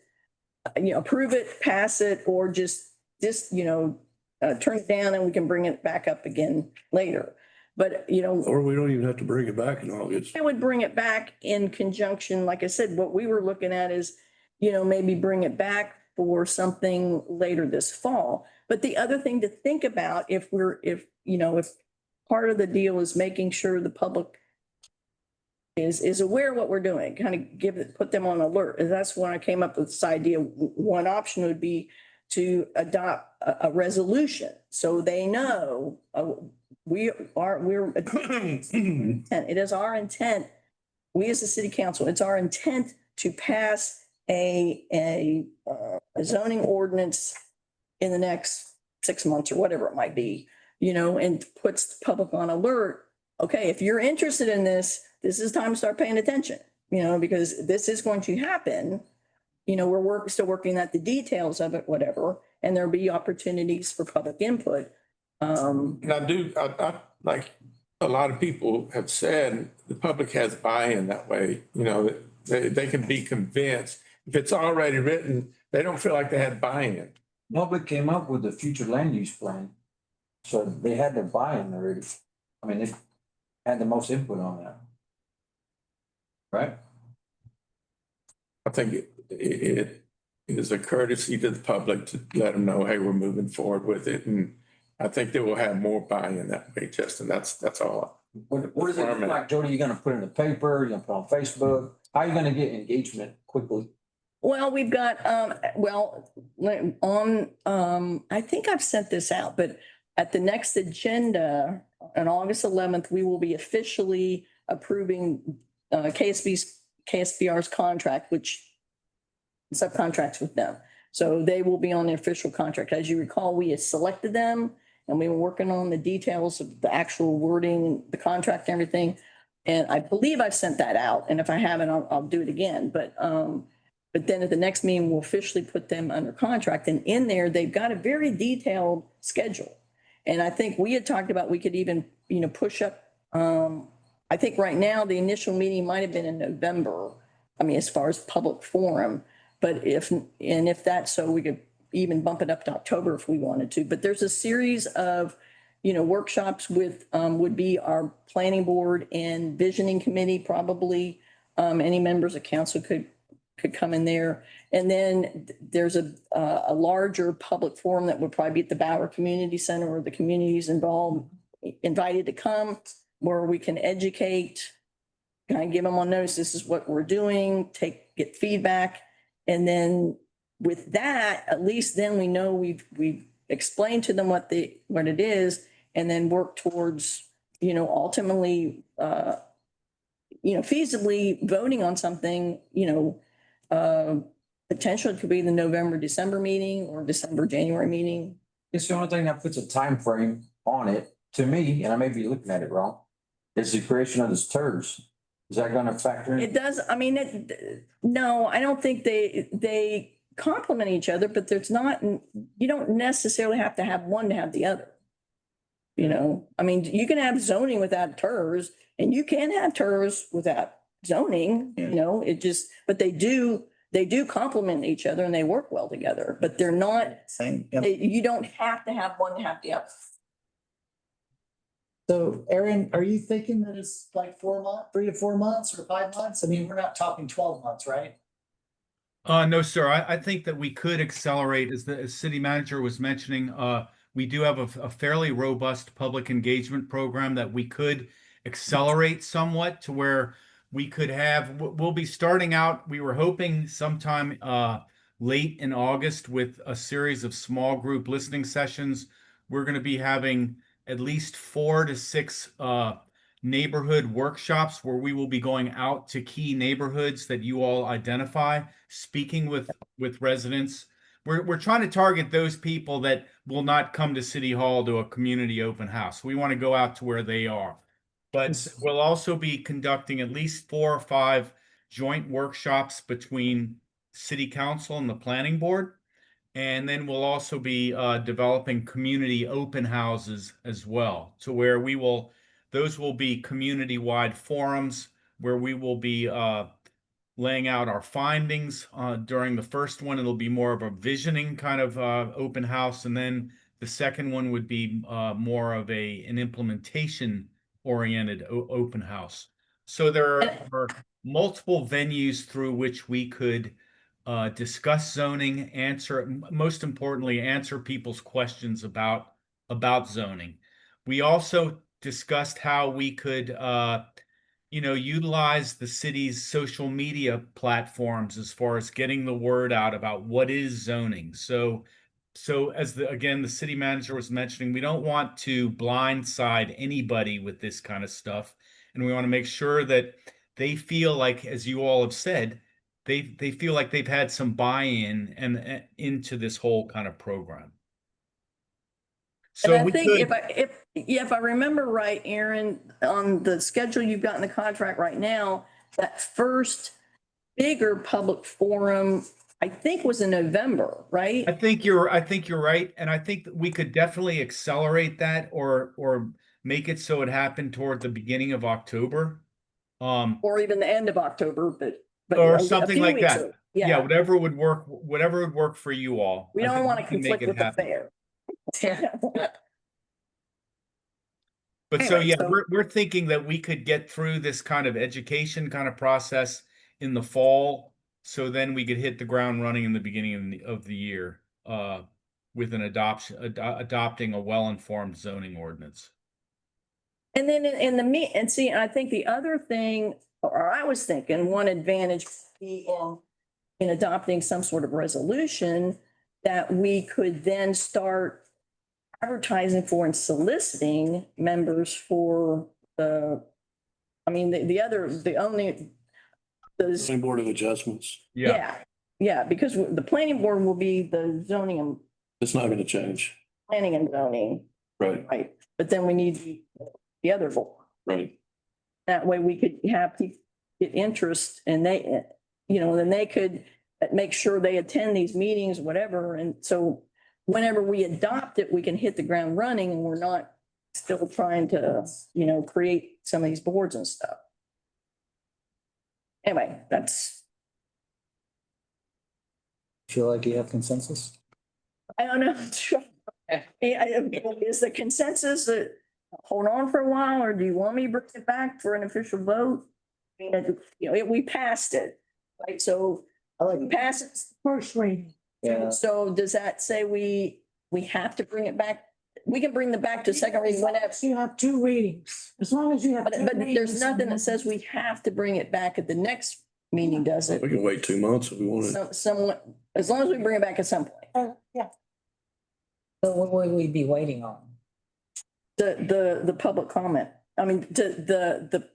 approve it, pass it, or just turn it down and we can bring it back up again later. But, Or we don't even have to bring it back in August. I would bring it back in conjunction. Like I said, what we were looking at is, maybe bring it back for something later this fall. But the other thing to think about, if part of the deal is making sure the public is aware of what we're doing, kind of put them on alert. And that's when I came up with this idea. One option would be to adopt a resolution so they know it is our intent, we as a city council, it's our intent to pass a zoning ordinance in the next 6 months or whatever it might be, and puts the public on alert. Okay, if you're interested in this, this is time to start paying attention, because this is going to happen. We're still working at the details of it, whatever, and there'll be opportunities for public input. And I like a lot of people have said, the public has buy-in that way, they can be convinced. If it's already written, they don't feel like they had buy-in. Public came up with the future land use plan. So they had their buy-in already. They had the most input on that. Right? I think it is a courtesy to the public to let them know, hey, we're moving forward with it. And I think they will have more buy-in that way, Justin. That's all. What does it look like, Jody? You're gonna put it in the paper, you're gonna put it on Facebook? How are you gonna get engagement quickly? Well, we've got, I think I've sent this out, but at the next agenda on August 11th, we will be officially approving KSBR's contract, which subcontracts with them. So they will be on the official contract. As you recall, we had selected them and we were working on the details of the actual wording, the contract and everything. And I believe I've sent that out. And if I haven't, I'll do it again. But then at the next meeting, we'll officially put them under contract. And in there, they've got a very detailed schedule. And I think we had talked about, we could even, push up. I think right now, the initial meeting might have been in November. As far as public forum. But if that's so, we could even bump it up to October if we wanted to. But there's a series of, workshops with, would be our planning board and visioning committee, probably. Any members of council could come in there. And then there's a larger public forum that would probably be at the Bauer Community Center, where the communities invited to come, where we can educate, kind of give them on notice, this is what we're doing, take get feedback. And then with that, at least then we know we've explained to them what it is, and then work towards, ultimately, feasibly voting on something, potentially it could be the November, December meeting or December, January meeting. It's the only thing that puts a time frame on it, to me, and I may be looking at it wrong, is the creation of this TERS. Is that gonna factor in? It does, I mean, no, I don't think they complement each other, but there's not, you don't necessarily have to have one to have the other. I mean, you can have zoning without TERS, and you can have TERS without zoning, it just, but they do complement each other and they work well together, but they're not, Same. you don't have to have one to have the other. So Aaron, are you thinking that it's like 3 to 4 months or 5 months? I mean, we're not talking 12 months, right? No, sir. I think that we could accelerate, as the city manager was mentioning, we do have a fairly robust public engagement program that we could accelerate somewhat to where we could we'll be starting out, we were hoping sometime late in August with a series of small group listening sessions. We're going to be having at least 4 to 6 neighborhood workshops where we will be going out to key neighborhoods that you all identify, speaking with residents. We're trying to target those people that will not come to City Hall to a community open house. We want to go out to where they are. But we'll also be conducting at least 4 or 5 joint workshops between City Council and the Planning Board. And then we'll also be developing community open houses as well, to where those will be community-wide forums where we will be laying out our findings. During the first one, it'll be more of a visioning kind of open house. And then the second one would be more of an implementation-oriented open house. So there are multiple venues through which we could discuss zoning, most importantly, answer people's questions about zoning. We also discussed how we could utilize the city's social media platforms as far as getting the word out about what is zoning. So as the city manager was mentioning, we don't want to blindside anybody with this kind of stuff. And we want to make sure that they feel like, as you all have said, they feel like they've had some buy-in and into this whole kind of program. So and I think if I remember right, Aaron, on the schedule you've got in the contract right now, that first bigger public forum, I think, was in November, right? I think you're right, and I think that we could definitely accelerate that or make it so it happened toward the beginning of October, or even the end of October, but or a something few like weeks that. early. Yeah, whatever would work for you all. We don't want to conflict with the fair. But Anyway, we're thinking that we could get through this kind of education kind of process in the fall, so then we could hit the ground running in the beginning of the year with adopting a well-informed zoning ordinance. And then I think the other thing, or I was thinking, one advantage would be in adopting some sort of resolution that we could then start advertising for and soliciting members for the Zoning Board of Adjustments. Yeah, because the planning board will be the zoning and It's not gonna change. planning and zoning, Right, but then we need the other board. right. That way we could have people get interest and then they could make sure they attend these meetings, whatever. And so whenever we adopt it, we can hit the ground running and we're not still trying to, create some of these boards and stuff. Anyway, that's. Feel like you have consensus? I don't know. Is the consensus that hold on for a while, or do you want me to bring it back for an official vote? We passed it, right? So we passed it First reading. Yeah. So does that say we have to bring it back? We can bring it back to second reading whenever. You have 2 readings, as long as you have. But there's nothing that says we have to bring it back at the next meeting does it. We can wait 2 months if we want to. Someone, as long as we bring it back at some point. Yeah. So what will we be waiting on? The public comment. I mean, the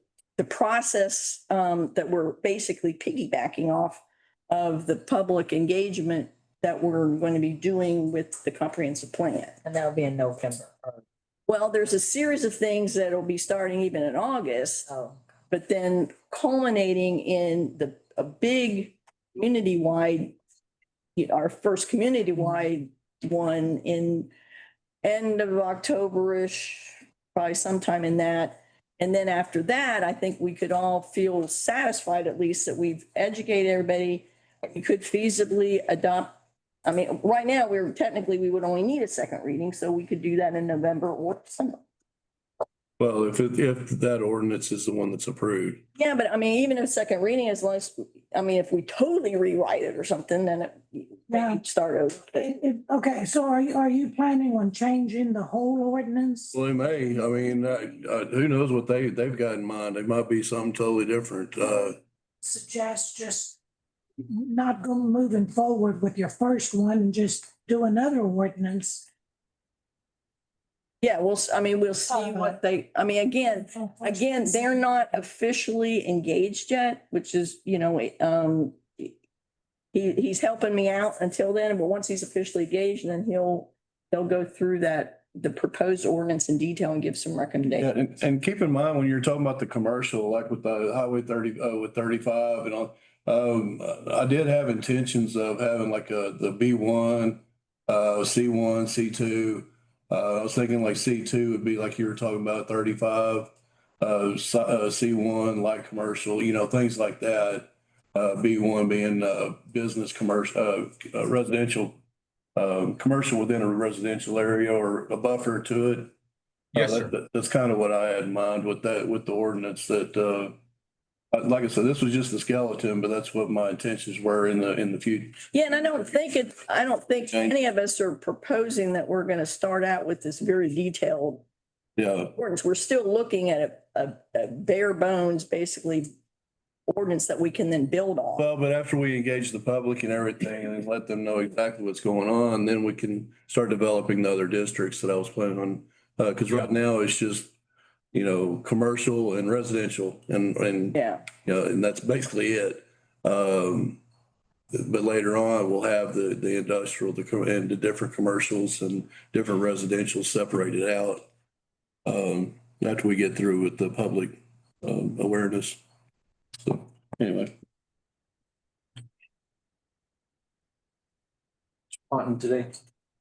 process that we're basically piggybacking off of the public engagement that we're going to be doing with the comprehensive plan. And that'll be in November. Well, there's a series of things that'll be starting even in August, Oh, but then culminating in a big community-wide, our first community-wide one in end of October-ish, probably sometime in that. And then after that, I think we could all feel satisfied at least that we've educated everybody. We could feasibly adopt. I mean, right now, we would only need a second reading, so we could do that in November or December. Well, if that ordinance is the one that's approved. Yeah, but I mean, even a second reading, as long as, I mean, if we totally rewrite it or something, then Yeah. start over. Okay, so are you planning on changing the whole ordinance? Well, they may, I mean, who knows what they've got in mind. It might be something totally different. Suggest just not going, moving forward with your first one and just do another ordinance. Yeah, we'll see what again, they're not officially engaged yet, which is, he's helping me out until then, but once he's officially engaged, then they'll go through the proposed ordinance in detail and give some recommendations. Yeah, and keep in mind when you're talking about the commercial, like with the Highway 30, with 35 and all, I did have intentions of having like the B1, C1, C2. I was thinking like C2 would be like you were talking about 35, C1, light commercial, things like that. B1 being business, commercial, residential, commercial within a residential area or a buffer to it. Yes, sir. That's kind of what I had in mind with the ordinance that, like I said, this was just the skeleton, but that's what my intentions were in the future. Yeah, and I don't think any of us are proposing that we're going to start out with this very detailed Yeah. ordinance. We're still looking at a bare bones, basically, ordinance that we can then build on. Well, but after we engage the public and everything and let them know exactly what's going on, then we can start developing the other districts that I was planning on. Because right now it's just, commercial and residential and Yeah. And that's basically it. But later on, we'll have the industrial, and the different commercials and different residential separated out. After we get through with the public awareness. So anyway. On today,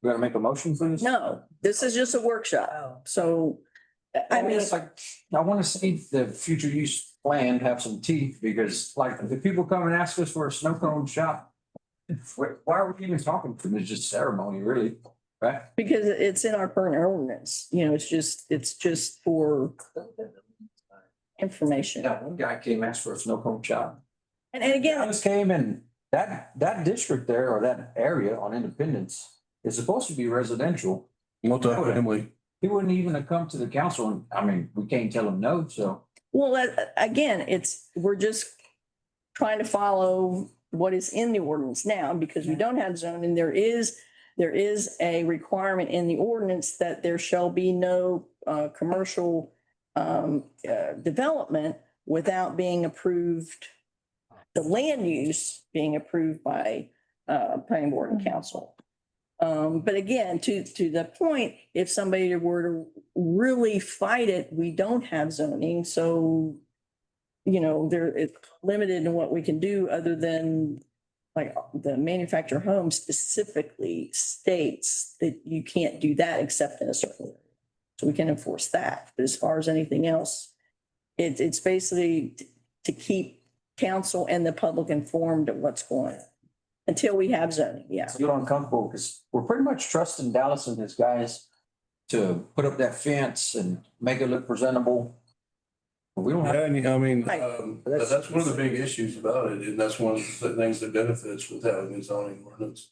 we gotta make a motion for this? No, this is just a workshop. Oh. So, I mean, It's like, I wanna see the future use plan have some teeth, because like, if people come and ask us for a snow cone shop, why are we even talking to them? It's just ceremony, really, right? because it's in our current ordinance, it's just for information. Yeah, one guy came, asked for a snow cone shop. And again, This came in, that district there, or that area on Independence is supposed to be residential. Multi-family. He wouldn't even have come to the council, and I mean, we can't tell him no, so. well, again, we're just trying to follow what is in the ordinance now, because we don't have zoning. There is a requirement in the ordinance that there shall be no commercial development without being approved, the land use being approved by planning board and council. But again, to the point, if somebody were to really fight it, we don't have zoning, so it's limited in what we can do, other than like the manufactured home specifically states that you can't do that except in a certain area. So we can enforce that. But as far as anything else, it's basically to keep council and the public informed of what's going on until we have zoning. Yeah. Feel uncomfortable because we're pretty much trusting Dallas and his guys to put up that fence and make it look presentable. We don't have. Yeah, and I mean, Right. that's one of the big issues about it, and that's one of the things that benefits with having a zoning ordinance.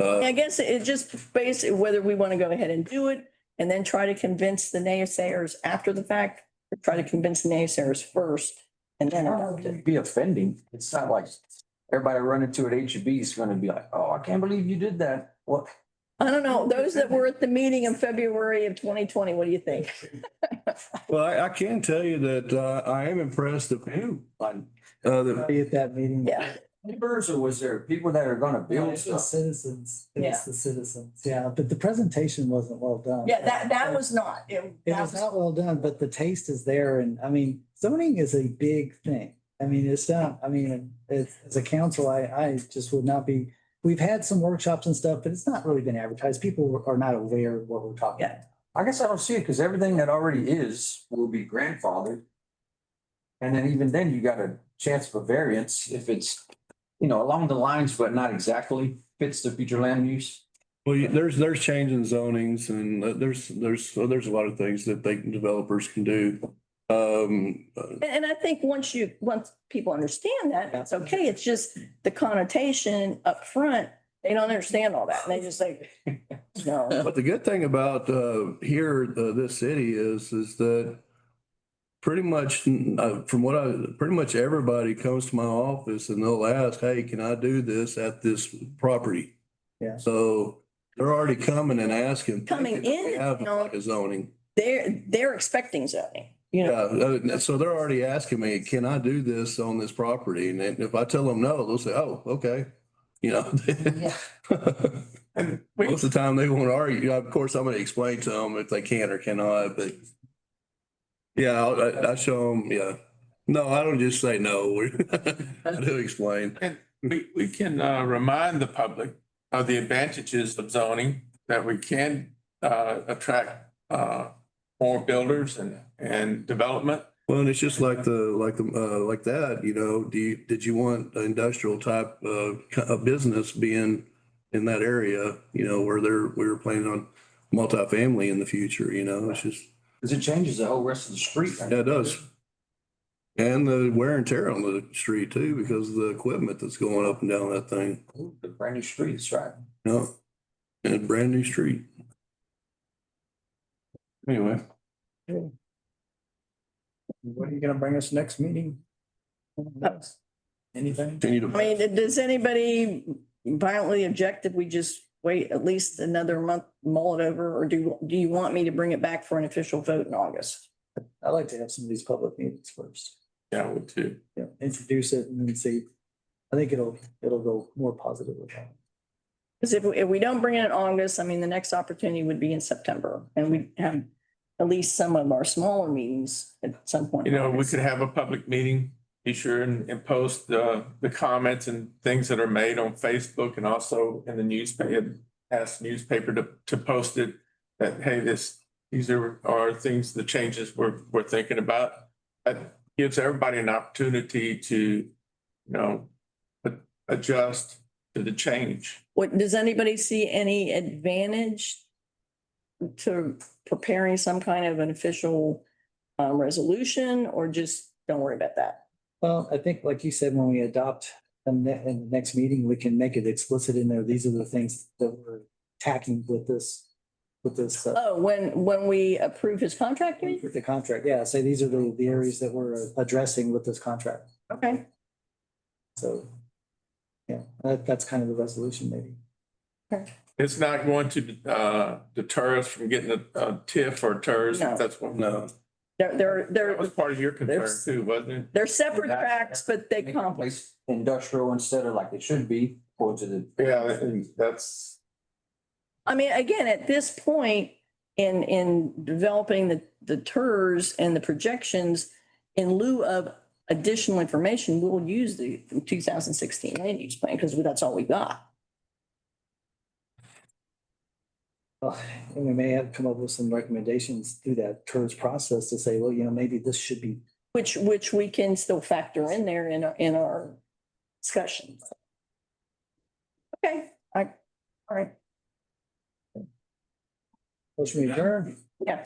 I guess it just basically whether we want to go ahead and do it and then try to convince the naysayers after the fact, or try to convince the naysayers first and then adopt it. Be offending. It's not like everybody running to at HEB is gonna be like, oh, I can't believe you did that. What? I don't know, those that were at the meeting in February of 2020, what do you think? Well, I can tell you that I am impressed that Be at that meeting. Yeah. Neighbors, or was there people that are gonna No, build it's the stuff? citizens. It Yeah. was the citizens. Yeah, but the presentation wasn't well done. Yeah, that was not. It was not well done, but the taste is there. And I mean, zoning is a big thing. I mean, it's not, I mean, as a council, I just would not be, we've had some workshops and stuff, but it's not really been advertised. People are not aware of what we're talking about. I guess I don't see it, because everything that already is will be grandfathered. And then even then, you got a chance of a variance if it's, you know, along the lines, but not exactly fits the future land use. Well, there's changing zonings and there's a lot of things that developers can do. And I think once people understand that, it's okay. It's just the connotation up front. They don't understand all that. And they just like, no. But the good thing about here, this city is that pretty much pretty much everybody comes to my office and they'll ask, hey, can I do this at this property? Yeah. So they're already coming and asking. Coming thinking in, we have you know, a zoning. They're expecting zoning, you know. Yeah, so they're already asking me, can I do this on this property? And then if I tell them no, they'll say, oh, okay. You know. And Most of the time they won't argue. Of course, I'm gonna explain to them if they can or cannot, but yeah, I show them, yeah. No, I don't just say no. I do explain. And we can remind the public of the advantages of zoning, that we can attract more builders and development. Well, and it's just like that, you know, did you want an industrial type of business being in that area, you know, where we were planning on multifamily in the future, you know, it's just. Because it changes the whole rest of the street. Yeah, it does. And the wear and tear on the street too, because of the equipment that's going up and down that thing. The brand new streets, right? No, and brand new street. Anyway. What are you gonna bring us next meeting? Anything? I mean, does anybody violently object if we just wait at least another month, mull it over, or do you want me to bring it back for an official vote in August? I like to have some of these public meetings first. Yeah, I would too. Yeah, introduce it and then see. I think it'll go more positive with that. Because if we don't bring it in August, I mean, the next opportunity would be in September, and we have at least some of our smaller meetings at some point. You know, we could have a public meeting, be sure and post the comments and things that are made on Facebook and also in the newspaper, ask the newspaper to post it, that, hey, these are things, the changes we're thinking about. That gives everybody an opportunity to, you know, adjust to the change. Does anybody see any advantage to preparing some kind of an official resolution, or just don't worry about that? Well, I think, like you said, when we adopt them in the next meeting, we can make it explicit in there. These are the things that we're attacking with this. Oh, when we approve his contract, you mean? With the contract, yeah. Say these are the areas that we're addressing with this contract. Okay. So, yeah, that's kind of the resolution, maybe. Okay. It's not going to deter us from getting a TIF or TERS. No. That's what. No. That was part of your concern There's- too, wasn't it? They're separate tracks, but they complement. Industrial instead of like they should be, or to the. Yeah, that's. I mean, again, at this point in developing the TERS and the projections, in lieu of additional information, we'll use the 2016 land use plan because that's all we got. And we may have come up with some recommendations through that TERS process to say, well, you know, maybe this should be. Which we can still factor in there in our discussions. Okay, all right. Motion adjourned. Yeah.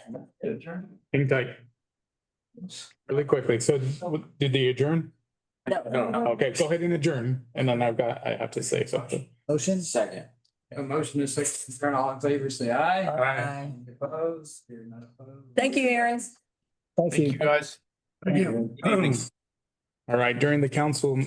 Hang tight. Really quickly. So did they adjourn? No. Okay, go ahead and adjourn. And then I have to say something. Motion? Second. A motion is second, turn all in favor, say aye. Aye. Opposed? You're not opposed. Thank you, Aaron. Thank Thank you. you, guys. Thank you. Good evening. All right, during the council